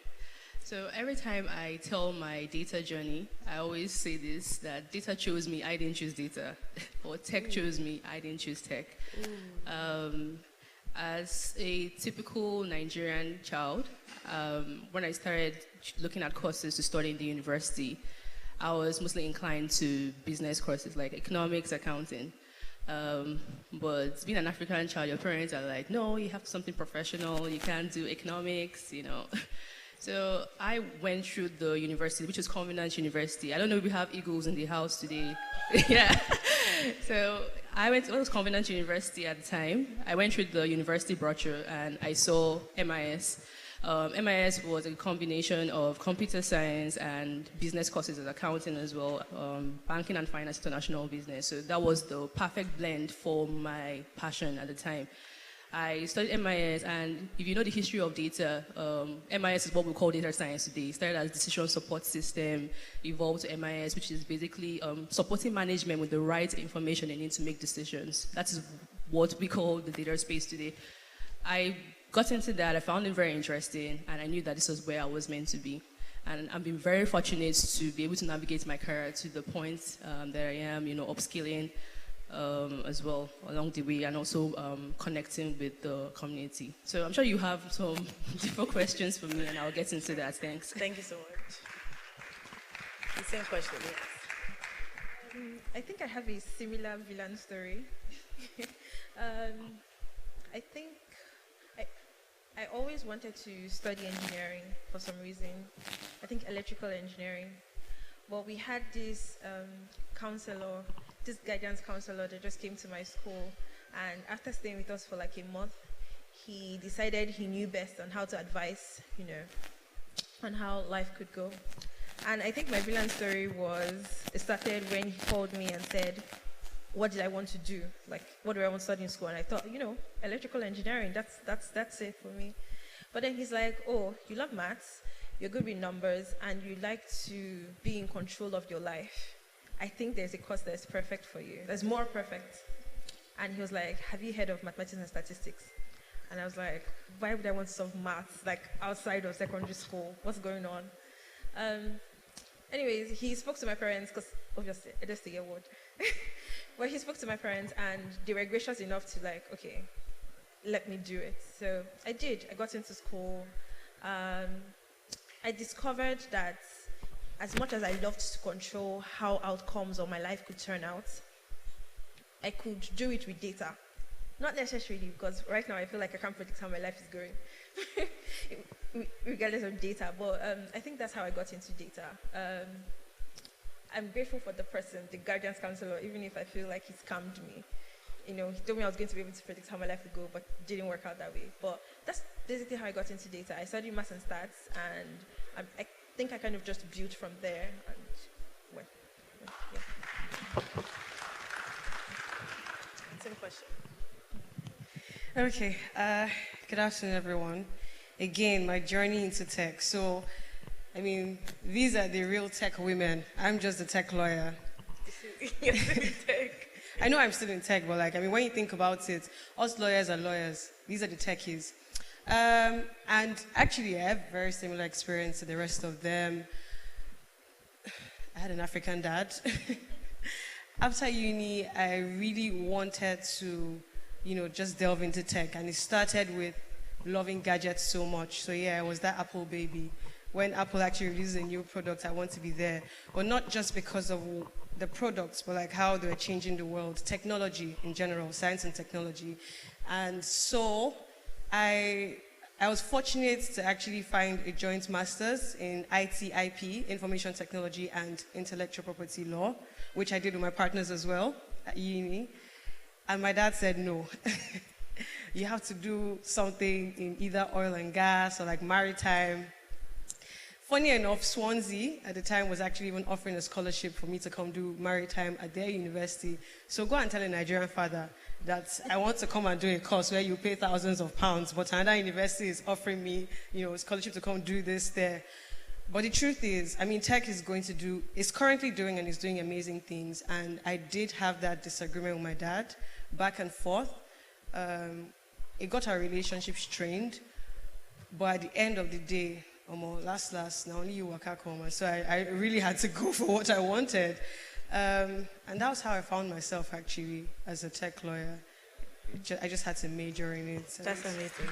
So every time I tell my data journey, I always say this, that data chose me, I didn't choose data. Or tech chose me, I didn't choose tech. As a typical Nigerian child, when I started looking at courses to study in the university, I was mostly inclined to business courses like economics, accounting. But being an African child, your parents are like, no, you have something professional, you can't do economics, you know. So I went through the university, which is Covenant University. I don't know if we have eagles in the house today. Yeah. So I went to Covenant University at the time. I went through the university brochure and I saw MIS. MIS was a combination of computer science and business courses as accounting as well, banking and finance, international business. So that was the perfect blend for my passion at the time. I studied MIS, and if you know the history of data, MIS is what we call data science today. It started as decision support system, evolved to MIS, which is basically supporting management with the right information they need to make decisions. That is what we call the data space today. I got into that, I found it very interesting, and I knew that this was where I was meant to be. And I've been very fortunate to be able to navigate my career to the point that I am, upskilling as well along the way, and also connecting with the community. So I'm sure you have some different questions for me, and I'll get into that. Thanks. Thank you so much. The same question, yes. I think I have a similar villain story. I think I always wanted to study engineering for some reason. I think electrical engineering. But we had this counselor, this guidance counselor that just came to my school. And after staying with us for like a month, he decided he knew best on how to advise, on how life could go. And I think my villain story it started when he called me and said, what did I want to do? Like, what do I want to study in school? And I thought, electrical engineering, that's it for me. But then he's like, oh, you love maths, you're good with numbers, and you like to be in control of your life. I think there's a course that's perfect for you. That's more perfect. And he was like, have you heard of mathematics and statistics? And I was like, why would I want to solve maths, like, outside of secondary school? What's going on? Anyways, he spoke to my parents, because obviously, it is the award. Well, he spoke to my parents, and they were gracious enough to like, okay, let me do it. So I did. I got into school. I discovered that as much as I loved to control how outcomes of my life could turn out, I could do it with data. Not necessarily, because right now I feel like I can't predict how my life is going, regardless of data. But I think that's how I got into data. I'm grateful for the person, the guidance counselor, even if I feel like he scammed me. He told me I was going to be able to predict how my life would go, but it didn't work out that way. But that's basically how I got into data. I studied maths and stats, and I think I kind of just built from there. And yeah. Same question. Okay, good afternoon, everyone. Again, my journey into tech. So, these are the real tech women. I'm just a tech lawyer. You're still in tech. I know I'm still in tech, but when you think about it, us lawyers are lawyers. These are the techies. And actually, I have very similar experience to the rest of them. I had an African dad. After uni, I really wanted to, just delve into tech. And it started with loving gadgets so much. So yeah, I was that Apple baby. When Apple actually releases a new product, I want to be there. But not just because of the products, but how they're changing the world, technology in general, science and technology. And so I was fortunate to actually find a joint master's in IT/IP, information technology and intellectual property law, which I did with my partners as well at uni. And my dad said, no, you have to do something in either oil and gas or maritime. Funny enough, Swansea at the time was actually even offering a scholarship for me to come do maritime at their university. So go and tell a Nigerian father that I want to come and do a course where you pay thousands of pounds, but another university is offering me, a scholarship to come do this there. But the truth is, tech is currently doing and is doing amazing things. And I did have that disagreement with my dad, back and forth. It got our relationship strained. But at the end of the day, last, now only you waka come. So I really had to go for what I wanted. And that was how I found myself actually as a tech lawyer. I just had to major in it. So that's amazing.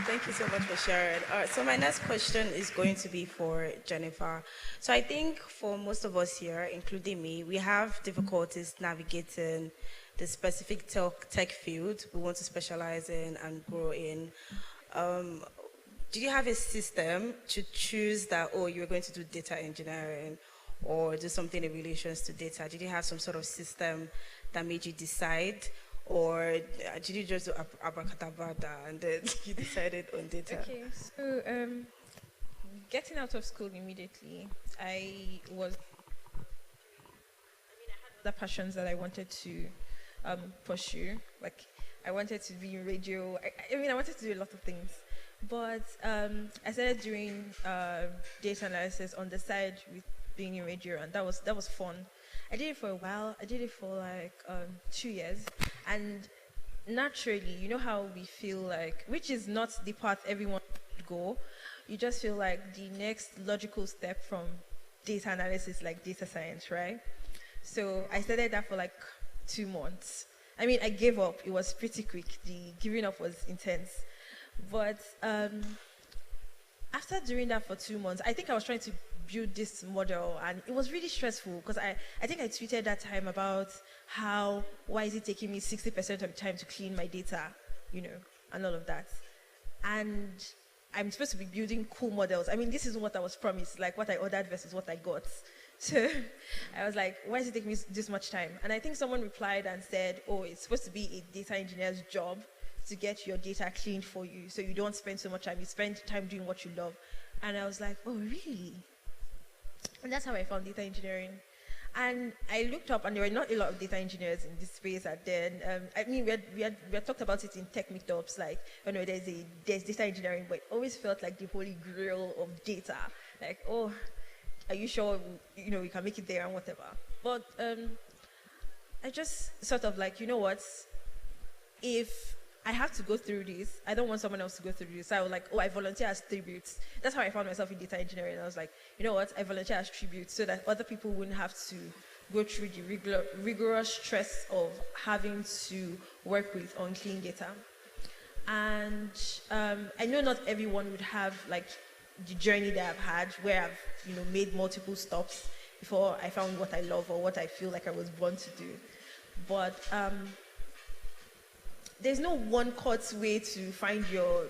Thank you so much for sharing. All right, so my next question is going to be for Jennifer. So I think for most of us here, including me, we have difficulties navigating the specific tech field we want to specialize in and grow in. Did you have a system to choose that, you're going to do data engineering or do something in relations to data? Did you have some sort of system that made you decide? Or did you just do abracadabra and then you decided on data? Okay, so getting out of school immediately, I had other passions that I wanted to pursue. I wanted to be in radio. I wanted to do a lot of things. But I started doing data analysis on the side with being in radio, and that was fun. I did it for a while. I did it for 2 years, and naturally, you know how we feel which is not the path everyone would go. You just feel like the next logical step from data analysis, like data science, right? So I started that for 2 months. I gave up. It was pretty quick. The giving up was intense. But after doing that for 2 months, I think I was trying to build this model, and it was really stressful because I think I tweeted that time about why is it taking me 60% of the time to clean my data, and all of that. And I'm supposed to be building cool models. I mean, this isn't what I was promised, like what I ordered versus what I got. So I was like, why is it taking me this much time? And I think someone replied and said, oh, it's supposed to be a data engineer's job to get your data cleaned for you, so you don't spend so much time. You spend time doing what you love. And I was like, oh, really? And that's how I found data engineering. And I looked up, and there were not a lot of data engineers in this space at then. I mean, we had talked about it in tech meetups, like, there's data engineering, but it always felt like the holy grail of data. Like, oh, are you sure, we can make it there and whatever. But I just sort of like, you know what, if I have to go through this, I don't want someone else to go through this. So I was like, oh, I volunteer as tributes. That's how I found myself in data engineering. I was like, you know what, I volunteer as tributes so that other people wouldn't have to go through the rigorous stress of having to work with unclean data. And I know not everyone would have like the journey that I've had, where I've made multiple stops before I found what I love or what I feel like I was born to do. But there's no one-cut way to find your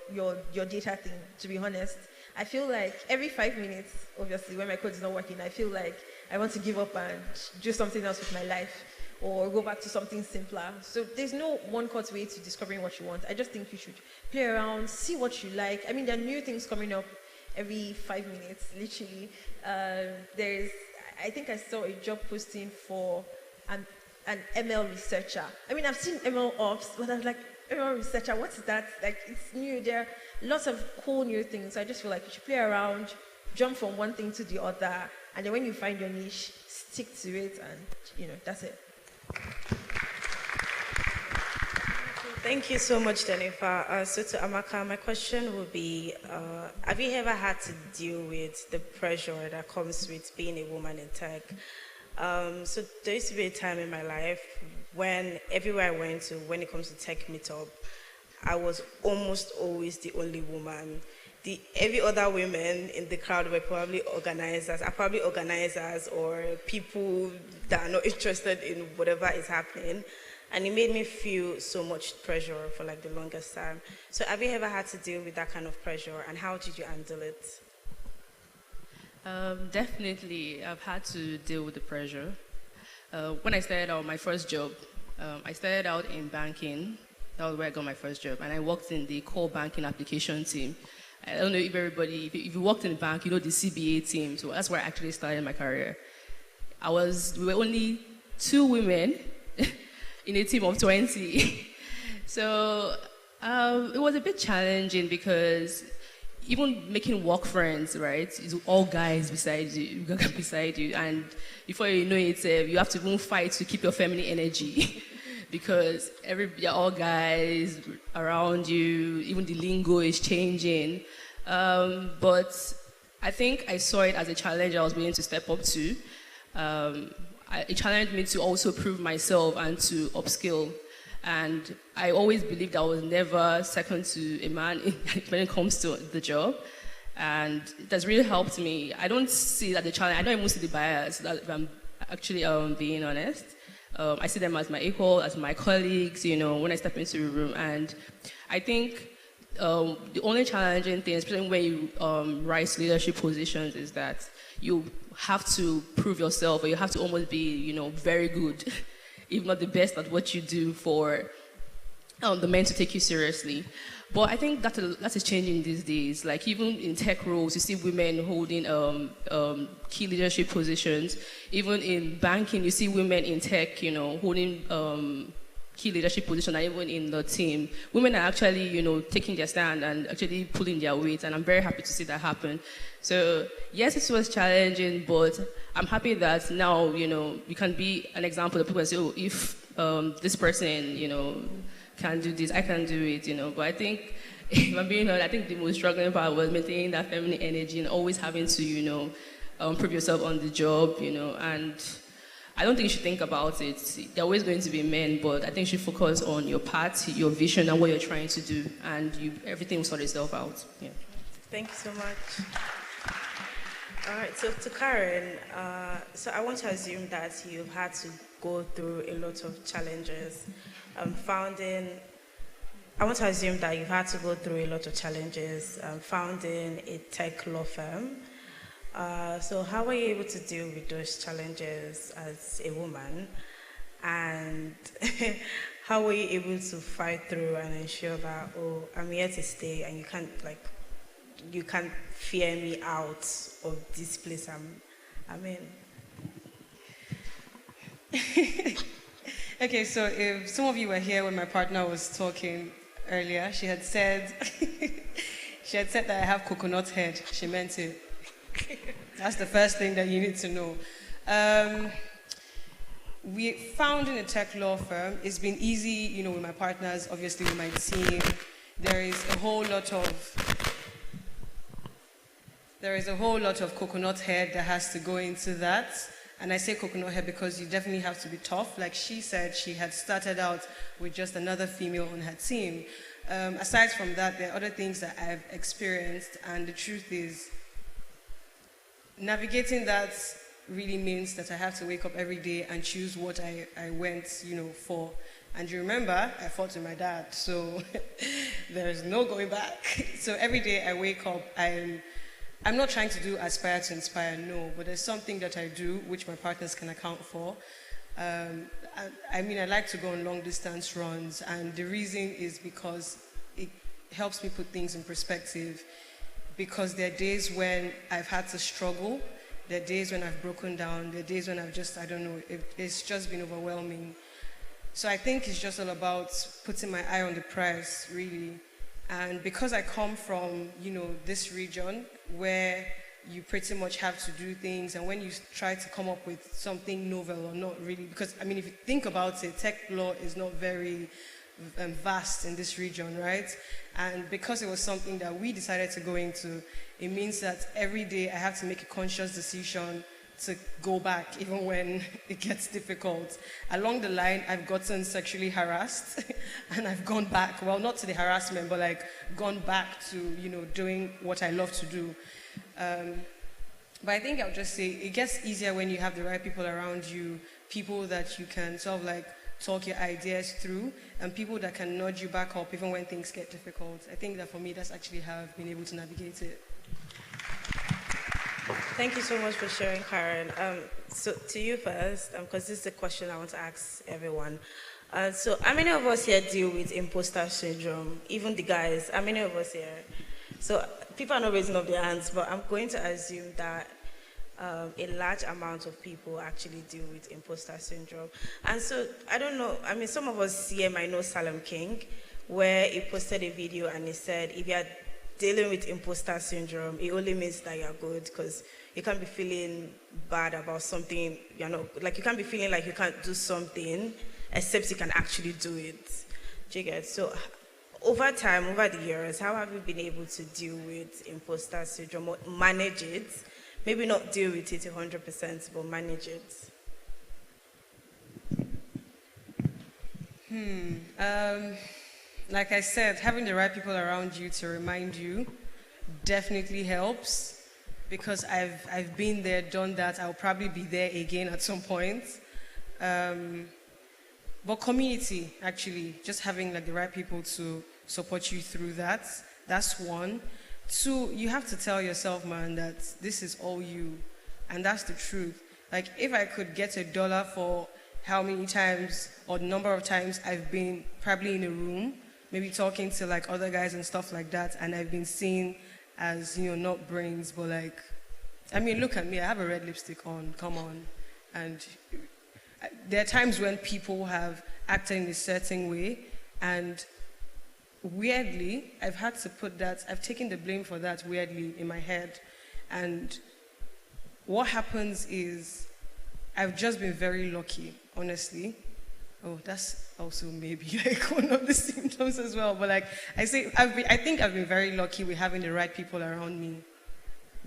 data thing, to be honest. I feel like every 5 minutes, obviously, when my code is not working, I feel like I want to give up and do something else with my life or go back to something simpler. So there's no one-cut way to discovering what you want. I just think you should play around, see what you like. I mean, there are new things coming up every 5 minutes, literally. I think I saw a job posting for an ML researcher. I mean, I've seen ML ops, but I was like, ML researcher, what's that? Like, it's new. There are lots of cool new things. So I just feel like you should play around, jump from one thing to the other, and then when you find your niche, stick to it, and that's it. Thank you so much, Jennifer. So to Amaka, my question would be, have you ever had to deal with the pressure that comes with being a woman in tech? So there used to be a time in my life when everywhere I went to, when it comes to tech meetup, I was almost always the only woman. Every other women in the crowd were probably organizers, or people that are not interested in whatever is happening. And it made me feel so much pressure for like the longest time. So have you ever had to deal with that kind of pressure, and how did you handle it? Definitely, I've had to deal with the pressure. When I started out my first job, I started out in banking. That was where I got my first job. And I worked in the core banking application team. I don't know if everybody, if you worked in the bank, you know the CBA team. So that's where I actually started my career. We were only 2 women in a team of 20. So it was a bit challenging because even making work friends, right? It's all guys beside you, and before you know it, you have to even fight to keep your feminine energy because they're all guys around you. Even the lingo is changing, but I think I saw it as a challenge I was willing to step up to. It challenged me to also prove myself and to upskill. And I always believed I was never second to a man when it comes to the job. And it has really helped me. I don't see that the challenge, I don't even see the bias, if I'm actually being honest. I see them as my equal, as my colleagues, when I step into the room. And I think the only challenging thing, especially when you rise to leadership positions, is that you have to prove yourself, or you have to almost be, very good, if not the best at what you do for the men to take you seriously. But I think that is changing these days. Like even in tech roles, you see women holding key leadership positions. Even in banking, you see women in tech, holding key leadership positions, and even in the team. Women are actually, taking their stand and actually pulling their weight, and I'm very happy to see that happen. So yes, it was challenging, but I'm happy that now, you can be an example that people can say, oh, if this person, can do this, I can do it, But I think, if I'm being honest, I think the most struggling part was maintaining that feminine energy and always having to, prove yourself on the job, and I don't think you should think about it. There are always going to be men, but I think you should focus on your path, your vision, and what you're trying to do, and everything will sort itself out. Yeah. Thank you so much. All right, so to Karen, so I want to assume that you've had to go through a lot of challenges. I want to assume that you've had to go through a lot of challenges founding a tech law firm. So how were you able to deal with those challenges as a woman? And how were you able to fight through and ensure that, oh, I'm here to stay and you can't fear me out of this place I'm in? Okay, so if some of you were here when my partner was talking earlier, she had said that I have coconut head. She meant it. That's the first thing that you need to know. We found in a tech law firm. It's been easy, with my partners, obviously with my team. There is a whole lot of coconut head that has to go into that. And I say coconut head because you definitely have to be tough. Like she said, she had started out with just another female on her team. Aside from that, there are other things that I've experienced, and the truth is, navigating that really means that I have to wake up every day and choose what I went, for. And you remember, I fought with my dad, so there's no going back. So every day I wake up, I'm not trying to do aspire to inspire, no, but there's something that I do which my partners can account for. I like to go on long distance runs, and the reason is because it helps me put things in perspective. Because there are days when I've had to struggle, there are days when I've broken down, there are days when I've just, it's just been overwhelming. So I think it's just all about putting my eye on the prize, really. And because I come from, this region where you pretty much have to do things, and when you try to come up with something novel or not really, because, if you think about it, tech law is not very vast in this region, right? And because it was something that we decided to go into, it means that every day I have to make a conscious decision to go back, even when it gets difficult. Along the line, I've gotten sexually harassed, and I've gone back, well, not to the harassment, but gone back to, doing what I love to do. But I think I'll just say it gets easier when you have the right people around you, people that you can sort of talk your ideas through, and people that can nudge you back up even when things get difficult. I think that for me, that's actually how I've been able to navigate it. Thank you so much for sharing, Karen. So to you first, because this is a question I want to ask everyone. So how many of us here deal with imposter syndrome? Even the guys, how many of us here? So people are not raising up their hands, but I'm going to assume that a large amount of people actually deal with imposter syndrome. And so, I don't know, some of us here might know Salem King, where he posted a video and he said, if you're dealing with imposter syndrome, it only means that you're good, because you can't be feeling bad about something, you can't be feeling like you can't do something, except you can actually do it. Do you get? So, over time, over the years, how have you been able to deal with imposter syndrome or manage it? Maybe not deal with it 100%, but manage it. Like I said, having the right people around you to remind you definitely helps, because I've been there, done that. I'll probably be there again at some point. But community, actually, just having the right people to support you through that, that's one. Two, you have to tell yourself, man, that this is all you, and that's the truth. If I could get $1 for how many times or the number of times I've been probably in a room, maybe talking to other guys and stuff like that, and I've been seen as, not brains, but look at me, I have a red lipstick on, come on. And there are times when people have acted in a certain way, and weirdly, I've had to I've taken the blame for that weirdly in my head. And what happens is, I've just been very lucky, honestly. Oh, that's also maybe one of the symptoms as well. But I think I've been very lucky with having the right people around me.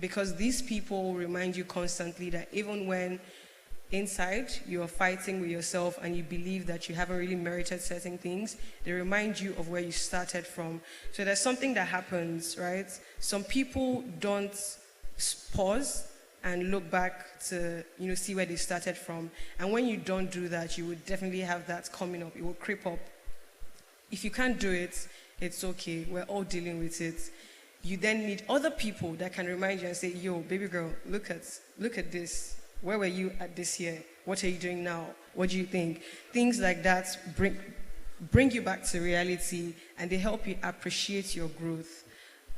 Because these people remind you constantly that even when inside you're fighting with yourself and you believe that you haven't really merited certain things, they remind you of where you started from. So there's something that happens, right? Some people don't pause and look back to, see where they started from. And when you don't do that, you would definitely have that coming up. It will creep up. If you can't do it, it's okay. We're all dealing with it. You then need other people that can remind you and say, yo, baby girl, look at this. Where were you at this year? What are you doing now? What do you think? Things like that bring you back to reality, and they help you appreciate your growth.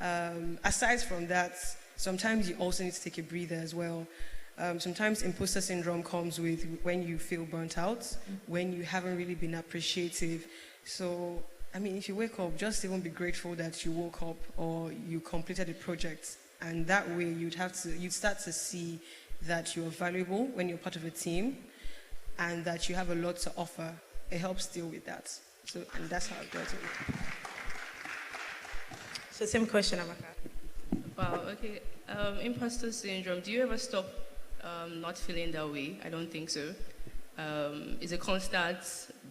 Aside from that, sometimes you also need to take a breather as well. Sometimes imposter syndrome comes with when you feel burnt out, when you haven't really been appreciative. So, if you wake up, just even be grateful that you woke up or you completed a project. And that way you'd start to see that you're valuable when you're part of a team and that you have a lot to offer. It helps deal with that. So, and that's how I got it. So same question, Amaka. Wow, okay. Imposter syndrome, do you ever stop not feeling that way? I don't think so. It's a constant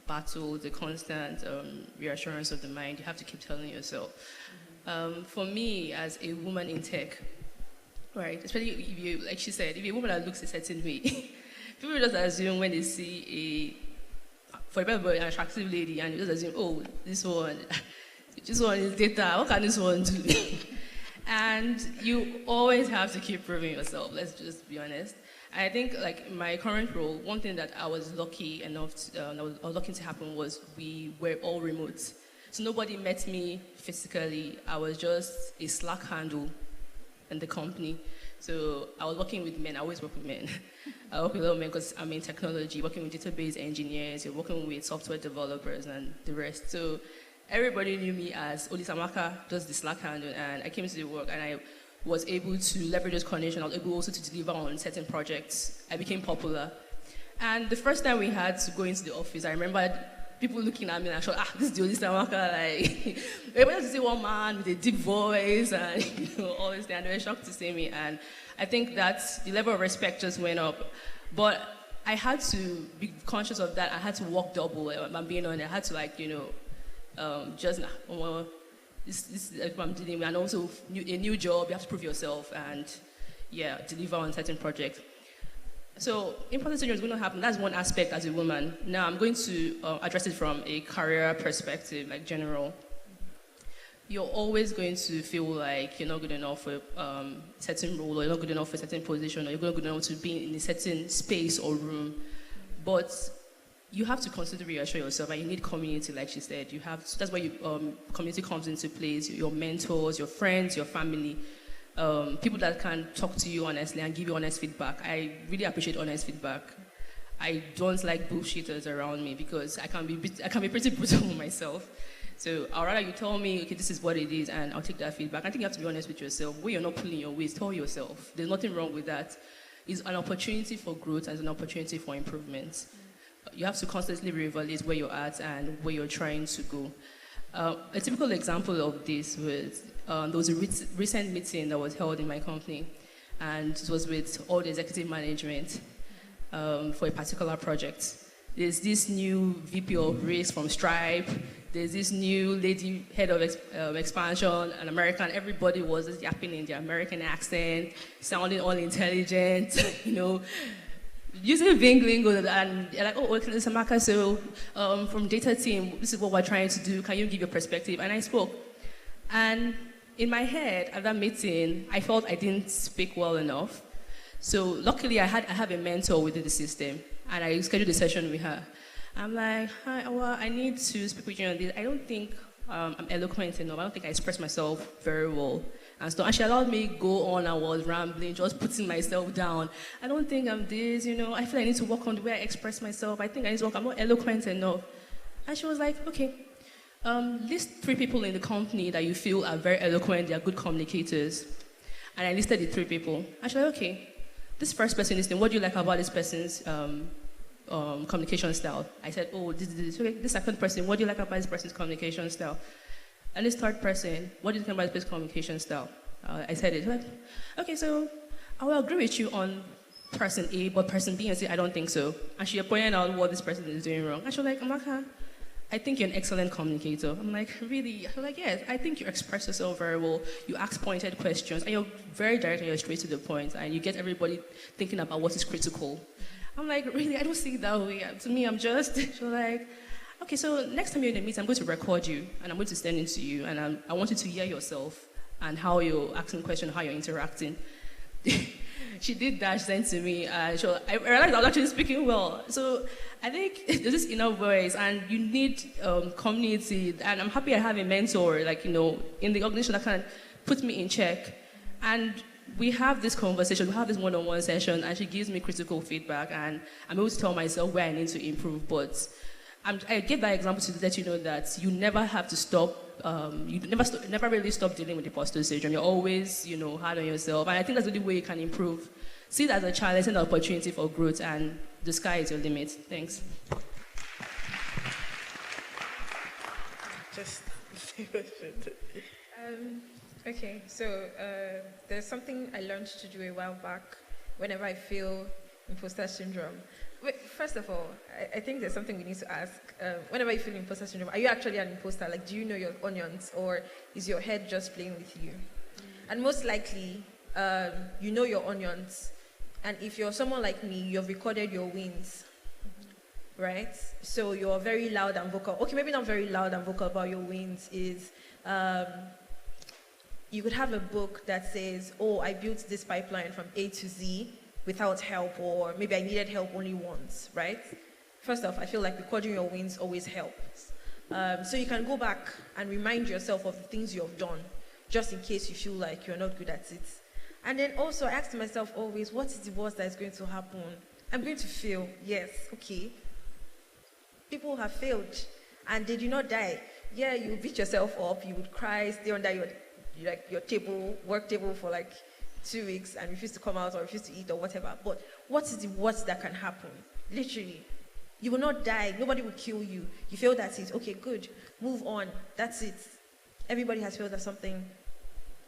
battle, it's a constant reassurance of the mind. You have to keep telling yourself. For me, as a woman in tech, right, especially if you, like she said, if you're a woman that looks a certain way, people just assume when they see for example, an attractive lady, and you just assume, oh, this one is data, what can this one do? And you always have to keep proving yourself, let's just be honest. I think, like, my current role, one thing that I was lucky enough to happen was we were all remote. So nobody met me physically. I was just a Slack handle in the company. So I was working with men. I always work with men. I work with a lot of men because I'm in technology, working with database engineers, you're working with software developers and the rest. So everybody knew me as Olisamaka, just the Slack handle, and I came to the work and I was able to leverage this connection. I was able also to deliver on certain projects. I became popular. And the first time we had to go into the office, I remember people looking at me and I thought, this is the Olisamaka, like, everybody had to see one man with a deep voice and all this thing, and they were shocked to see me. And I think that the level of respect just went up. But I had to be conscious of that. I had to walk double. I'm being honest. I had to, like, this is what I'm dealing with, and also a new job, you have to prove yourself and, deliver on certain projects. So imposter syndrome is going to happen. That's one aspect as a woman. Now I'm going to address it from a career perspective, like general. You're always going to feel like you're not good enough for a certain role, or you're not good enough for a certain position, or you're not good enough to be in a certain space or room. But you have to constantly reassure yourself, and you need community, like she said. That's where community comes into place. Your mentors, your friends, your family, people that can talk to you honestly and give you honest feedback. I really appreciate honest feedback. I don't like bullshitters around me because I can be pretty brutal with myself. So I'd rather you tell me, okay, this is what it is, and I'll take that feedback. I think you have to be honest with yourself. When you're not pulling your weight, tell yourself. There's nothing wrong with that. It's an opportunity for growth and an opportunity for improvement. You have to constantly reevaluate where you're at and where you're trying to go. A typical example of this was there was a recent meeting that was held in my company, and it was with all the executive management for a particular project. There's this new VP of risk from Stripe. There's this new lady head of expansion, an American. Everybody was just yapping in their American accent, sounding all intelligent, using Ving lingo, and you're like, oh, okay, Samaka, so from data team, this is what we're trying to do. Can you give your perspective? And I spoke. And in my head, at that meeting, I felt I didn't speak well enough. So luckily, I have a mentor within the system, and I scheduled a session with her. I'm like, hi, well, I need to speak with you on this. I don't think I'm eloquent enough. I don't think I express myself very well. And so, and she allowed me go on. I was rambling, just putting myself down. I don't think I'm this, I feel I need to work on the way I express myself. I think I need to work, I'm not eloquent enough. And she was like, okay, list 3 people in the company that you feel are very eloquent, they're good communicators. And I listed the 3 people. And she was like, okay, this first person is what do you like about this person's communication style? I said, oh, this. Okay, this second person, what do you like about this person's communication style? And this third person, what do you think about this communication style? I said it. Like, okay, so I will agree with you on person A, but person B, and say, I don't think so. And she pointed out what this person is doing wrong. And she was like, Amaka, I think you're an excellent communicator. I'm like, really? I'm like, yes, I think you express yourself very well. You ask pointed questions, and you're very direct and you're straight to the point, and you get everybody thinking about what is critical. I'm like, really? I don't see it that way. To me, I'm just, so like, okay, so next time you're in a meeting, I'm going to record you, and I'm going to send it to you, and I want you to hear yourself and how you're asking questions, how you're interacting. She did that, she sent to me, I realized I was actually speaking well. So I think there's this inner voice, and you need community, and I'm happy I have a mentor, like, you know, in the organization that can put me in check. And we have this conversation, we have this one-on-one session, and she gives me critical feedback, and I'm able to tell myself where I need to improve. But I give that example to let you know that you never have to stop, you never really stop dealing with imposter syndrome. You're always, you know, hard on yourself, and I think that's the only way you can improve. See it as a challenge and an opportunity for growth, and the sky is your limit. Thanks. Just okay, so there's something I learned to do a while back whenever I feel imposter syndrome. Wait, first of all, I think there's something we need to ask. Whenever you feel imposter syndrome, are you actually an imposter? Like, do you know your onions, or is your head just playing with you? And most likely, you know your onions. And if you're someone like me, you've recorded your wins, right? So you're very loud and vocal. Okay, maybe not very loud and vocal about your wins is, you could have a book that says, oh, I built this pipeline from A to Z without help, or maybe I needed help only once, right? First off, I feel like recording your wins always helps. So you can go back and remind yourself of the things you have done, just in case you feel like you're not good at it. And then also I ask myself always, what is the worst that is going to happen? I'm going to fail, yes, okay. People have failed and they do not die. Yeah, you beat yourself up, you would cry, stay under your table, work table for like 2 weeks and refuse to come out or refuse to eat or whatever. But what is the worst that can happen? Literally, you will not die, nobody will kill you. You failed at it, okay, good, move on, that's it. Everybody has failed at something.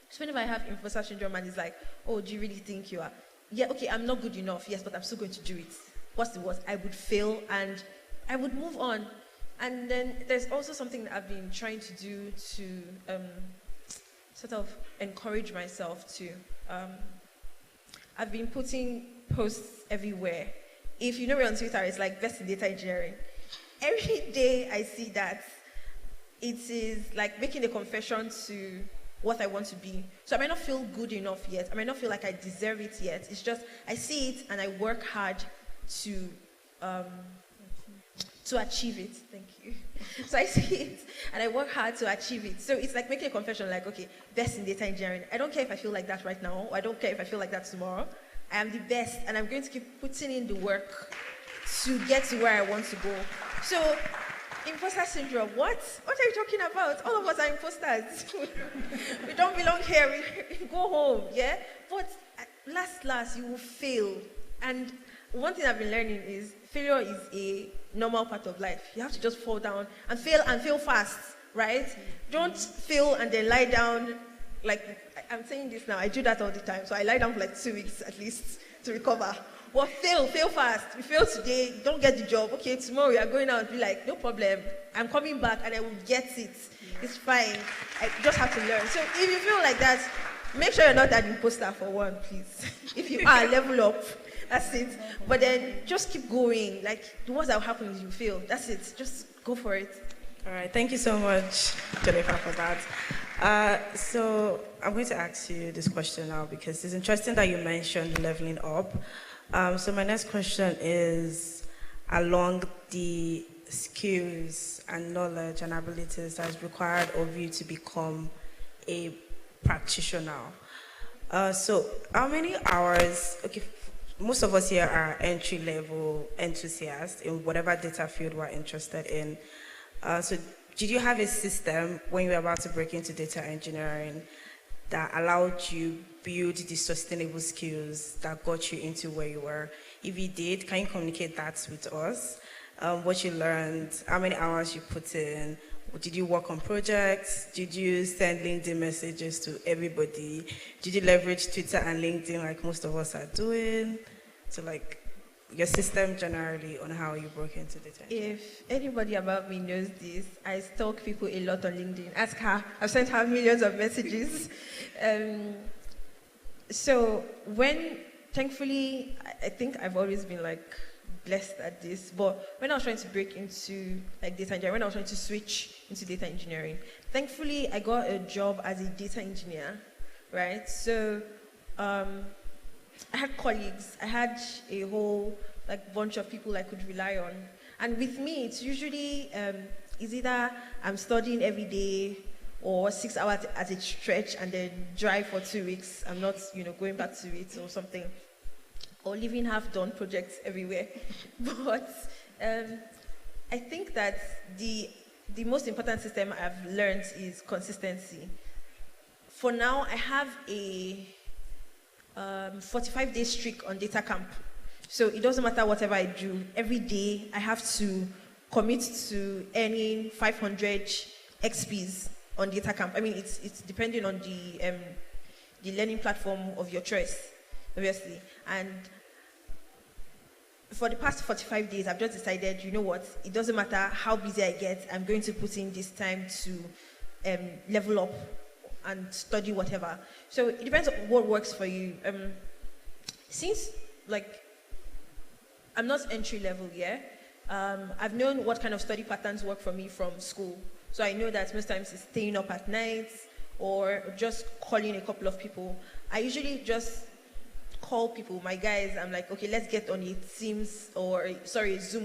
So whenever I have imposter syndrome and it's like, oh, do you really think you are? Yeah, okay, I'm not good enough, yes, but I'm still going to do it. What's the worst? I would fail and I would move on. And then there's also something that I've been trying to do to sort of encourage myself to. I've been putting posts everywhere. If you know me on Twitter, it's like best in data engineering. Every day I see that, it is like making a confession to what I want to be. So I might not feel good enough yet. I might not feel like I deserve it yet. It's just, I see it and I work hard to achieve it. Thank you. So I see it and I work hard to achieve it. So it's like making a confession like, okay, best in data engineering. I don't care if I feel like that right now. I don't care if I feel like that tomorrow. I am the best and I'm going to keep putting in the work to get to where I want to go. So imposter syndrome, what? What are you talking about? All of us are imposters. We don't belong here. We go home, yeah? But last, you will fail. And one thing I've been learning is failure is a normal part of life. You have to just fall down and fail fast, right? Don't fail and then lie down. Like, I'm saying this now, I do that all the time. So I lie down for like 2 weeks at least to recover. Well, fail fast. We fail today, don't get the job. Okay, tomorrow we are going out and be like, no problem. I'm coming back and I will get it. It's fine. I just have to learn. So if you feel like that, make sure you're not an imposter for one, please. If you are, level up. That's it. But then just keep going. Like, the worst that will happen is you fail. That's it. Just go for it. All right. Thank you so much, Jennifer, for that. So I'm going to ask you this question now because it's interesting that you mentioned leveling up. So my next question is along the skills and knowledge and abilities that is required of you to become a practitioner. So how many hours, okay, most of us here are entry-level enthusiasts in whatever data field we're interested in. So did you have a system when you were about to break into data engineering that allowed you build the sustainable skills that got you into where you were? If you did, can you communicate that with us? What you learned, how many hours you put in, did you work on projects? Did you send LinkedIn messages to everybody? Did you leverage Twitter and LinkedIn like most of us are doing? So like, your system generally on how you broke into data engineering? If anybody about me knows this, I stalk people a lot on LinkedIn. Ask her. I've sent her millions of messages. So thankfully, I think I've always been like blessed at this, but when I was trying to break into like data engineering, when I was trying to switch into data engineering, thankfully I got a job as a data engineer, right? So I had colleagues, I had a whole like bunch of people I could rely on, and with me it's usually is either I'm studying every day or 6 hours at a stretch and then drive for 2 weeks. I'm not, going back to it or something. Or leaving half-done projects everywhere. But I think that the most important system I've learned is consistency. For now, I have a 45-day streak on data camp. So it doesn't matter whatever I do. Every day, I have to commit to earning 500 XPs on data camp. I mean, it's depending on the learning platform of your choice, obviously. And for the past 45 days, I've just decided, you know what, it doesn't matter how busy I get, I'm going to put in this time to level up and study whatever. So it depends on what works for you. Since, like, I'm not entry level yet, I've known what kind of study patterns work for me from school. So I know that most times it's staying up at night or just calling a couple of people. I usually just call people, my guys, I'm like, okay, let's get on a Zoom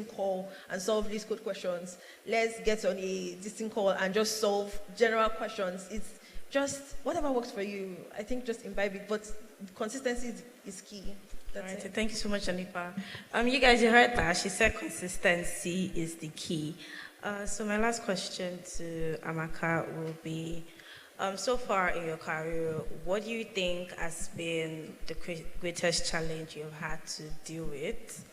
call and solve these code questions. Let's get on a distinct call and just solve general questions. It's just whatever works for you. I think just imbibe it, but consistency is key. That's Right, it. thank you so much, Anipa. You guys, you heard that. She said consistency is the key. So my last question to Amaka will be, so far in your career, what do you think has been the greatest challenge you've had to deal with?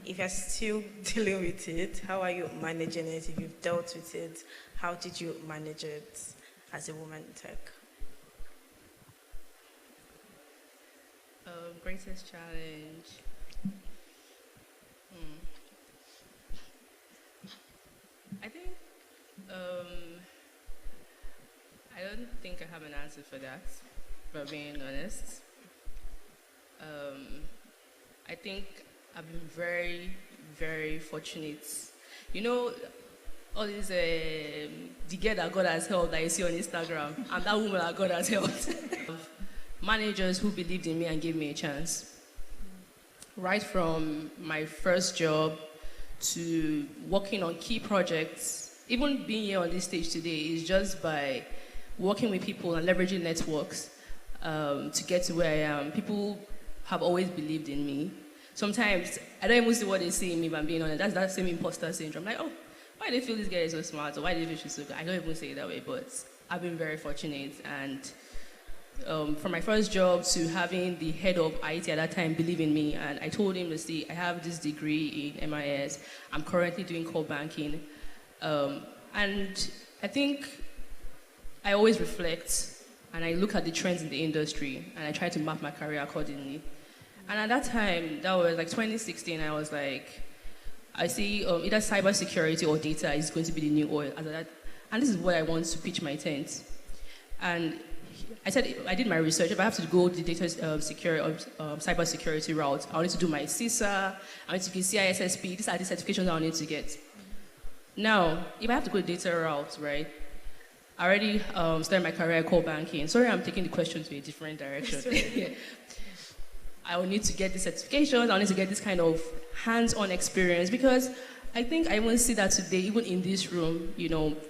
If you're still dealing with it, how are you managing it? If you've dealt with it, how did you manage it as a woman in tech? Greatest challenge. I think I don't think I have an answer for that, but being honest. I think I've been very, very fortunate. All these the girl that God has helped that you see on Instagram, and that woman that God has helped. Managers who believed in me and gave me a chance. Right from my first job to working on key projects, even being here on this stage today is just by working with people and leveraging networks to get to where I am. People have always believed in me. Sometimes I don't even see what they see in me, if I'm being honest. That's that same imposter syndrome. Like, oh, why do they feel this guy is so smart? Or why do they feel she's so good? I don't even say it that way, but I've been very fortunate. And from my first job to having the head of IT at that time believe in me, and I told him to see, I have this degree in MIS. I'm currently doing core banking. And I think I always reflect and I look at the trends in the industry and I try to map my career accordingly. And at that time, that was like 2016, I was like, I see either cybersecurity or data is going to be the new oil. And this is what I want to pitch my tent. And I said, I did my research. If I have to go the data cybersecurity route, I need to do my CISA, I need to get CISSP. These are the certifications I need to get. Now, if I have to go the data route, right, I already started my career at core banking. Sorry, I'm taking the question to a different direction. Yeah. I will need to get the certifications. I need to get this kind of hands-on experience because I think I even see that today, even in this room,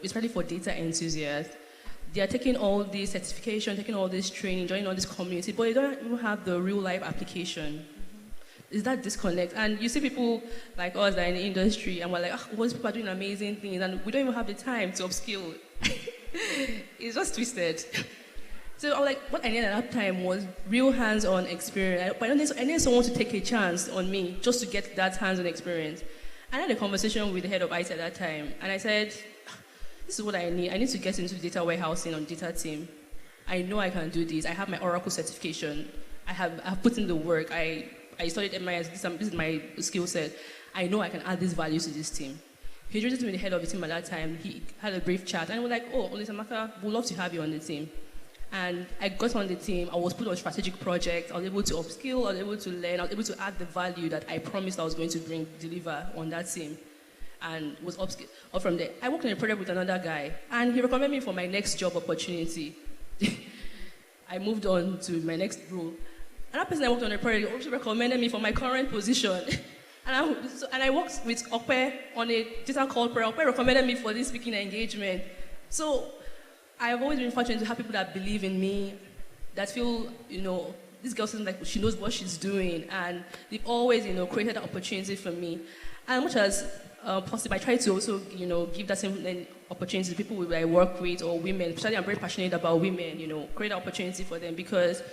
especially for data enthusiasts, they are taking all this certification, taking all this training, joining all this community, but they don't even have the real-life application. Is that disconnect? And you see people like us that are in the industry, and we're like, all these people are doing amazing things, and we don't even have the time to upskill. It's just twisted. So I was like, what I needed at that time was real hands-on experience. I needed someone to take a chance on me just to get that hands-on experience. I had a conversation with the head of IT at that time, and I said, this is what I need. I need to get into data warehousing on data team. I know I can do this. I have my Oracle certification. I've put in the work. I I studied MIS, this is my skill set. I know I can add this value to this team. He introduced me to the head of the team at that time. He had a brief chat, and we were like, oh, Olisamaka, we'd love to have you on the team. And I got on the team. I was put on strategic projects. I was able to upskill. I was able to learn. I was able to add the value that I promised I was going to deliver on that team. And was upskill. Up from there, I worked on a project with another guy, and he recommended me for my next job opportunity. I moved on to my next role. Another person I worked on a project also recommended me for my current position. And I worked with Okpe on a data call prayer. Okpe recommended me for this speaking engagement. So I've always been fortunate to have people that believe in me, that feel, this girl seems like she knows what she's doing, and they've always, created an opportunity for me. And much as possible, I try to also, give that same opportunity to people who I work with or women. Especially, I'm very passionate about women, create an opportunity for them, because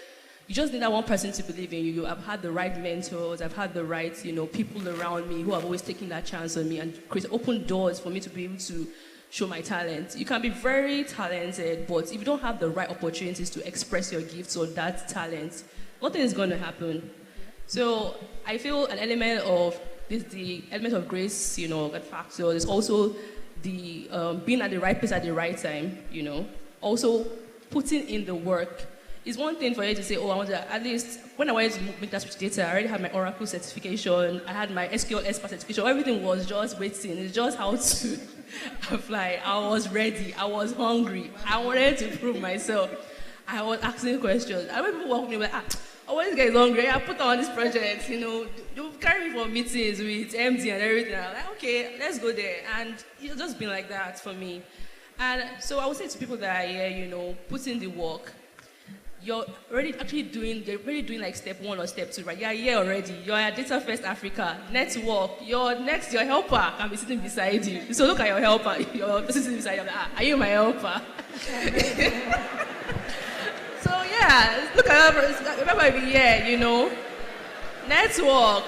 you just need that one person to believe in you. I've had the right mentors, I've had the right, people around me who have always taken that chance on me and created open doors for me to be able to show my talent. You can be very talented, but if you don't have the right opportunities to express your gifts or that talent, nothing is going to happen. So I feel an element of this, the element of grace, that factor. There's also the being at the right place at the right time, Also putting in the work. It's one thing for you to say, oh, I want to, at least, when I wanted to make that switch data, I already had my Oracle certification, I had my SQL expert certification, everything was just waiting. It's just how to apply. I was ready, I was hungry, I wanted to prove myself. I was asking questions. I remember people walk with me like, oh, this guy is hungry, I put on this project, you carry me for meetings with MD and everything. I'm like, okay, let's go there. And it's just been like that for me. And so I would say to people that are here, put in the work. You're already they're already doing like step 1 or step 2, right? You're here already. You're at DataFest Africa. Network. Your helper can be sitting beside you. So look at your helper. You're sitting beside you. Like, are you my helper? So yeah, look at her. Remember, here, Network.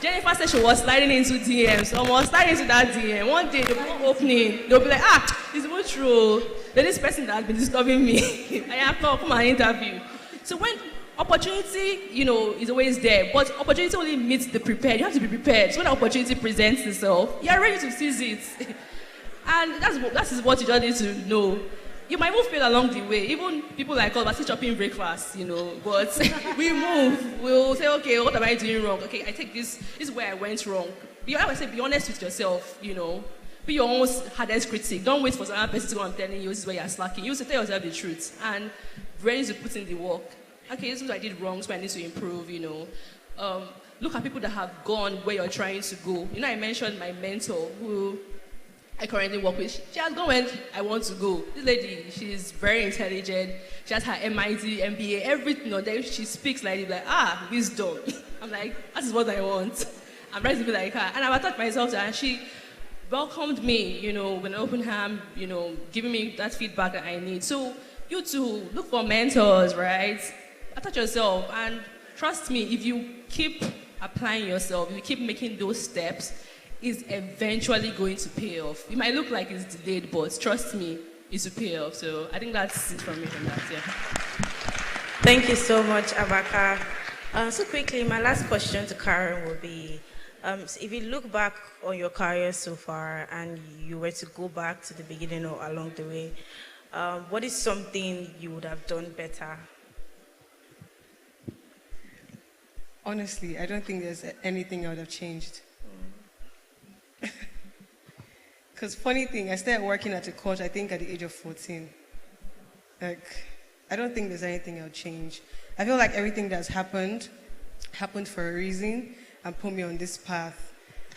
Jennifer said she was sliding into DMs. Someone sliding into that DM. One day they'll be opening. They'll be like, it's not true. There's this person that has been disturbing me. I have to come and interview. So when opportunity, is always there, but opportunity only meets the prepared. You have to be prepared. So when opportunity presents itself, you're ready to seize it. And that is what you just need to know. You might move fail along the way. Even people like us are still chopping breakfast, but we move. We'll say, okay, what am I doing wrong? Okay, I take this is where I went wrong. I always say, be honest with yourself, Be your own hardest critic. Don't wait for another person to come and telling you this is where you're slacking. You have to tell yourself the truth and ready to put in the work. Okay, this is what I did wrong, so I need to improve, Look at people that have gone where you're trying to go. I mentioned my mentor who I currently work with. She has gone where I want to go. This lady, she's very intelligent. She has her MIT, MBA, everything on there. She speaks like wisdom. I'm like, that is what I want. I'm ready to be like her. And I've attached myself to her, and she welcomed me, with an open hand, giving me that feedback that I need. So you too, look for mentors, right? Attach yourself, and trust me, if you keep applying yourself, if you keep making those steps, it's eventually going to pay off. It might look like it's delayed, but trust me, it's to pay off. So I think that's it from me from that, yeah. Thank you so much, Abaka. So quickly, my last question to Karen will be, so if you look back on your career so far and you were to go back to the beginning or along the way, what is something you would have done better? Honestly, I don't think there's anything I would have changed. Because funny thing, I started working at a coach, I think at the age of 14. I don't think there's anything I'll change. I feel like everything that's happened for a reason and put me on this path.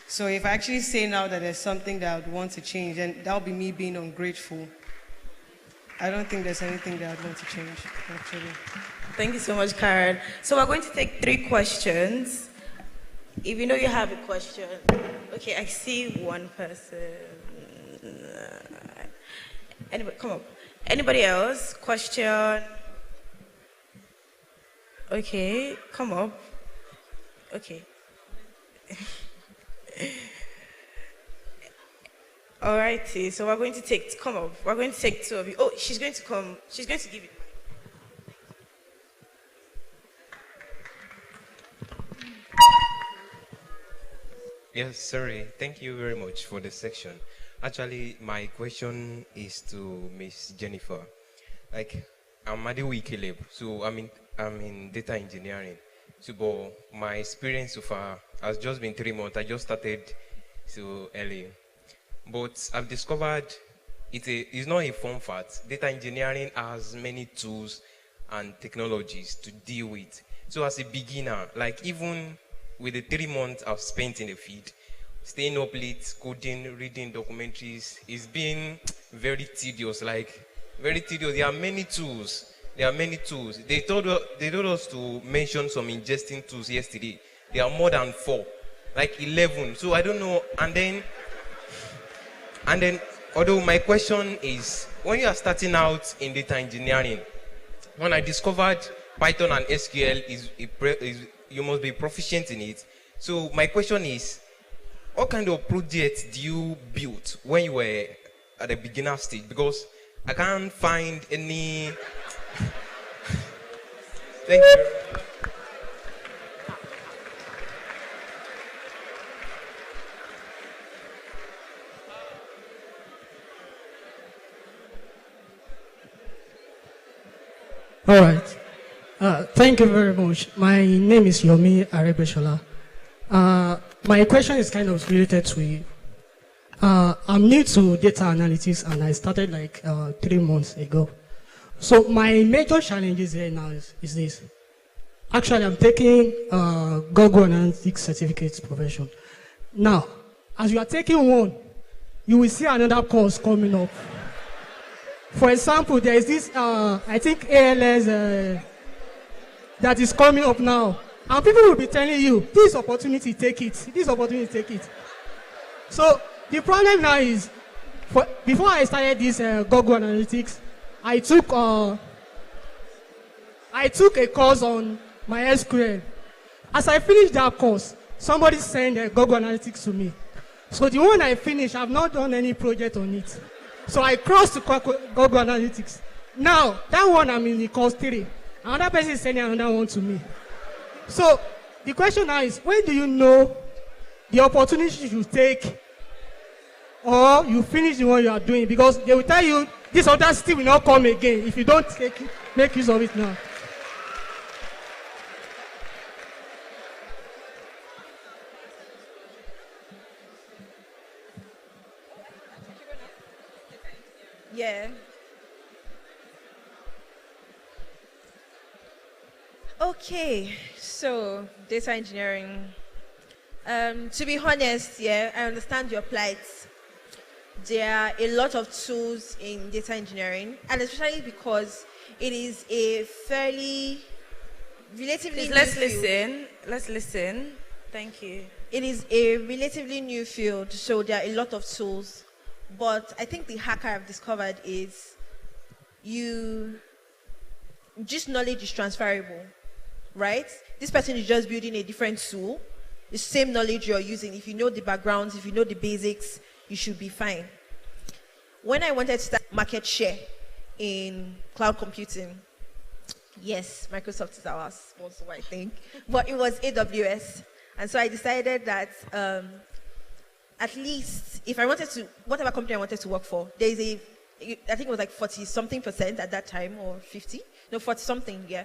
So if I actually say now that there's something that I would want to change, then that'll be me being ungrateful. I don't think there's anything that I'd want to change, actually. Thank you so much, Karen. So we're going to take 3 questions. If you know you have a question. Okay, I see one person. Anybody, come up. Anybody else? Question? Okay, come up. Okay. Alrighty, so we're going to take, come up. We're going to take 2 of you. Oh, she's going to come. She's going to give it. Yes, sorry. Thank you very much for the section. Actually, my question is to Miss Jennifer. Like, I'm Adewi Caleb, so I'm in data engineering. So, but my experience so far has just been 3 months. I just started so early, but I've discovered it's not a fun fact. Data engineering has many tools and technologies to deal with. So, as a beginner, like even with the 3 months I've spent in the field, staying up late, coding, reading documentaries, it's been very tedious, like very tedious. There are many tools. They told us to mention some ingesting tools yesterday. There are more than 4, like 11. So I don't know. And then, although my question is, when you are starting out in data engineering, when I discovered Python and SQL you must be proficient in it. So my question is, what kind of projects do you build when you were at the beginner stage? Because I can't find any. Thank you. All right. Thank you very much. My name is Yomi Arebeshola. My question is kind of related to you. I'm new to data analytics and I started like 3 months ago. So my major challenges here now is this. Actually, I'm taking Google Analytics Certificate Profession. Now, as you are taking one, you will see another course coming up. For example, there is this, I think ALS that is coming up now. And people will be telling you, this opportunity, take it. This opportunity, take it. So the problem now is, before I started this Google Analytics, I took a course on MySQL. As I finished that course, somebody sent Google Analytics to me. So the one I finished, I've not done any project on it. So I crossed to Google Analytics. Now, that one I'm in the course 3. Another person is sending another one to me. So the question now is, when do you know the opportunity you take or you finish the one you are doing? Because they will tell you this other still will not come again if you don't make use of it now. Yeah. Okay, so data engineering. To be honest, yeah, I understand your plight. There are a lot of tools in data engineering, and especially because it is a fairly relatively Please, new let's field. listen. Let's listen. Thank you. It is a relatively new field, so there are a lot of tools. But I think the hacker I've discovered is just knowledge is transferable, right? This person is just building a different tool. The same knowledge you're using, if you know the backgrounds, if you know the basics, you should be fine. When I wanted to start market share in cloud computing, yes, Microsoft is our sponsor, I think, but it was AWS. And so I decided that at least if I wanted to, whatever company I wanted to work for, there is I think it was like 40-something% at that time, or 50, no, 40-something, yeah.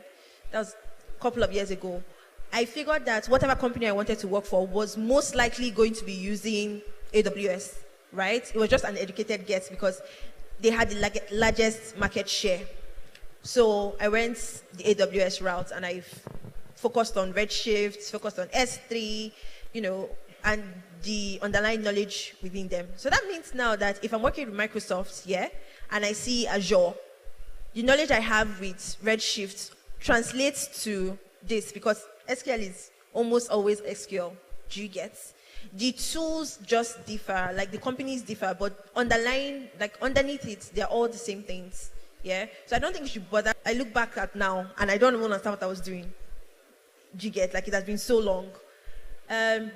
That was a couple of years ago. I figured that whatever company I wanted to work for was most likely going to be using AWS, right? It was just an educated guess because they had the largest market share. So I went the AWS route and I focused on Redshift, focused on S3, and the underlying knowledge within them. So that means now that if I'm working with Microsoft, yeah, and I see Azure, the knowledge I have with Redshift translates to this because SQL is almost always SQL. Do you get? The tools just differ, like the companies differ, but underneath it, they're all the same things. Yeah. So I don't think you should bother. I look back at now and I don't even understand what I was doing. Do you get? Like it has been so long.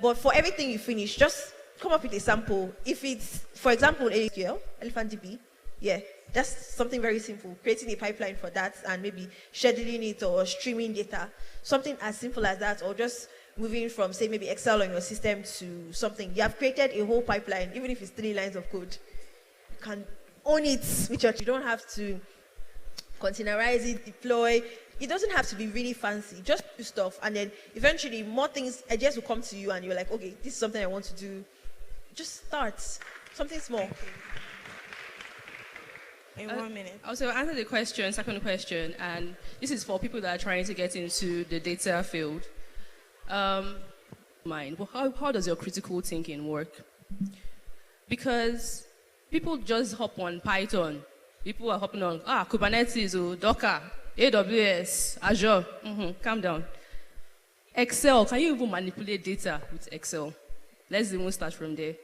But for everything you finish, just come up with a sample. If it's, for example, SQL, ElephantDB, yeah, that's something very simple. Creating a pipeline for that and maybe scheduling it or streaming data. Something as simple as that, or just moving from, say, maybe Excel on your system to something. You have created a whole pipeline, even if it's 3 lines of code. You can own it with your, you don't have to containerize it, deploy. It doesn't have to be really fancy. Just do stuff, and then eventually more things, ideas will come to you, and you're like, okay, this is something I want to do. Just start something small. In 1 minute. Also, answer the question, second question, and this is for people that are trying to get into the data field. How does your critical thinking work? Because people just hop on Python. People are hopping on Kubernetes or Docker, AWS, Azure. Calm down. Excel, can you even manipulate data with Excel? Let's even start from there.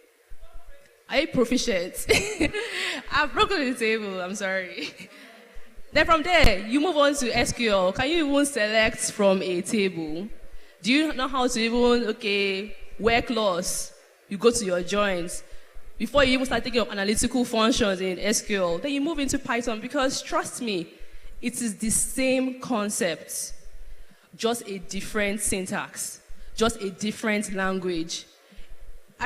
Are you proficient? I've broken the table, I'm sorry. Then from there, you move on to SQL. Can you even select from a table? Do you know how to even, where clause? You go to your joins. Before you even start thinking of analytical functions in SQL, then you move into Python, because trust me, it is the same concept, just a different syntax, just a different language.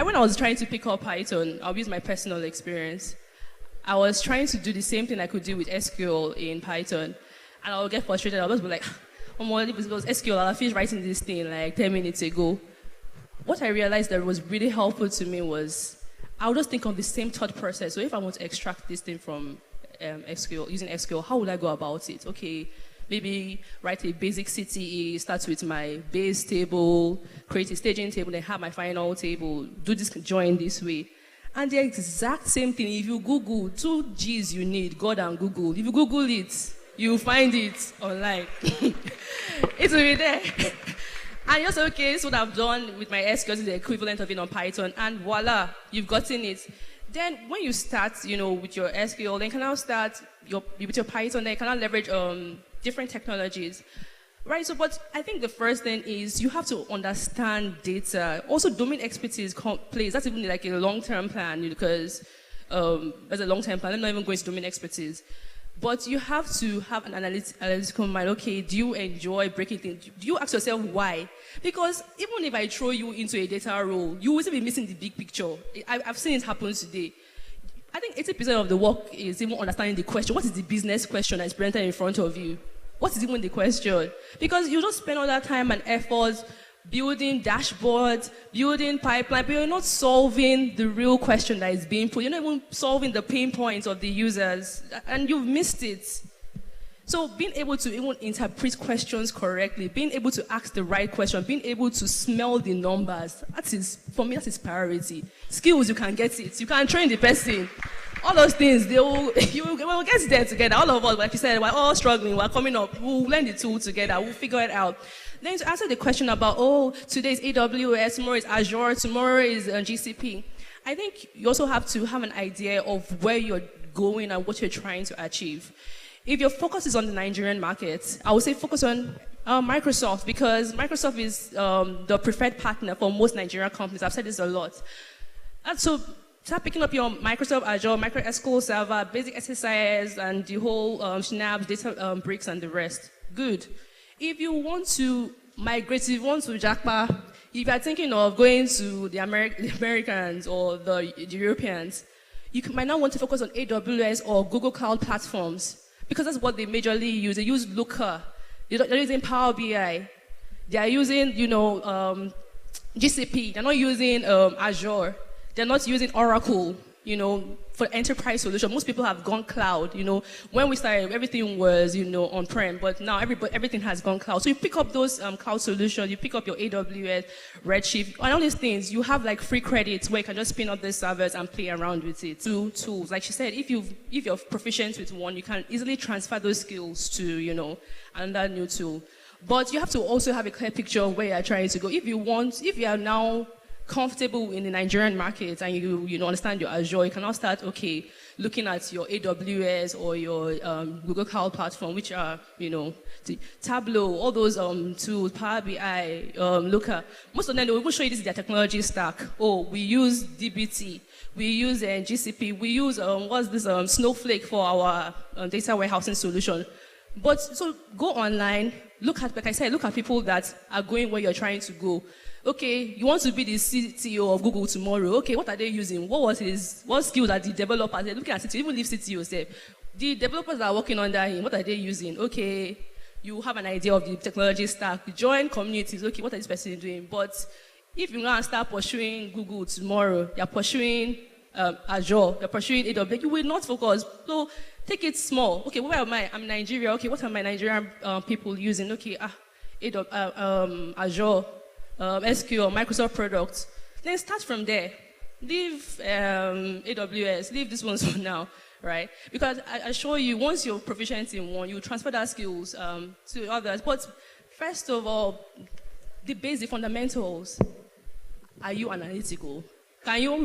When I was trying to pick up Python, I'll use my personal experience. I was trying to do the same thing I could do with SQL in Python, and I would get frustrated. I'll just be like, if it was SQL, I finished writing this thing like 10 minutes ago. What I realized that was really helpful to me was I would just think of the same thought process. So if I want to extract this thing from SQL, using SQL, how would I go about it? Okay, maybe write a basic CTE, start with my base table, create a staging table, then have my final table, do this join this way. And the exact same thing, if you Google 2 G's you need, God and Google. If you Google it, you'll find it online. It will be there. And you're also, this is what I've done with my SQL, is the equivalent of it on Python, and voila, you've gotten it. Then when you start, with your SQL, then you can now start with your Python, then you can now leverage different technologies. Right, so but I think the first thing is you have to understand data. Also, domain expertise plays. That's even like a long-term plan, because there's a long-term plan. I'm not even going to domain expertise. But you have to have an analytical mind. Okay, do you enjoy breaking things? Do you ask yourself why? Because even if I throw you into a data role, you will still be missing the big picture. I've seen it happen today. I think 80% of the work is even understanding the question. What is the business question that's presented in front of you? What is even the question? Because you just spend all that time and effort building dashboards, building pipeline, but you're not solving the real question that is being put. You're not even solving the pain points of the users, and you've missed it. So being able to even interpret questions correctly, being able to ask the right question, being able to smell the numbers, for me, that is priority. Skills, you can get it. You can train the person. All those things, we'll get there together. All of us, like you said, we're all struggling, we're coming up, we'll learn the tool together, we'll figure it out. Then to answer the question about, today is AWS, tomorrow is Azure, tomorrow is GCP, I think you also have to have an idea of where you're going and what you're trying to achieve. If your focus is on the Nigerian market, I would say focus on Microsoft, because Microsoft is the preferred partner for most Nigerian companies. I've said this a lot. And so start picking up your Microsoft Azure, MicroSQL Server, basic SSIS, and the whole Schnaps, data bricks, and the rest. Good. If you want to migrate, if you want to Jackpa, if you are thinking of going to the Americans or the Europeans, you might not want to focus on AWS or Google Cloud platforms, because that's what they majorly use. They use Looker. They're using Power BI. They are using, GCP. They're not using Azure. They're not using Oracle, for enterprise solution. Most people have gone cloud. When we started, everything was, on-prem, but now everything has gone cloud. So you pick up those cloud solutions, you pick up your AWS, Redshift, and all these things. You have like free credits where you can just spin up the servers and play around with it. Two tools, like she said, if you're proficient with one, you can easily transfer those skills to, another new tool. But you have to also have a clear picture of where you're trying to go. If you are now comfortable in the Nigerian market and you understand your Azure, you can now start, looking at your AWS or your Google Cloud platform, which are, the Tableau, all those tools, Power BI, Looker. Most of them, they will show you this is their technology stack. We use DBT, we use GCP, we use, Snowflake for our data warehousing solution. But so go online, look at, like I said, look at people that are going where you're trying to go. Okay, you want to be the CTO of Google tomorrow. Okay, what are they using? What skills are the developers? They're looking at CTO, even leave CTO say. The developers that are working under him, what are they using? Okay, you have an idea of the technology stack. Join communities. Okay, what are this person doing? But if you want to start pursuing Google tomorrow, you're pursuing Azure, you're pursuing AWS, you will not focus. So take it small. Okay, where am I? I'm in Nigeria. Okay, what are my Nigerian people using? Okay, Azure, SQL, Microsoft products. Then start from there. Leave AWS, leave this one for now, right? Because I assure you, once you're proficient in one, you transfer that skills to others. But first of all, the basic fundamentals. Are you analytical? Can you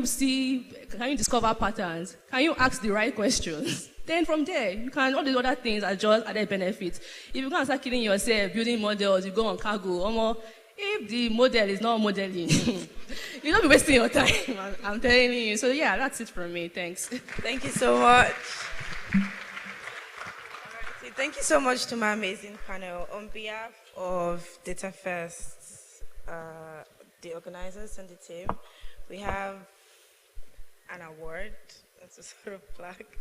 discover patterns? Can you ask the right questions? Then from there, you can, all these other things are just added benefits. If you can't start killing yourself, building models, you go on cargo, if the model is not modeling, you'll not be wasting your time, I'm telling you. So yeah, that's it from me, thanks. Thank you so much. Thank you so much to my amazing panel. On behalf of DataFest, the organizers and the team, we have an award, that's a sort of plaque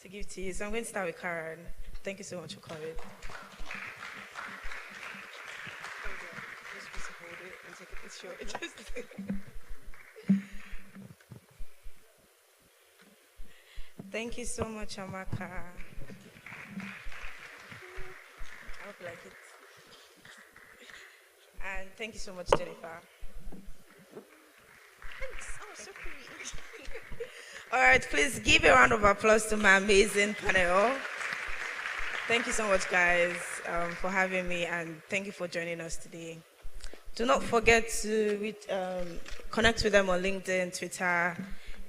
to give to you. So I'm going to start with Karen. Thank you so much for coming. Thank you so much, Amaka. I hope you like it. And thank you so much, Jennifer. Thanks. Oh, so pretty. All right, please give a round of applause to my amazing panel. Thank you so much, guys, for having me, and thank you for joining us today. Do not forget to connect with them on LinkedIn, Twitter,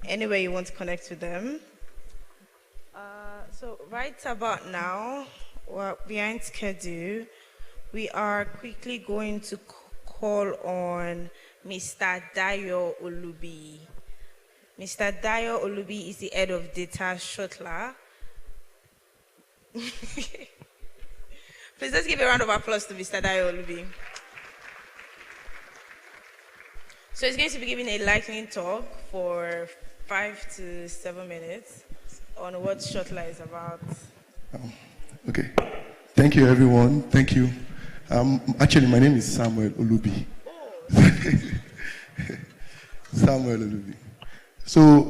anywhere you want to connect with them. So right about now, we're behind schedule. We are quickly going to call on Mr. Dayo Olubi. Mr. Dayo Olubi is the head of data Shotler. Please let's give a round of applause to Mr. Dayo Olubi. So he's going to be giving a lightning talk for 5 to 7 minutes on what Shotler is about. Okay. Thank you, everyone. Thank you. Actually, my name is Samuel Olubi. Samuel Olubi. So,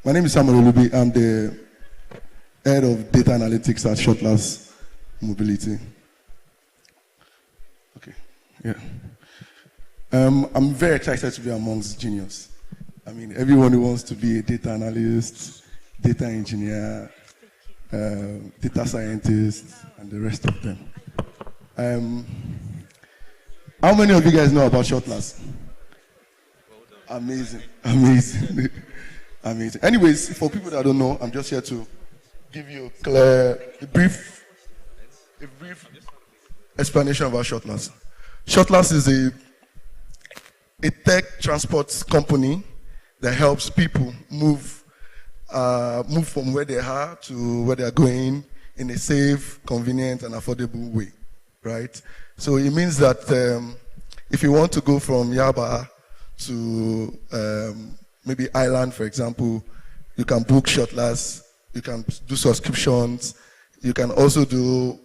my name is Samuel Olubi. I'm the head of data analytics at Shotler's Mobility. Okay. Yeah. I'm very excited to be amongst genius. I mean, everyone who wants to be a data analyst, data engineer, data scientist, and the rest of them. How many of you guys know about Shotler? Amazing, amazing, amazing. Anyways, for people that don't know, I'm just here to give you a brief explanation about Shotler. Shotler is a tech transport company that helps people move from where they are to where they are going in a safe, convenient, and affordable way, right? So it means that if you want to go from Yaba to maybe Island, for example, you can book Shotlers, you can do subscriptions, you can also do,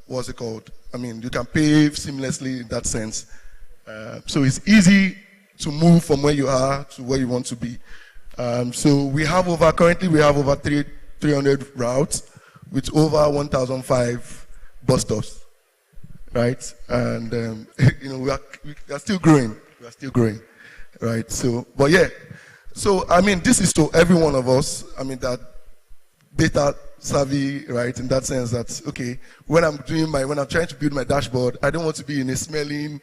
what's it called? I mean, you can pay seamlessly in that sense. So it's easy to move from where you are to where you want to be. So currently we have over 300 routes with over 1,005 bus stops, right? And we are still growing. We are still growing, right? So, but yeah. So I mean, this is to every one of us. I mean that data savvy, right? In that sense, that okay, when I'm trying to build my dashboard, I don't want to be in a smelling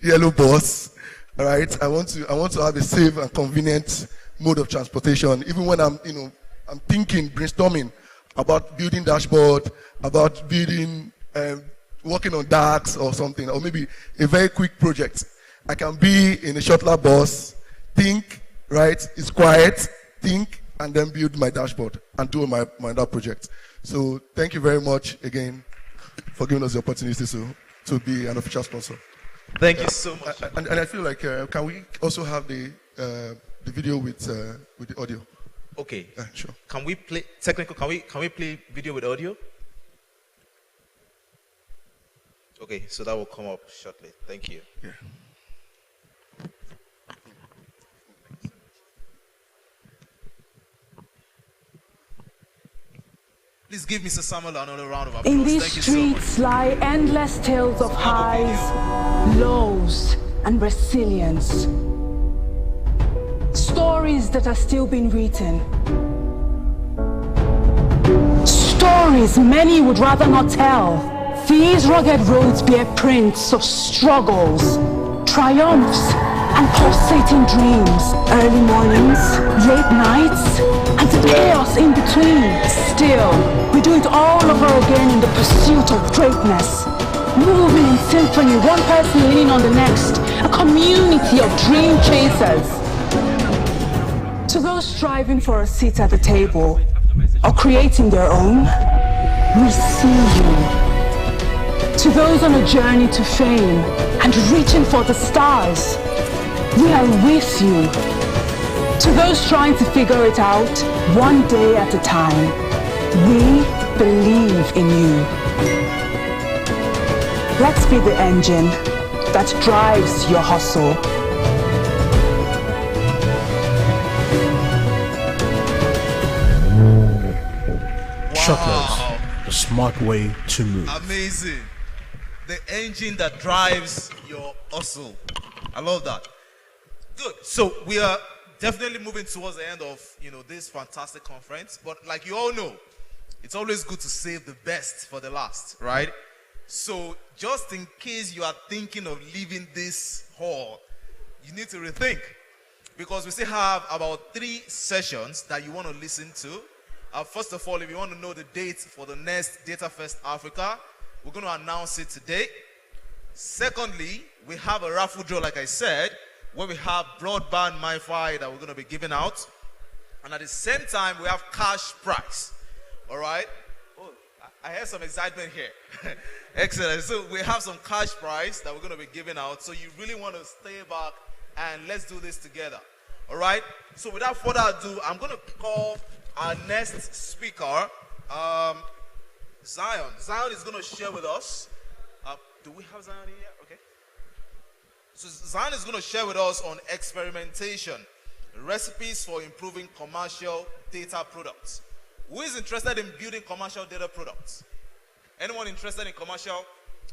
yellow bus, right? I want to have a safe and convenient mode of transportation. Even when I'm thinking, brainstorming about building dashboard, about building, working on DAX or something, or maybe a very quick project. I can be in a Shotler bus, think, right? It's quiet, think, and then build my dashboard and do my that project. So thank you very much again for giving us the opportunity to be an official sponsor. Thank you so much. And I feel like, can we also have the video with the audio? Okay. Sure. Can we play technical? Can we play video with audio? Okay, so that will come up shortly. Thank you. Yeah. Please give Mr. Samuel another round of applause. In these Thank you so much. streets lie endless tales of highs, lows, and resilience. Stories that are still being written. Stories many would rather not tell. These rugged roads bear prints of struggles, triumphs, and pulsating dreams. Early mornings, late nights, and chaos in between. Still, we do it all over again in the pursuit of greatness. Moving in symphony, one person leaning on the next, a community of dream chasers. To those striving for a seat at the table, or creating their own, we see you. To those on a journey to fame and reaching for the stars, we are with you. To those trying to figure it out one day at a time, we believe in you. Let's be the engine that drives your hustle. Shuttlers, the smart way to move. Amazing. The engine that drives your hustle. I love that. Good. So we are definitely moving towards the end of this fantastic conference. But like you all know, it's always good to save the best for the last, right? So just in case you are thinking of leaving this hall, you need to rethink, because we still have about 3 sessions that you want to listen to. First of all, if you want to know the date for the next DataFest Africa, we're going to announce it today. Secondly, we have a raffle draw, like I said, where we have broadband MiFi that we're going to be giving out. And at the same time, we have cash prize. All right? Oh, I hear some excitement here. Excellent. So we have some cash prize that we're going to be giving out. So you really want to stay back and let's do this together. All right? So without further ado, I'm going to call our next speaker, Zion. Zion is going to share with us. Do we have Zion here? Okay. So Zion is going to share with us on experimentation, recipes for improving commercial data products. Who is interested in building commercial data products? Anyone interested in commercial?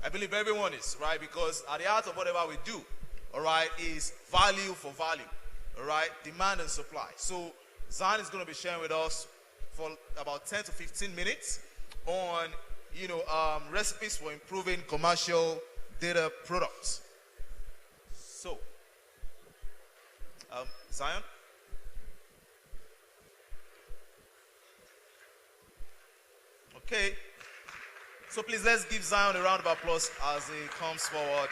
I believe everyone is, right? Because at the heart of whatever we do, all right, is value for value, all right? Demand and supply. So Zion is going to be sharing with us for about 10 to 15 minutes on, recipes for improving commercial data products. So, Zion? Okay. So please, let's give Zion a round of applause as he comes forward.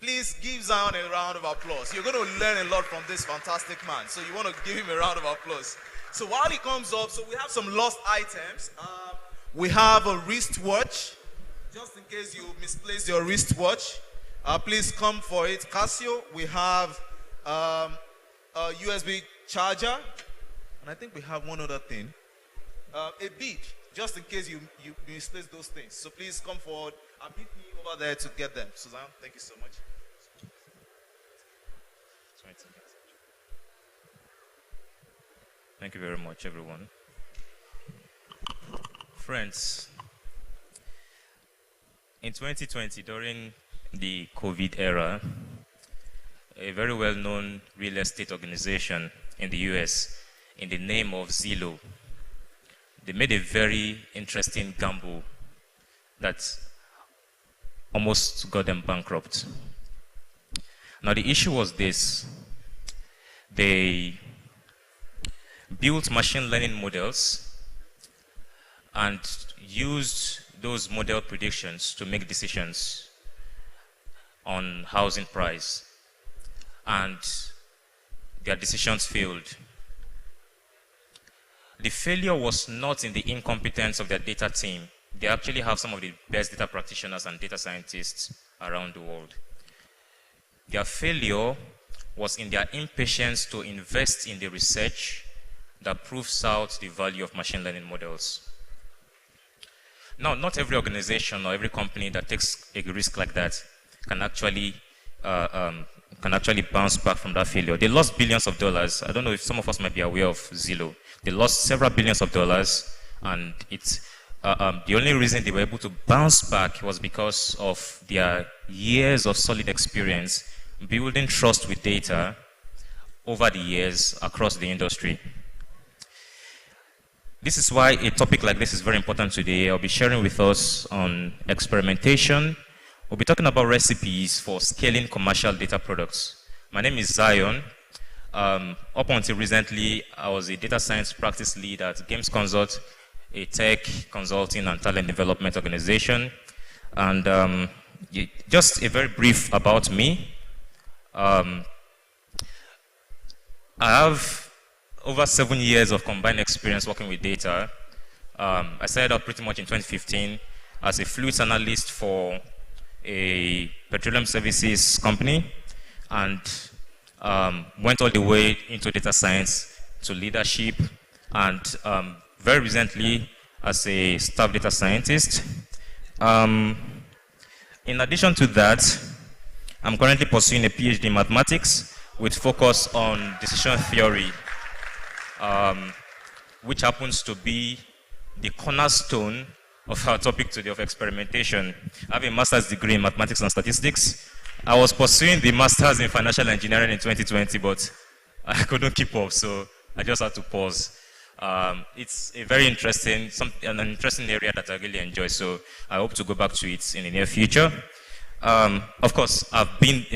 Please give Zion a round of applause. You're going to learn a lot from this fantastic man. So you want to give him a round of applause. So while he comes up, so we have some lost items. We have a wristwatch. Just in case you misplaced your wristwatch, please come for it. Casio, we have a USB charger. And I think we have one other thing. A bead, just in case you misplaced those things. So please come forward and meet me over there to get them. Suzanne, thank you so much. Thank you very much, everyone. Friends, in 2020, during the COVID era, a very well-known real estate organization in the US, in the name of Zillow, they made a very interesting gamble that almost got them bankrupt. Now, the issue was this. They built machine learning models and used those model predictions to make decisions on housing price. And their decisions failed. The failure was not in the incompetence of their data team. They actually have some of the best data practitioners and data scientists around the world. Their failure was in their impatience to invest in the research that proves out the value of machine learning models. Now, not every organization or every company that takes a risk like that can actually bounce back from that failure. They lost billions of dollars. I don't know if some of us might be aware of Zillow. They lost several billions of dollars, and it's the only reason they were able to bounce back was because of their years of solid experience building trust with data over the years across the industry. This is why a topic like this is very important today. I'll be sharing with us on experimentation. We'll be talking about recipes for scaling commercial data products. My name is Zion. Up until recently, I was a data science practice lead at Games Consult, a tech consulting and talent development organization. And just a very brief about me. I have over 7 years of combined experience working with data. I started out pretty much in 2015 as a fluids analyst for a petroleum services company, and went all the way into data science to leadership, and very recently as a staff data scientist. In addition to that, I'm currently pursuing a PhD in mathematics with focus on decision theory, which happens to be the cornerstone of our topic today of experimentation. I have a master's degree in mathematics and statistics. I was pursuing the master's in financial engineering in 2020, but I couldn't keep up, so I just had to pause. It's a very interesting, an interesting area that I really enjoy, so I hope to go back to it in the near future. Of course, I've been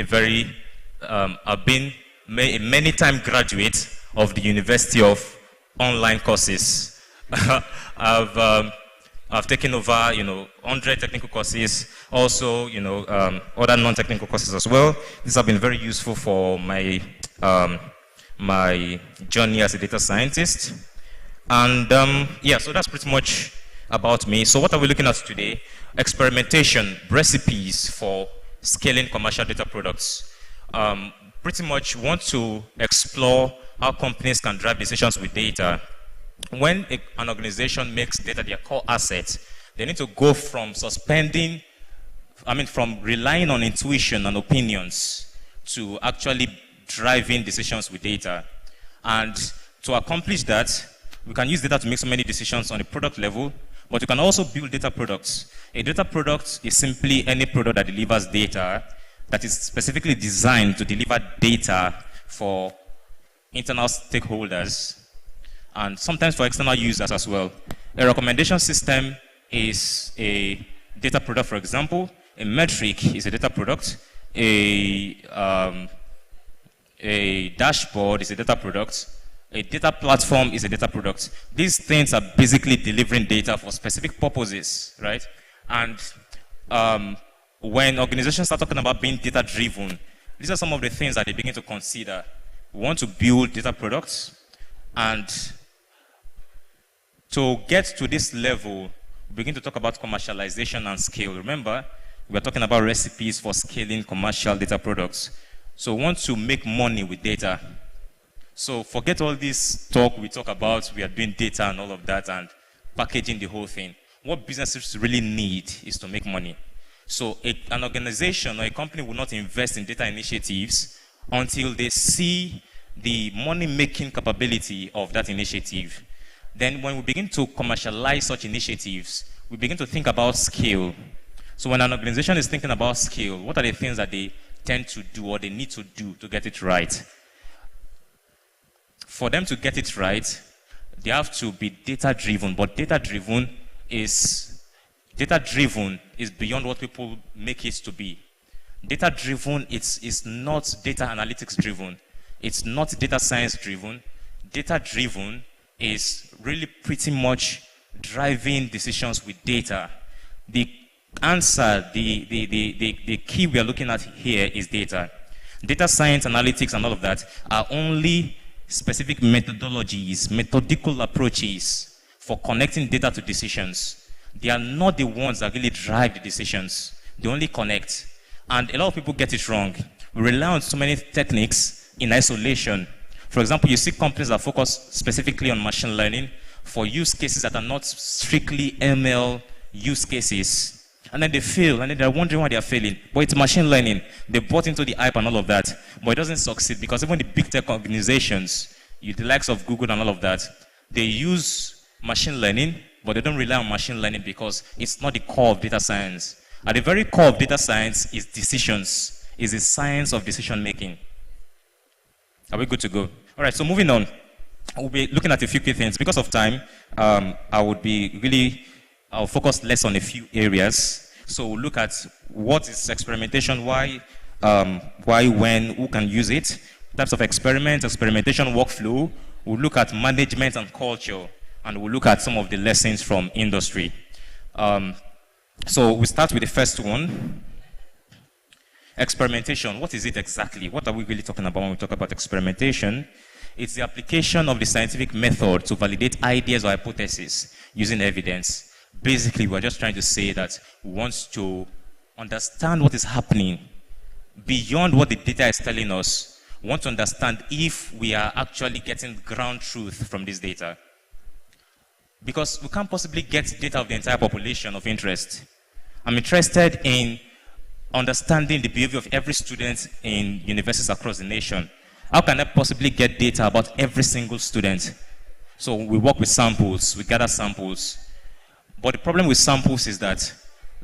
a many-time graduate of the University of Online Courses. I've taken over, 100 technical courses, also, other non-technical courses as well. These have been very useful for my my journey as a data scientist. And yeah, so that's pretty much about me. So what are we looking at today? Experimentation, recipes for scaling commercial data products. Pretty much want to explore how companies can drive decisions with data. When an organization makes data their core asset, they need to go from from relying on intuition and opinions to actually driving decisions with data. And to accomplish that, we can use data to make so many decisions on the product level, but you can also build data products. A data product is simply any product that delivers data that is specifically designed to deliver data for internal stakeholders and sometimes for external users as well. A recommendation system is a data product, for example. A metric is a data product. A dashboard is a data product. A data platform is a data product. These things are basically delivering data for specific purposes, right? And when organizations start talking about being data-driven, these are some of the things that they begin to consider. We want to build data products, and to get to this level, we begin to talk about commercialization and scale. Remember, we're talking about recipes for scaling commercial data products. So we want to make money with data. So forget all this talk we talk about, we are doing data and all of that and packaging the whole thing. What businesses really need is to make money. So an organization or a company will not invest in data initiatives until they see the money-making capability of that initiative. Then when we begin to commercialize such initiatives, we begin to think about scale. So when an organization is thinking about scale, what are the things that they tend to do or they need to do to get it right? For them to get it right, they have to be data-driven, but data-driven is beyond what people make it to be. Data-driven is not data analytics-driven. It's not data science-driven. Data-driven is really pretty much driving decisions with data. The answer, the key we are looking at here is data. Data science, analytics, and all of that are only specific methodologies, methodical approaches for connecting data to decisions. They are not the ones that really drive the decisions. They only connect. And a lot of people get it wrong. We rely on so many techniques in isolation. For example, you see companies that focus specifically on machine learning for use cases that are not strictly ML use cases. And then they fail, and then they're wondering why they're failing. But it's machine learning. They bought into the hype and all of that. But it doesn't succeed because even the big tech organizations, the likes of Google and all of that, they use machine learning, but they don't rely on machine learning because it's not the core of data science. At the very core of data science is decisions, is the science of decision making. Are we good to go? All right, so moving on. We'll be looking at a few key things. Because of time, I'll focus less on a few areas. So we'll look at what is experimentation, why, when, who can use it, types of experiments, experimentation workflow. We'll look at management and culture, and we'll look at some of the lessons from industry. So we start with the first one. Experimentation, what is it exactly? What are we really talking about when we talk about experimentation? It's the application of the scientific method to validate ideas or hypotheses using evidence. Basically, we're just trying to say that we want to understand what is happening beyond what the data is telling us. We want to understand if we are actually getting ground truth from this data. Because we can't possibly get data of the entire population of interest. I'm interested in understanding the behavior of every student in universities across the nation. How can I possibly get data about every single student? So we work with samples, we gather samples. But the problem with samples is that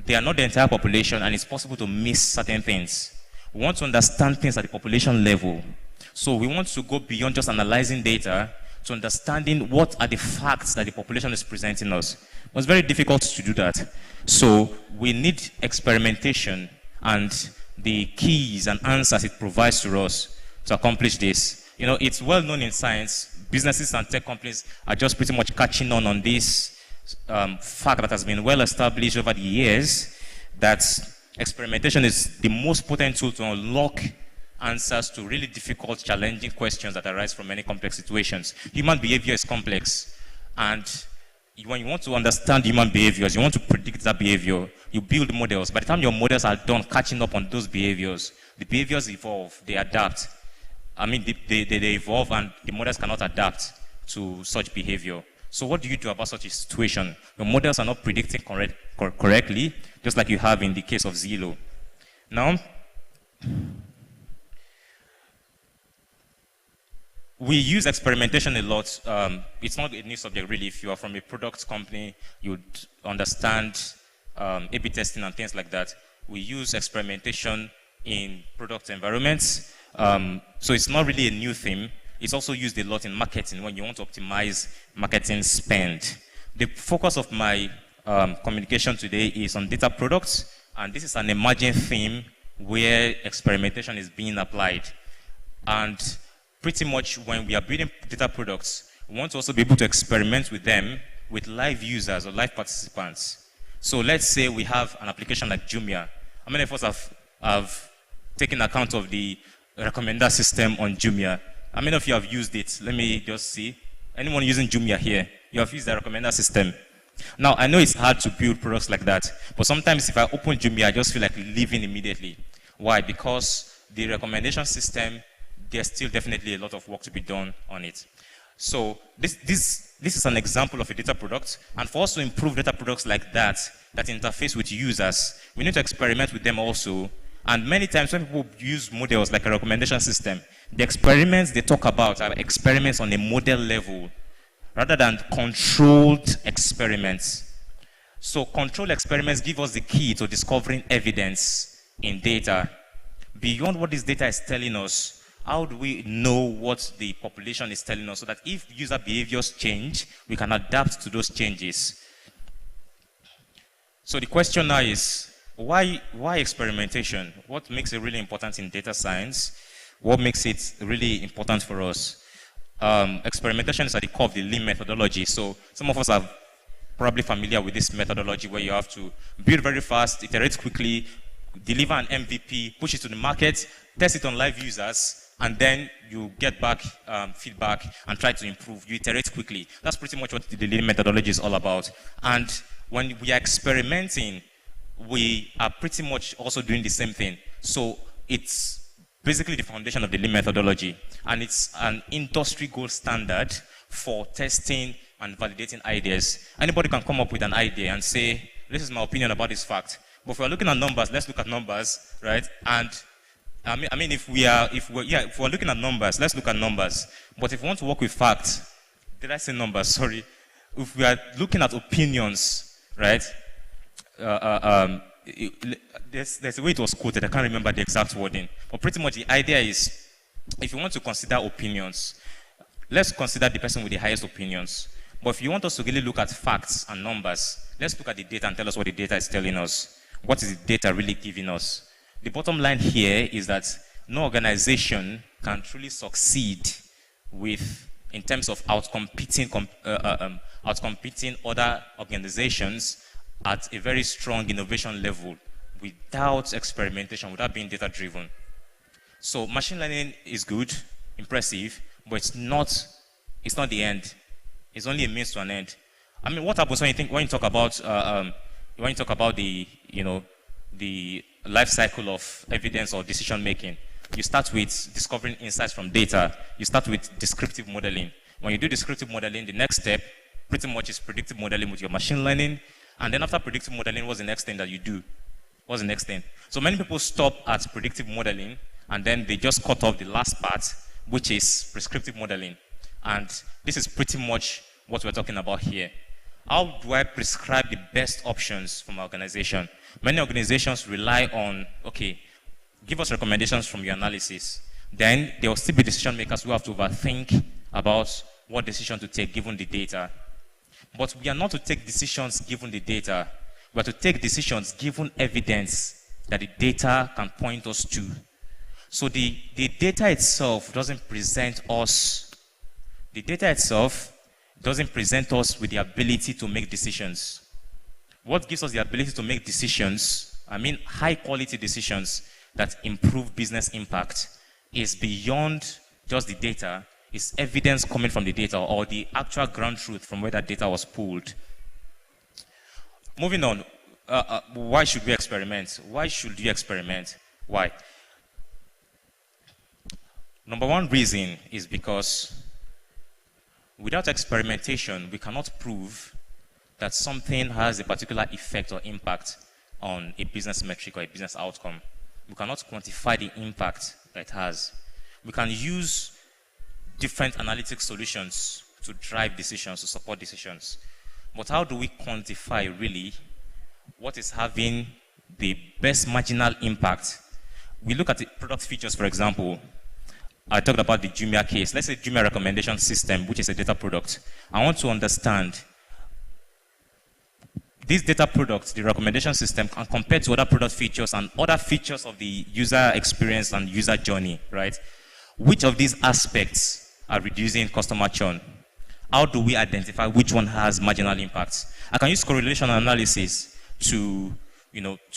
they are not the entire population and it's possible to miss certain things. We want to understand things at the population level. So we want to go beyond just analyzing data to understanding what are the facts that the population is presenting us. It was very difficult to do that. So we need experimentation and the keys and answers it provides to us to accomplish this. You know, it's well known in science. Businesses and tech companies are just pretty much catching on this fact that has been well established over the years, that experimentation is the most potent tool to unlock answers to really difficult, challenging questions that arise from many complex situations. Human behavior is complex, and when you want to understand human behaviors, you want to predict that behavior, you build models. By the time your models are done catching up on those behaviors, the behaviors evolve, they adapt. I mean, they evolve and the models cannot adapt to such behavior. So what do you do about such a situation? Your models are not predicting correctly, just like you have in the case of Zillow. Now, we use experimentation a lot. It's not a new subject, really. If you are from a product company, you'd understand A/B testing and things like that. We use experimentation in product environments. So it's not really a new thing. It's also used a lot in marketing when you want to optimize marketing spend. The focus of my communication today is on data products, and this is an emerging theme where experimentation is being applied. And pretty much when we are building data products, we want to also be able to experiment with them with live users or live participants. So let's say we have an application like Jumia. How many of us have taken account of the recommender system on Jumia? How many of you have used it? Let me just see. Anyone using Jumia here? You have used the recommender system. Now, I know it's hard to build products like that, but sometimes if I open Jumia, I just feel like leaving immediately. Why? Because the recommendation system, there's still definitely a lot of work to be done on it. So this is an example of a data product, and for us to improve data products like that interface with users, we need to experiment with them also. And many times when people use models like a recommendation system, the experiments they talk about are experiments on a model level rather than controlled experiments. So controlled experiments give us the key to discovering evidence in data. Beyond what this data is telling us, how do we know what the population is telling us so that if user behaviors change, we can adapt to those changes? So the question now is, why experimentation? What makes it really important in data science? What makes it really important for us? Experimentation is at the core of the Lean methodology. So some of us are probably familiar with this methodology where you have to build very fast, iterate quickly, deliver an MVP, push it to the market, test it on live users, and then you get back feedback and try to improve. You iterate quickly. That's pretty much what the lean methodology is all about. And when we are experimenting, we are pretty much also doing the same thing. So it's basically the foundation of the lean methodology. And it's an industry gold standard for testing and validating ideas. Anybody can come up with an idea and say, this is my opinion about this fact. But if we're looking at numbers, let's look at numbers, right? And I mean, if we're looking at numbers, let's look at numbers. But if we want to work with facts, did I say numbers? Sorry. If we are looking at opinions, right? There's a way it was quoted. I can't remember the exact wording. But pretty much the idea is, if you want to consider opinions, let's consider the person with the highest opinions. But if you want us to really look at facts and numbers, let's look at the data and tell us what the data is telling us. What is the data really giving us? The bottom line here is that no organization can truly succeed in terms of outcompeting other organizations at a very strong innovation level without experimentation, without being data-driven. So machine learning is good, impressive, but it's not the end. It's only a means to an end. I mean, what happens when you talk about the life cycle of evidence or decision making? You start with discovering insights from data. You start with descriptive modeling. When you do descriptive modeling, the next step pretty much is predictive modeling with your machine learning. And then after predictive modeling, what's the next thing that you do? What's the next thing? So many people stop at predictive modeling, and then they just cut off the last part, which is prescriptive modeling. And this is pretty much what we're talking about here. How do I prescribe the best options from my organization? Many organizations rely on, okay, give us recommendations from your analysis. Then there will still be decision makers who have to overthink about what decision to take given the data. But we are not to take decisions given the data. We are to take decisions given evidence that the data can point us to. So the data itself doesn't present us. The data itself doesn't present us with the ability to make decisions. What gives us the ability to make decisions, I mean high quality decisions that improve business impact, is beyond just the data. It's evidence coming from the data or the actual ground truth from where that data was pulled. Moving on, why should we experiment? Why should you experiment? Why? Number one reason is because without experimentation, we cannot prove that something has a particular effect or impact on a business metric or a business outcome. We cannot quantify the impact that it has. We can use different analytic solutions to drive decisions, to support decisions. But how do we quantify really what is having the best marginal impact? We look at the product features, for example. I talked about the Jumia case. Let's say Jumia recommendation system, which is a data product. I want to understand this data product, the recommendation system, can compare to other product features and other features of the user experience and user journey, right? Which of these aspects are reducing customer churn? How do we identify which one has marginal impacts? I can use correlation analysis to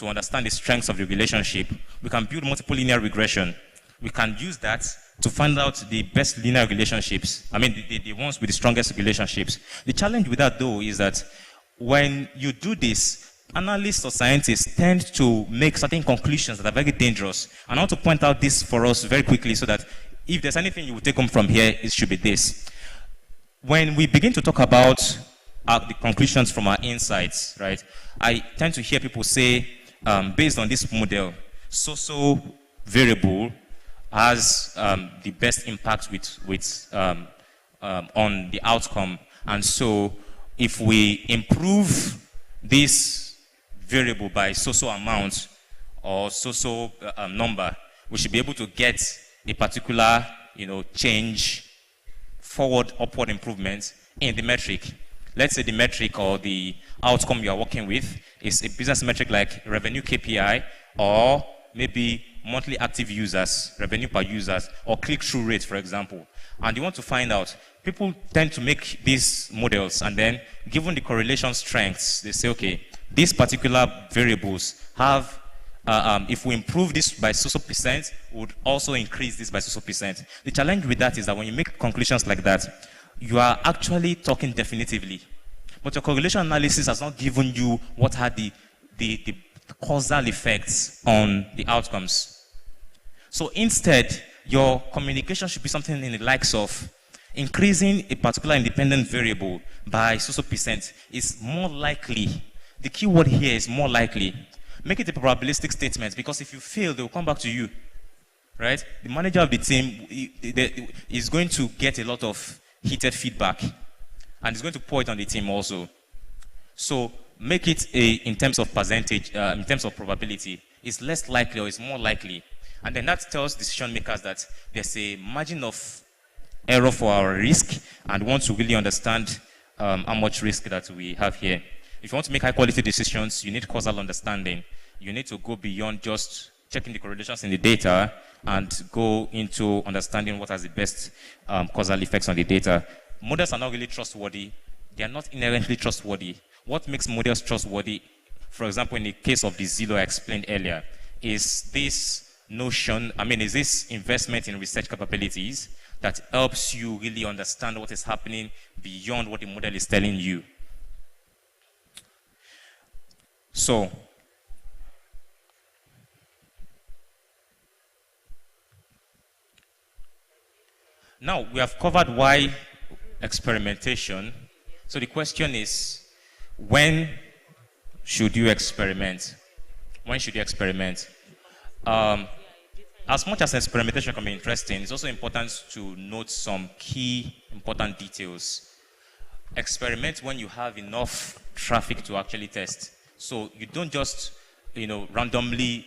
understand the strengths of the relationship. We can build multiple linear regression. We can use that to find out the best linear relationships. I mean, the ones with the strongest relationships. The challenge with that, though, is that when you do this, analysts or scientists tend to make certain conclusions that are very dangerous. And I want to point out this for us very quickly so that if there's anything you will take home from here, it should be this. When we begin to talk about the conclusions from our insights, right, I tend to hear people say, based on this model, so variable has the best impact on the outcome. And so if we improve this variable by so amount or so number, we should be able to get a particular change, upward improvement in the metric. Let's say the metric or the outcome you are working with is a business metric like revenue KPI, or maybe monthly active users, revenue per users, or click-through rate, for example. And you want to find out, people tend to make these models, and then given the correlation strengths, they say, okay, these particular variables have if we improve this by so percent, we would also increase this by so percent. The challenge with that is that when you make conclusions like that, you are actually talking definitively. But your correlation analysis has not given you what are the causal effects on the outcomes. So instead, your communication should be something in the likes of increasing a particular independent variable by so percent is more likely. The key word here is more likely. Make it a probabilistic statement, because if you fail, they will come back to you, right? The manager of the team is going to get a lot of heated feedback, and is going to pour it on the team also. So make it in terms of percentage, in terms of probability. It's less likely or it's more likely. And then that tells decision makers that there's a margin of error for our risk, and we want to really understand how much risk that we have here. If you want to make high quality decisions, you need causal understanding. You need to go beyond just checking the correlations in the data and go into understanding what has the best causal effects on the data. Models are not really trustworthy. They are not inherently trustworthy. What makes models trustworthy, for example, in the case of the Zillow I explained earlier, is this notion, is this investment in research capabilities that helps you really understand what is happening beyond what the model is telling you. So, now we have covered why experimentation. So the question is, when should you experiment? When should you experiment? As much as experimentation can be interesting, it's also important to note some key important details. Experiment when you have enough traffic to actually test. So you don't just, randomly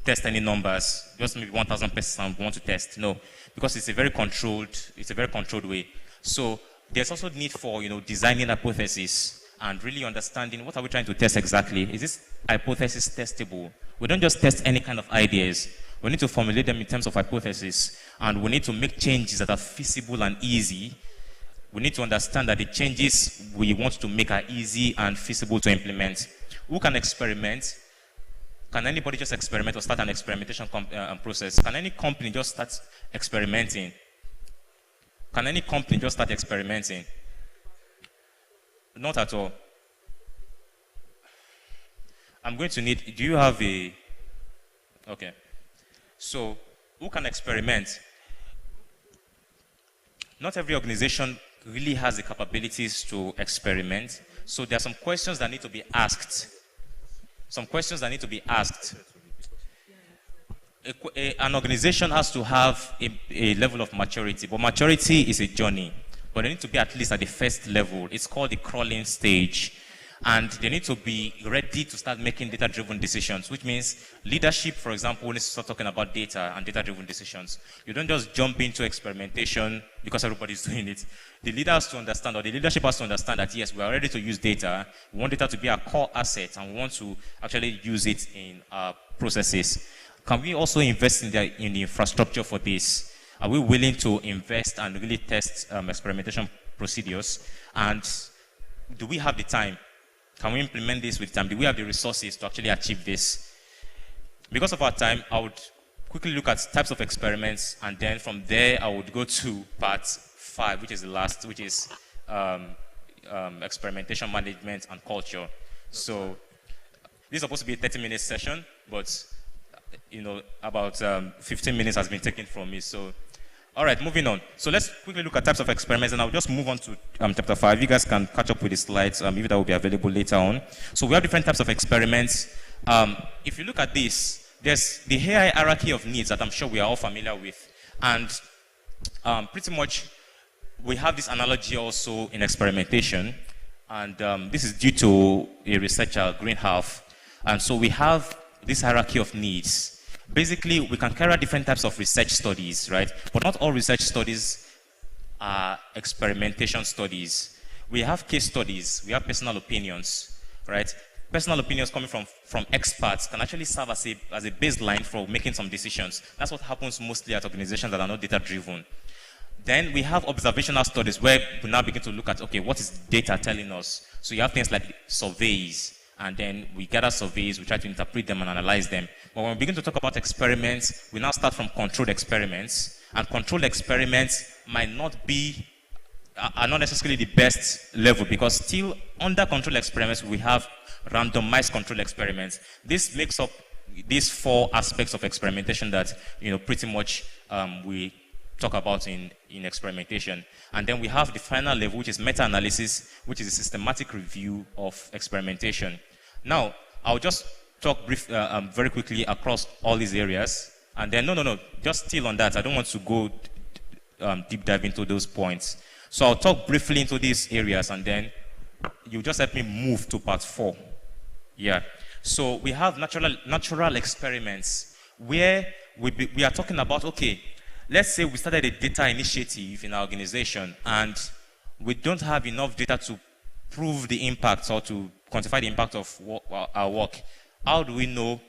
test any numbers, just maybe 1,000 persons want to test. No, because it's a very controlled way. So there's also need for, designing hypotheses and really understanding what are we trying to test exactly. Is this hypothesis testable? We don't just test any kind of ideas. We need to formulate them in terms of hypothesis, and we need to make changes that are feasible and easy. We need to understand that the changes we want to make are easy and feasible to implement. Who can experiment? Can anybody just experiment or start an experimentation process? Can any company just start experimenting? Can any company just start experimenting? Not at all. I'm going to need, do you have a, okay. So, who can experiment? Not every organization really has the capabilities to experiment. So there are some questions that need to be asked. Some questions that need to be asked. An organization has to have a level of maturity, but maturity is a journey. But they need to be at least at the first level. It's called the crawling stage. And they need to be ready to start making data-driven decisions, which means leadership, for example, needs to start talking about data and data-driven decisions. You don't just jump into experimentation because everybody's doing it. The leader has to understand, or the leadership has to understand that, yes, we are ready to use data. We want data to be our core asset, and we want to actually use it in our processes. Can we also invest in the infrastructure for this? Are we willing to invest and really test experimentation procedures? And do we have the time? Can we implement this with time? Do we have the resources to actually achieve this? Because of our time, I would quickly look at types of experiments, and then from there, I would go to part 5, which is the last, which is experimentation management and culture. So this is supposed to be a 30-minute session, but about 15 minutes has been taken from me. So, all right, moving on. So let's quickly look at types of experiments, and I'll just move on to chapter 5. You guys can catch up with the slides, if that will be available later on. So we have different types of experiments. If you look at this, there's the hierarchy of needs that I'm sure we are all familiar with. And pretty much we have this analogy also in experimentation. And this is due to a researcher, Greenhalgh. And so we have this hierarchy of needs. Basically, we can carry out different types of research studies, right? But not all research studies are experimentation studies. We have case studies, we have personal opinions, right? Personal opinions coming from experts can actually serve as a baseline for making some decisions. That's what happens mostly at organizations that are not data-driven. Then we have observational studies where we now begin to look at, okay, what is data telling us? So you have things like surveys and then we gather surveys, we try to interpret them and analyze them. But when we begin to talk about experiments, we now start from controlled experiments, and controlled experiments might not be, are not necessarily the best level, because still under controlled experiments, we have randomized controlled experiments. This makes up these 4 aspects of experimentation that, pretty much we talk about in experimentation. And then we have the final level, which is meta-analysis, which is a systematic review of experimentation. Now, I'll just talk very quickly across all these areas. And then, no, just still on that. I don't want to go deep dive into those points. So I'll talk briefly into these areas, and then you just help me move to part 4. Yeah. So we have natural experiments where we are talking about, okay, let's say we started a data initiative in our organization and we don't have enough data to prove the impact or to quantify the impact of our work. How do we know?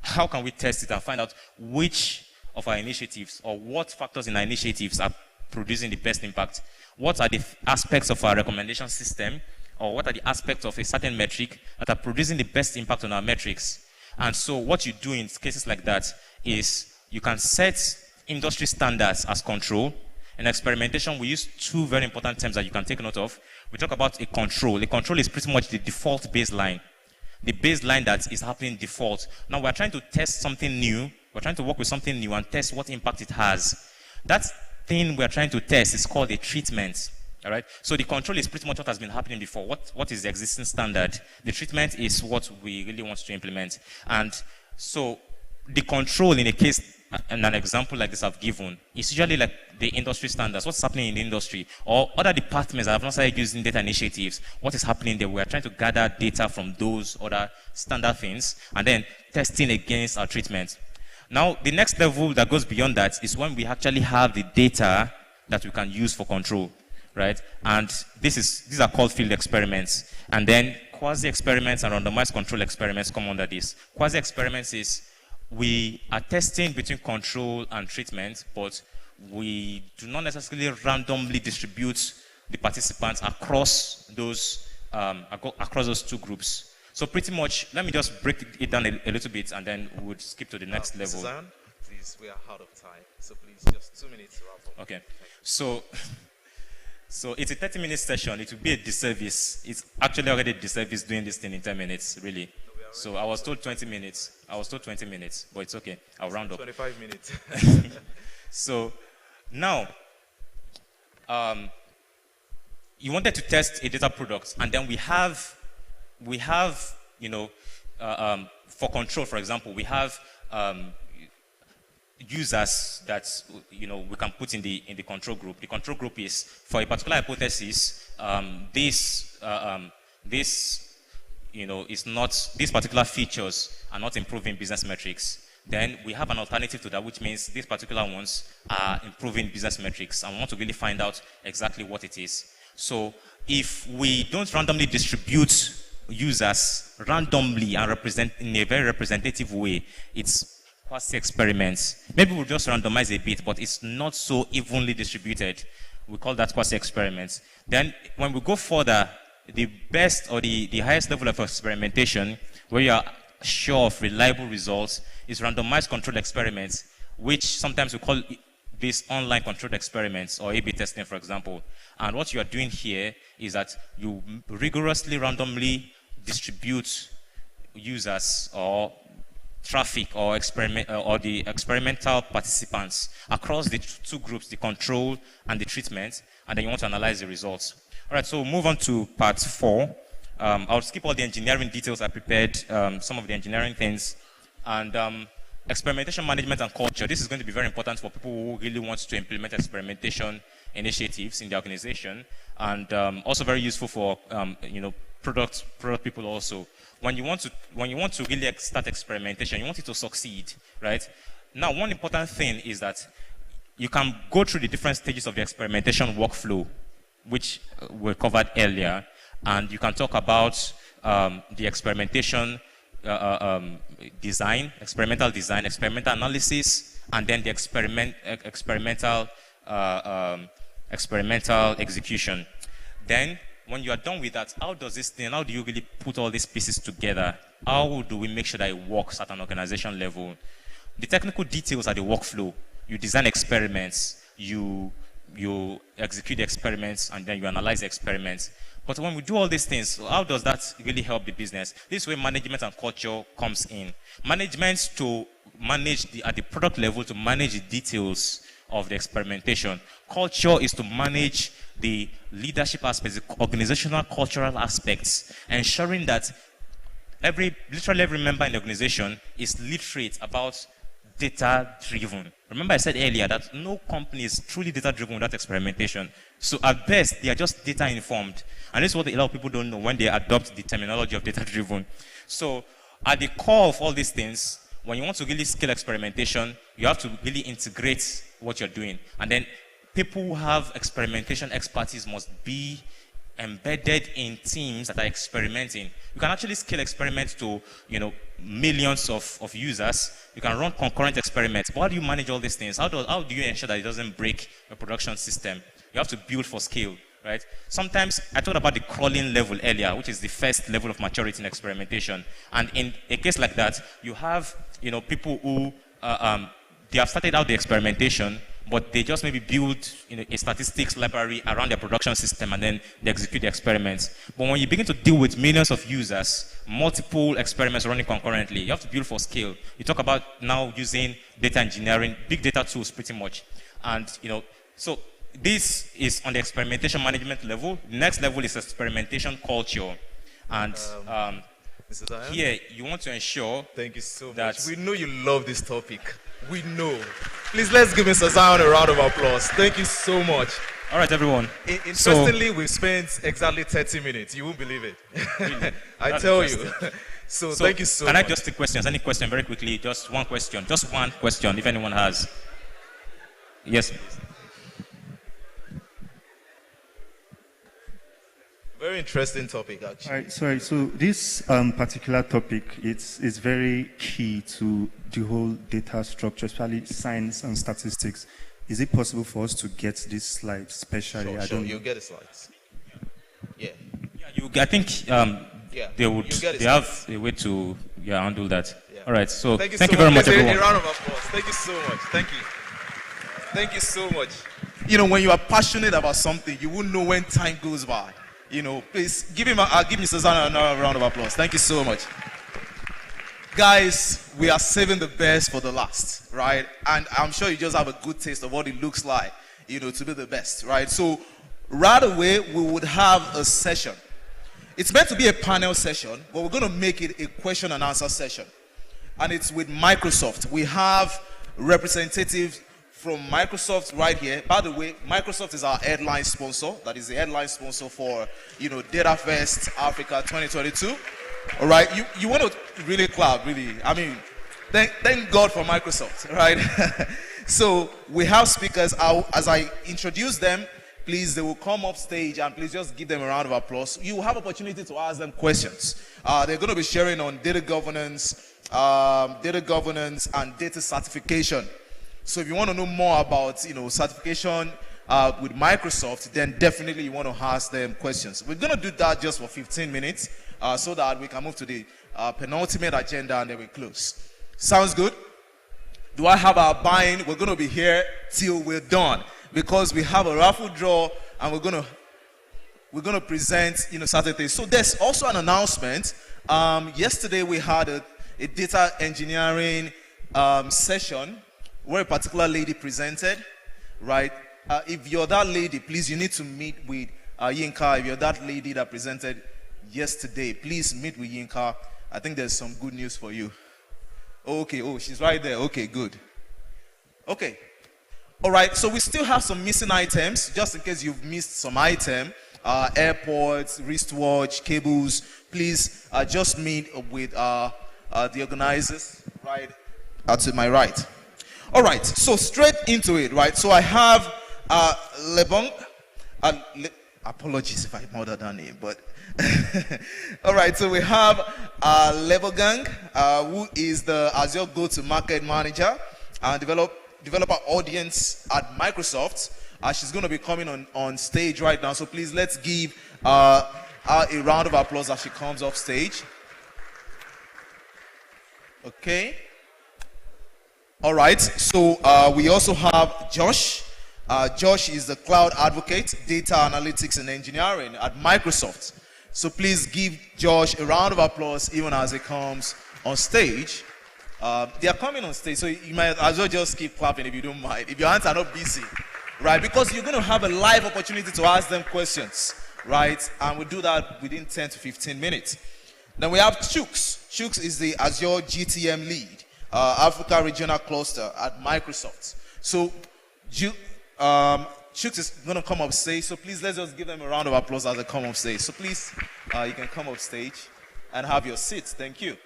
How can we test it and find out which of our initiatives or what factors in our initiatives are producing the best impact? What are the aspects of our recommendation system, or what are the aspects of a certain metric that are producing the best impact on our metrics? And so what you do in cases like that is you can set industry standards as control. In experimentation, we use 2 very important terms that you can take note of. We talk about a control. A control is pretty much the default baseline, the baseline that is happening default. Now we're trying to test something new. We're trying to work with something new and test what impact it has. That thing we're trying to test is called a treatment. All right. So the control is pretty much what has been happening before. What is the existing standard? The treatment is what we really want to implement. And so the control in a case, and an example like this I've given, is usually like the industry standards. What's happening in the industry, or other departments that have not started using data initiatives? What is happening there? We are trying to gather data from those other standard things and then testing against our treatment. Now, the next level that goes beyond that is when we actually have the data that we can use for control. Right? And these are called field experiments. And then quasi-experiments and randomized control experiments come under this. Quasi-experiments is we are testing between control and treatment, but we do not necessarily randomly distribute the participants across those 2 groups. So pretty much, let me just break it down a little bit, and then we'll skip to the next level. Suzanne, please, we are out of time. So please, just 2 minutes to wrap up. Okay. So it's a 30-minute session. It will be a disservice. It's actually already a disservice doing this thing in 10 minutes, really. So I was told 20 minutes. But it's okay. I'll round up. 25 minutes. So now, you wanted to test a data product, and then we have, for control, for example, we have users that we can put in the control group. The control group is for a particular hypothesis. These particular features are not improving business metrics. Then we have an alternative to that, which means these particular ones are improving business metrics, and we want to really find out exactly what it is. So if we don't randomly distribute users randomly and represent in a very representative way, it's quasi-experiments. Maybe we'll just randomize a bit, but it's not so evenly distributed. We call that quasi-experiments. Then when we go further, the best or the highest level of experimentation, where you are sure of reliable results, is randomized controlled experiments, which sometimes we call these online controlled experiments, or A/B testing, for example. And what you are doing here is that you rigorously randomly distribute users or traffic or the experimental participants across the 2 groups, the control and the treatment, and then you want to analyze the results. All right, so we'll move on to part 4. I'll skip all the engineering details. I prepared some of the engineering things. And experimentation management and culture. This is going to be very important for people who really want to implement experimentation initiatives in the organization, and also very useful for product people also. When you want to really start experimentation, you want it to succeed, right? Now, one important thing is that you can go through the different stages of the experimentation workflow, which were covered earlier, and you can talk about the experimentation design, experimental analysis, and then the experimental execution. Then when you are done with that, how do you really put all these pieces together? How do we make sure that it works at an organization level? The technical details are the workflow. You design experiments, you execute the experiments, and then you analyze the experiments. But when we do all these things, how does that really help the business? This is where management and culture comes in. Management to manage at the product level to manage the details of the experimentation. Culture is to manage the leadership aspects, the organizational cultural aspects, ensuring that literally every member in the organization is literate about data-driven. Remember I said earlier that no company is truly data-driven without experimentation. So at best, they are just data-informed. And this is what a lot of people don't know when they adopt the terminology of data-driven. So at the core of all these things, when you want to really scale experimentation, you have to really integrate what you're doing. And then people who have experimentation expertise must be embedded in teams that are experimenting. You can actually scale experiments to, millions of users. You can run concurrent experiments. But how do you manage all these things? How do you ensure that it doesn't break a production system? You have to build for scale, right? Sometimes, I talked about the crawling level earlier, which is the first level of maturity in experimentation. And in a case like that, you have, people who, they have started out the experimentation, but they just maybe build a statistics library around their production system and then they execute the experiments. But when you begin to deal with millions of users, multiple experiments running concurrently, you have to build for scale. You talk about now using data engineering, big data tools pretty much. And, so this is on the experimentation management level. The next level is experimentation culture. And here, you want to ensure Thank you so that much. We know you love this topic. We know. Please, let's give Mr. Zion a round of applause. Thank you so much. All right, everyone. Interestingly, we've spent exactly 30 minutes. You won't believe it. Really? I tell you. So thank you so much. Can I just take questions? Any question very quickly? Just one question. Just one question, if anyone has. Yes, please. Very interesting topic, actually. All right, sorry. So this particular topic is very key to the whole data structure, especially science and statistics. Is it possible for us to get this slide specially? Sure, you'll get the slides. Yeah. I think they have a way to handle that. Yeah. All right. So thank you very much, everyone. A round of applause. Thank you so much. Thank you. Thank you so much. When you are passionate about something, you won't know when time goes by. Please give Mr. Zana another round of applause. Thank you so much. Guys, we are saving the best for the last, right? And I'm sure you just have a good taste of what it looks like, to be the best, right? So right away, we would have a session. It's meant to be a panel session, but we're going to make it a question and answer session. And it's with Microsoft. We have representatives from Microsoft right here. By the way, Microsoft is our headline sponsor. That is the headline sponsor for, DataFest Africa 2022. All right, you want to really clap, really. I mean, thank God for Microsoft, right? So we have speakers. As I introduce them, please, they will come up stage and please just give them a round of applause. You will have opportunity to ask them questions. They're going to be sharing on data governance and data certification. So if you want to know more about, certification with Microsoft, then definitely you want to ask them questions. We're going to do that just for 15 minutes so that we can move to the penultimate agenda and then we close. Sounds good? Do I have our buy-in? We're going to be here till we're done because we have a raffle draw and we're going to present, certain things. So there's also an announcement. Yesterday we had a data engineering session where a particular lady presented, right? If you're that lady, please, you need to meet with Yinka. If you're that lady that presented yesterday, please meet with Yinka. I think there's some good news for you. Okay, she's right there. Okay, good. Okay. All right, so we still have some missing items, just in case you've missed some item. Airports, wristwatch, cables. Please just meet with the organizers, right? To my right. All right, so straight into it, right? So I have Lebong. Apologies if I murdered her name, but all right. So we have Lebogang, who is the Azure go-to-market manager and developer audience at Microsoft. She's going to be coming on stage right now. So please, let's give a round of applause as she comes off stage. Okay. All right. So we also have Josh. Josh is the cloud advocate, data analytics and engineering at Microsoft. So please give Josh a round of applause even as he comes on stage. They are coming on stage, so you might as well just keep clapping if you don't mind, if your hands are not busy, right? Because you're going to have a live opportunity to ask them questions, right? And we'll do that within 10 to 15 minutes. Then we have Chooks. Chooks is the Azure GTM lead, Africa Regional Cluster at Microsoft. So Chooks is going to come up stage, so please let's just give them a round of applause as they come up stage. So please, you can come up stage and have your seats. Thank you.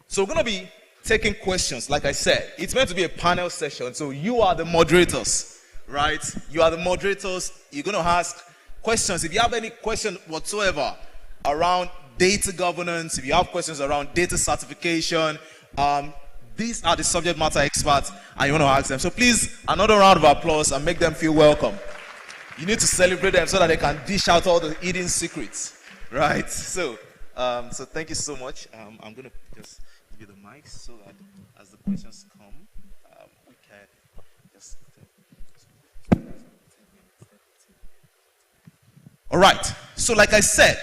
So we're going to be taking questions, like I said. It's meant to be a panel session, so you are the moderators, right? You are the moderators. You're going to ask questions. If you have any question whatsoever around data governance, if you have questions around data certification, these are the subject matter experts, and you want to ask them. So please, another round of applause and make them feel welcome. You need to celebrate them so that they can dish out all the hidden secrets, right? So thank you so much. I'm going to just give you the mic so that as the questions come, we can just... All right. So like I said,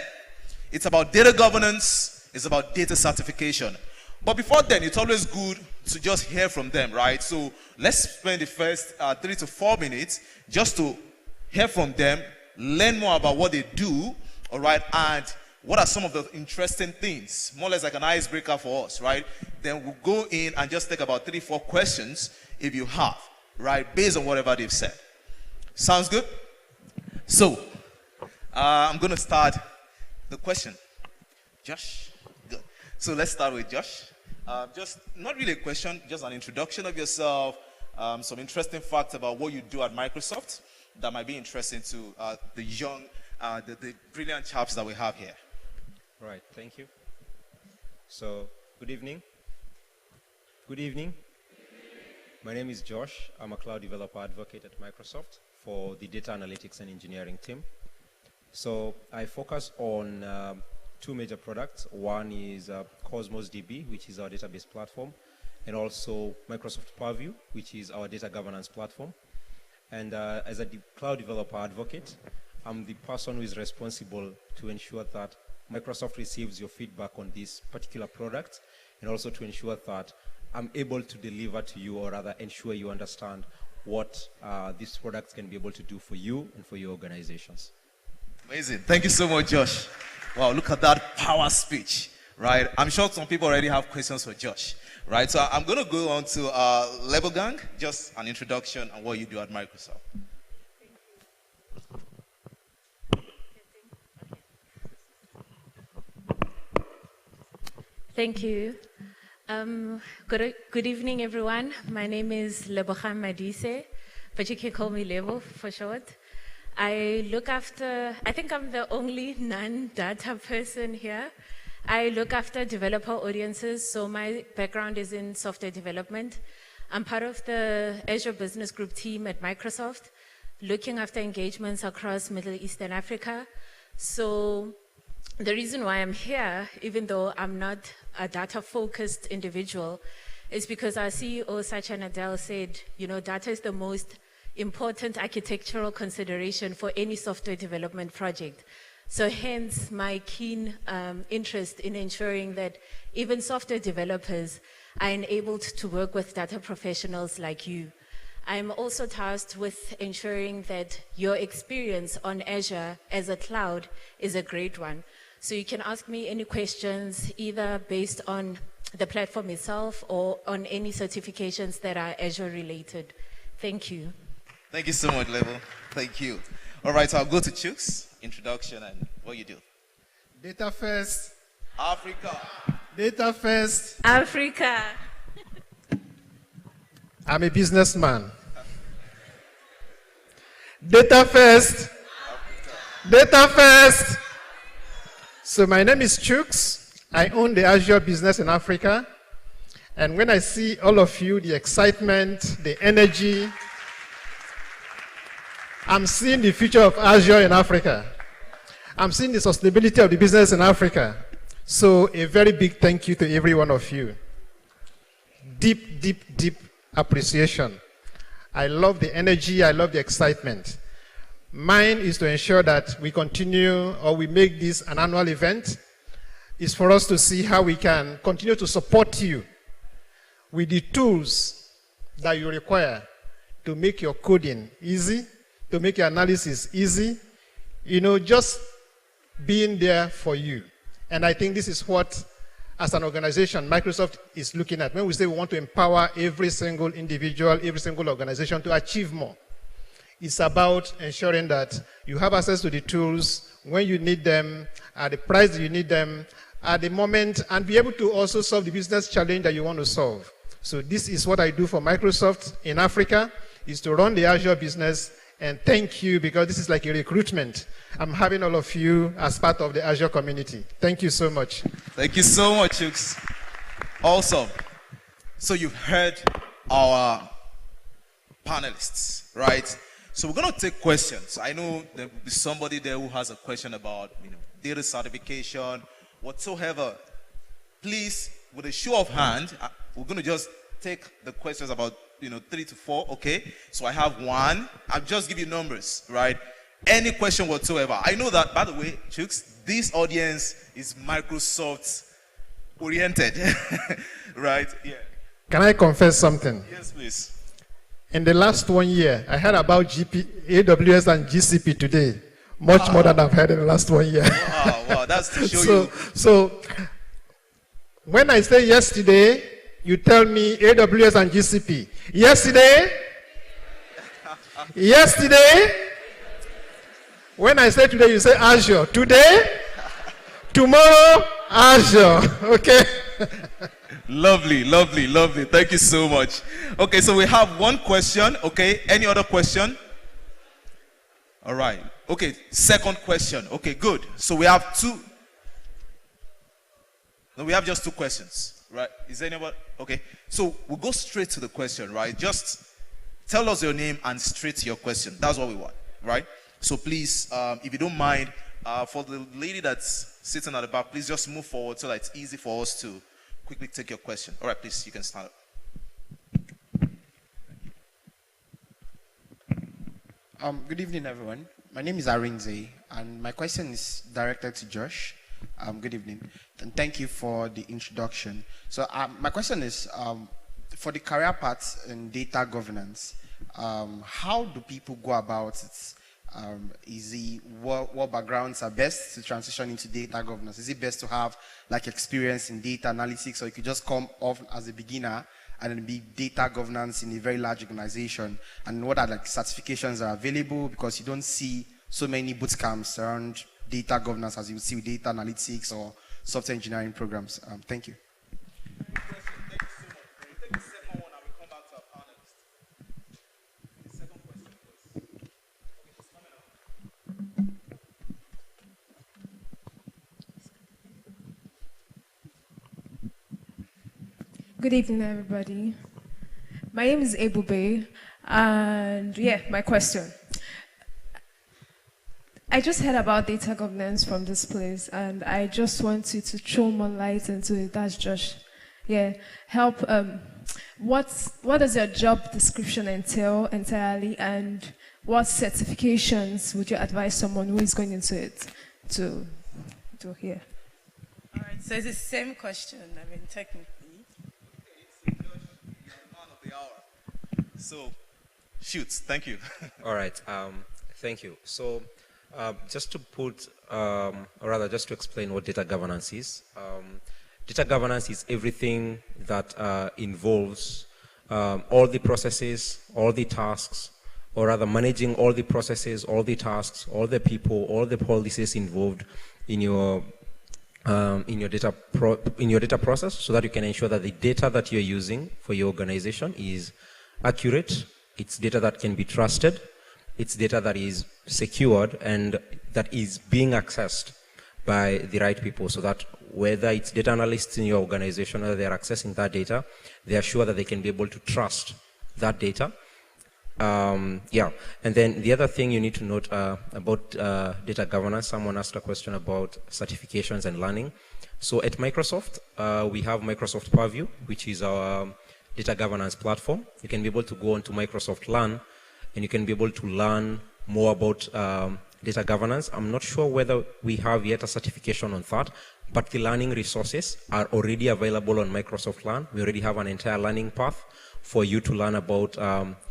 it's about data governance. It's about data certification. But before then, it's always good to just hear from them, right? So let's spend the first 3 to 4 minutes just to hear from them, learn more about what they do, all right, and what are some of the interesting things, more or less like an icebreaker for us, right? Then we'll go in and just take about 3 or 4 questions if you have, right, based on whatever they've said. Sounds good? So I'm going to start the question. Josh? Good. So let's start with Josh. Just not really a question, just an introduction of yourself, some interesting facts about what you do at Microsoft that might be interesting to the young, the brilliant chaps that we have here. Right, thank you. So, good evening. Good evening. My name is Josh. I'm a cloud developer advocate at Microsoft for the data analytics and engineering team. So, I focus on 2 major products. One is Cosmos DB, which is our database platform, and also Microsoft Purview, which is our data governance platform. And as a cloud developer advocate, I'm the person who is responsible to ensure that Microsoft receives your feedback on this particular product, and also to ensure that I'm able to deliver to you, or rather ensure you understand what these products can be able to do for you and for your organizations. Amazing. Thank you so much, Josh. Wow, look at that power speech, right? I'm sure some people already have questions for Josh, right? So I'm going to go on to Level Gang, just an introduction on what you do at Microsoft. Thank you. Good evening, everyone. My name is Lebogang Madise, but you can call me Lebo for short. I look after, I think I'm the only non-data person here. I look after developer audiences, so my background is in software development. I'm part of the Azure Business Group team at Microsoft, looking after engagements across Middle East and Africa. So the reason why I'm here, even though I'm not a data-focused individual, is because our CEO, Satya Nadella, said, you know, data is the most important architectural consideration for any software development project. So hence my keen interest in ensuring that even software developers are enabled to work with data professionals like you. I'm also tasked with ensuring that your experience on Azure as a cloud is a great one. So you can ask me any questions, either based on the platform itself or on any certifications that are Azure related. Thank you. Thank you so much, Level. Thank you. All right, so I'll go to Chooks, introduction and what you do. DataFest Africa. DataFest Africa. I'm a businessman. DataFest. DataFest. So my name is Chooks. I own the Azure business in Africa. And when I see all of you, the excitement, the energy, I'm seeing the future of Azure in Africa. I'm seeing the sustainability of the business in Africa. So a very big thank you to every one of you. Deep, deep, deep appreciation. I love the energy, I love the excitement. Mine is to ensure that we continue, or we make this an annual event. It's for us to see how we can continue to support you with the tools that you require to make your coding easy, to make your analysis easy, just being there for you. And I think this is what, as an organization, Microsoft is looking at. When we say we want to empower every single individual, every single organization to achieve more, it's about ensuring that you have access to the tools when you need them, at the price that you need them, at the moment, and be able to also solve the business challenge that you want to solve. So this is what I do for Microsoft in Africa, is to run the Azure business. And thank you, because this is like a recruitment. I'm having all of you as part of the Azure community. Thank you so much. Thank you so much, Chooks. Awesome. So you've heard our panelists, right? So we're going to take questions. I know there will be somebody there who has a question about data certification, whatsoever. Please, with a show of hand, we're going to just take the questions about 3 to 4, okay? So I have 1. I'll just give you numbers, right? Any question whatsoever. I know that, by the way, Chooks, this audience is Microsoft oriented, right? Yeah. Can I confess something? Yes, please. In the last 1 year, I heard about AWS and GCP today, much more than I've heard in the last 1 year. Wow, that's to show you. So, when I say yesterday, you tell me AWS and GCP. Yesterday? Yesterday? When I say today, you say Azure. Today? Tomorrow? Azure. Okay? Lovely, lovely, lovely. Thank you so much. Okay, so we have 1 question. Okay, any other question? All right. Okay, second question. Okay, good. So we have 2. No, we have just 2 questions, right? Is anyone? Okay, so we'll go straight to the question, right? Just tell us your name and straight to your question. That's what we want, right? So please, if you don't mind, for the lady that's sitting at the back, please just move forward so that it's easy for us to quickly take your question. All right, please, you can stand up. Good evening, everyone. My name is Arinze, and my question is directed to Josh. Good evening, and thank you for the introduction. So my question is, for the career path in data governance, how do people go about it? What backgrounds are best to transition into data governance? Is it best to have like experience in data analytics, or you could just come off as a beginner and then be data governance in a very large organization? And what are like certifications that are available? Because you don't see so many boot camps around data governance as you would see with data analytics or software engineering programs. Thank you. Good evening, everybody. My name is Ebube, and my question. I just heard about data governance from this place, and I just wanted to throw more light into it. That's Josh. Help. What does your job description entail entirely, and what certifications would you advise someone who is going into it to hear? All right, so it's the same question. I mean, technically. So, shoots. Thank you. All right. Thank you. So, just to put, or rather, just to explain what data governance is. Data governance is everything that involves all the processes, all the tasks, or rather, managing all the processes, all the tasks, all the people, all the policies involved in your data process, so that you can ensure that the data that you're using for your organization is accurate, it's data that can be trusted, it's data that is secured, and that is being accessed by the right people, so that whether it's data analysts in your organization or they're accessing that data, they are sure that they can be able to trust that data. Yeah, and then the other thing you need to note about data governance, someone asked a question about certifications and learning. So at Microsoft, we have Microsoft Purview, which is our data governance platform. You can be able to go onto Microsoft Learn, and you can be able to learn more about data governance. I'm not sure whether we have yet a certification on that, but the learning resources are already available on Microsoft Learn. We already have an entire learning path for you to learn about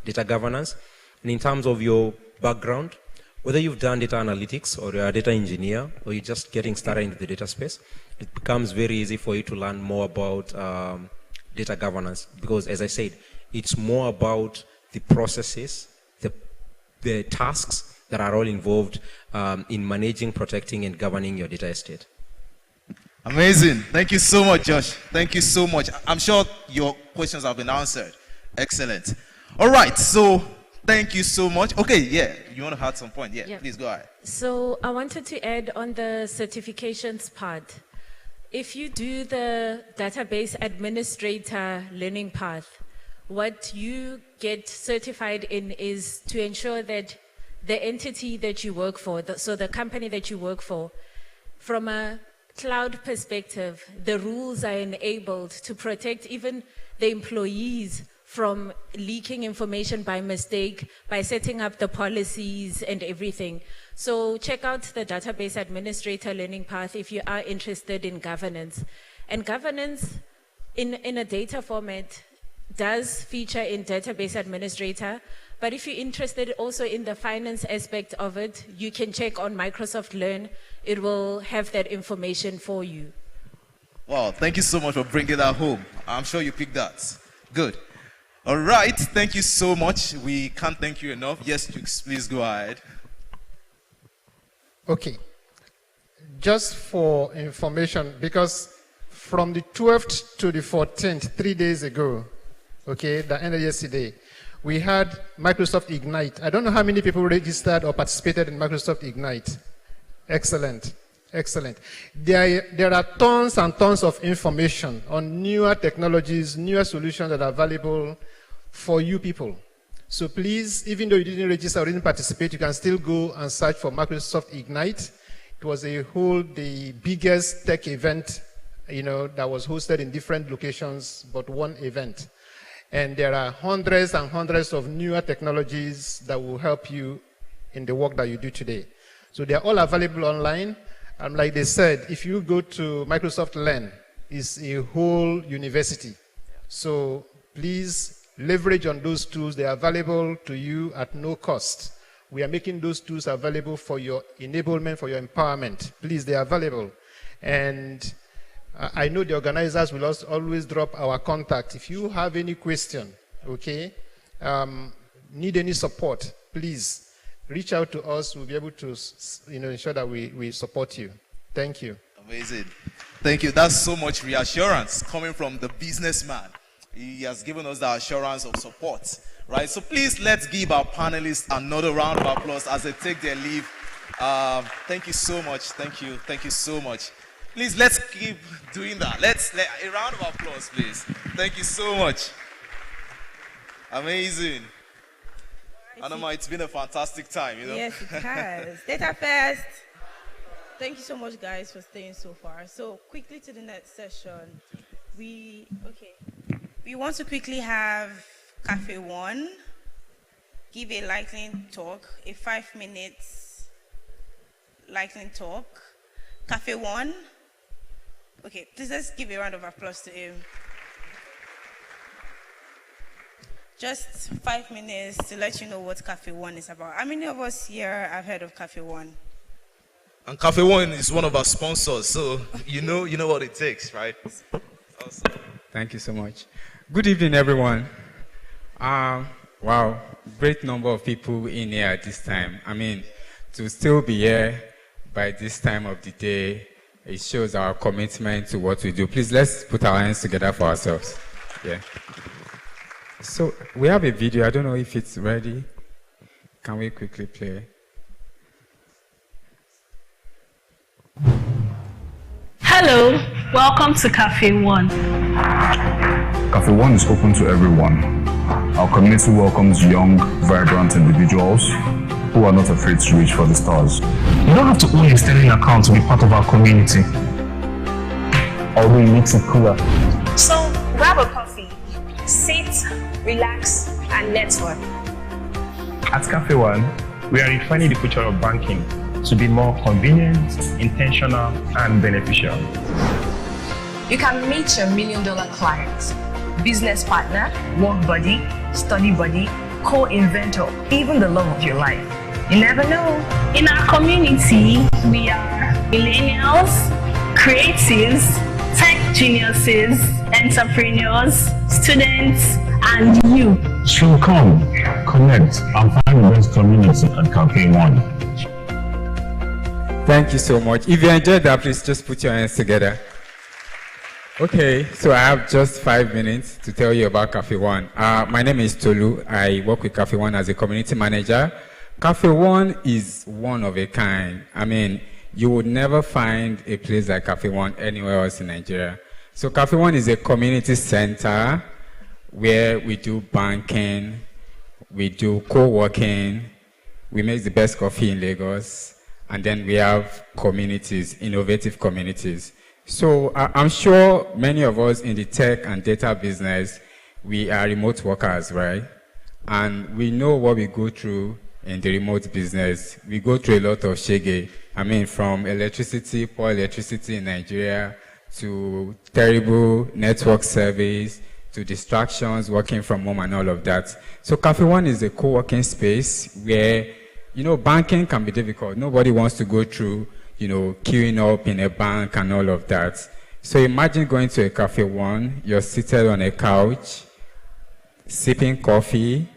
data governance. And in terms of your background, whether you've done data analytics or you're a data engineer or you're just getting started into the data space, it becomes very easy for you to learn more about data governance, because as I said, it's more about the processes, the tasks that are all involved in managing, protecting, and governing your data estate. Amazing. Thank you so much, Josh. Thank you so much. I'm sure your questions have been answered. Excellent. All right, so thank you so much. Okay, yeah, you want to add some point? Yeah, please go ahead. So I wanted to add on the certifications part. If you do the database administrator learning path, what you get certified in is to ensure that the entity that you work for, so the company that you work for, from a cloud perspective, the rules are enabled to protect even the employees from leaking information by mistake, by setting up the policies and everything. So check out the database administrator learning path if you are interested in governance. And governance in a data format does feature in database administrator, but if you're interested also in the finance aspect of it, you can check on Microsoft Learn. It will have that information for you. Wow, thank you so much for bringing that home. I'm sure you picked that. Good. All right, thank you so much. We can't thank you enough. Yes, Jukes, please go ahead. Okay. Just for information, because from the 12th to the 14th, 3 days ago, okay, that ended yesterday, we had Microsoft Ignite. I don't know how many people registered or participated in Microsoft Ignite. Excellent. Excellent. There are tons and tons of information on newer technologies, newer solutions that are valuable for you people. So please, even though you didn't register or didn't participate, you can still go and search for Microsoft Ignite. It was the biggest tech event, that was hosted in different locations, but one event. And there are hundreds and hundreds of newer technologies that will help you in the work that you do today. So they're all available online. And like they said, if you go to Microsoft Learn, it's a whole university. So please leverage on those tools. They are available to you at no cost. We are making those tools available for your enablement, for your empowerment. Please, they are available. And I know the organizers will always drop our contact. If you have any question, okay, need any support, please reach out to us. We'll be able to ensure that we support you. Thank you. Amazing. Thank you. That's so much reassurance coming from the businessman. He has given us the assurance of support, right? So please, let's give our panelists another round of applause as they take their leave. Thank you so much. Thank you. Thank you so much. Please, let's keep doing that. A round of applause, please. Thank you so much. Amazing. Anama, it's been a fantastic time, Yes, it has. DataFest. Thank you so much, guys, for staying so far. So quickly to the next session. We want to quickly have Cafe 1 give a lightning talk, a 5 minutes lightning talk. Cafe 1. Okay, please let's give a round of applause to him. Just 5 minutes to let you know what Cafe 1 is about. How many of us here have heard of Cafe 1? And Cafe 1 is one of our sponsors, so you know what it takes, right? Awesome. Thank you so much. Good evening, everyone. Wow, great number of people in here at this time. I mean, to still be here by this time of the day, it shows our commitment to what we do. Please, let's put our hands together for ourselves. Yeah. So we have a video. I don't know if it's ready. Can we quickly play? Hello, welcome to Cafe 1. Cafe 1 is open to everyone. Our community welcomes young, vibrant individuals who are not afraid to reach for the stars. You don't have to own a Sterling account to be part of our community. Although it makes it cooler. So grab a coffee, sit, relax, and network. At Cafe One, we are refining the future of banking to be more convenient, intentional, and beneficial. You can meet your $1 million clients, business partner, work buddy, study buddy, co-inventor, even the love of your life. You never know. In our community, we are millennials, creatives, tech geniuses, entrepreneurs, students, and you. So come, connect, and find the best community at Cafe One. Thank you so much. If you enjoyed that, please just put your hands together. Okay, so I have just 5 minutes to tell you about Cafe One. My name is Tolu. I work with Cafe One as a community manager. Cafe One is one of a kind. I mean, you would never find a place like Cafe One anywhere else in Nigeria. So Cafe One is a community center where we do banking, we do co-working, we make the best coffee in Lagos, and then we have communities, innovative communities. So I'm sure many of us in the tech and data business, we are remote workers, right? And we know what we go through in the remote business. We go through a lot of shege. I mean, from electricity, poor electricity in Nigeria, to terrible network service, to distractions, working from home and all of that. So Cafe One is a co-working space where, you know, banking can be difficult. Nobody wants to go through, you know, queuing up in a bank and all of that. So imagine going to a Cafe One, you're seated on a couch, sipping coffee,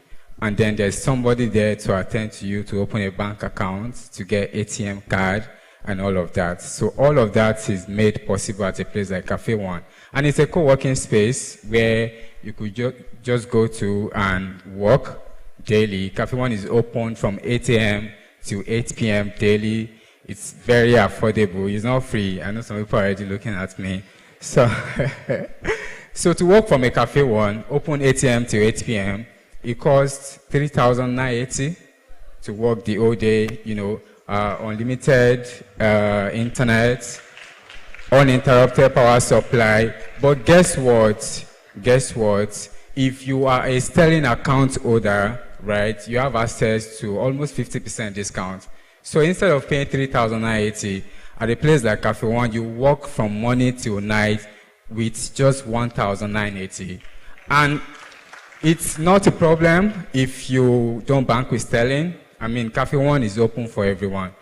and then there's somebody there to attend to you to open a bank account, to get ATM card, and all of that. So all of that is made possible at a place like Cafe One. And it's a co-working space where you could just go to and work daily. Cafe One is open from 8 a.m. to 8 p.m. daily. It's very affordable. It's not free. I know some people are already looking at me. So, so to work from a Cafe One, open 8 a.m. to 8 p.m., it costs 3,980 to work the whole day, you know, unlimited internet, uninterrupted power supply. But guess what? Guess what? If you are a Sterling account holder, right, you have access to almost 50% discount. So instead of paying 3,980 at a place like Cafe One, you work from morning till night with just 1,980. And it's not a problem if you don't bank with Sterling. I mean, Cafe One is open for everyone.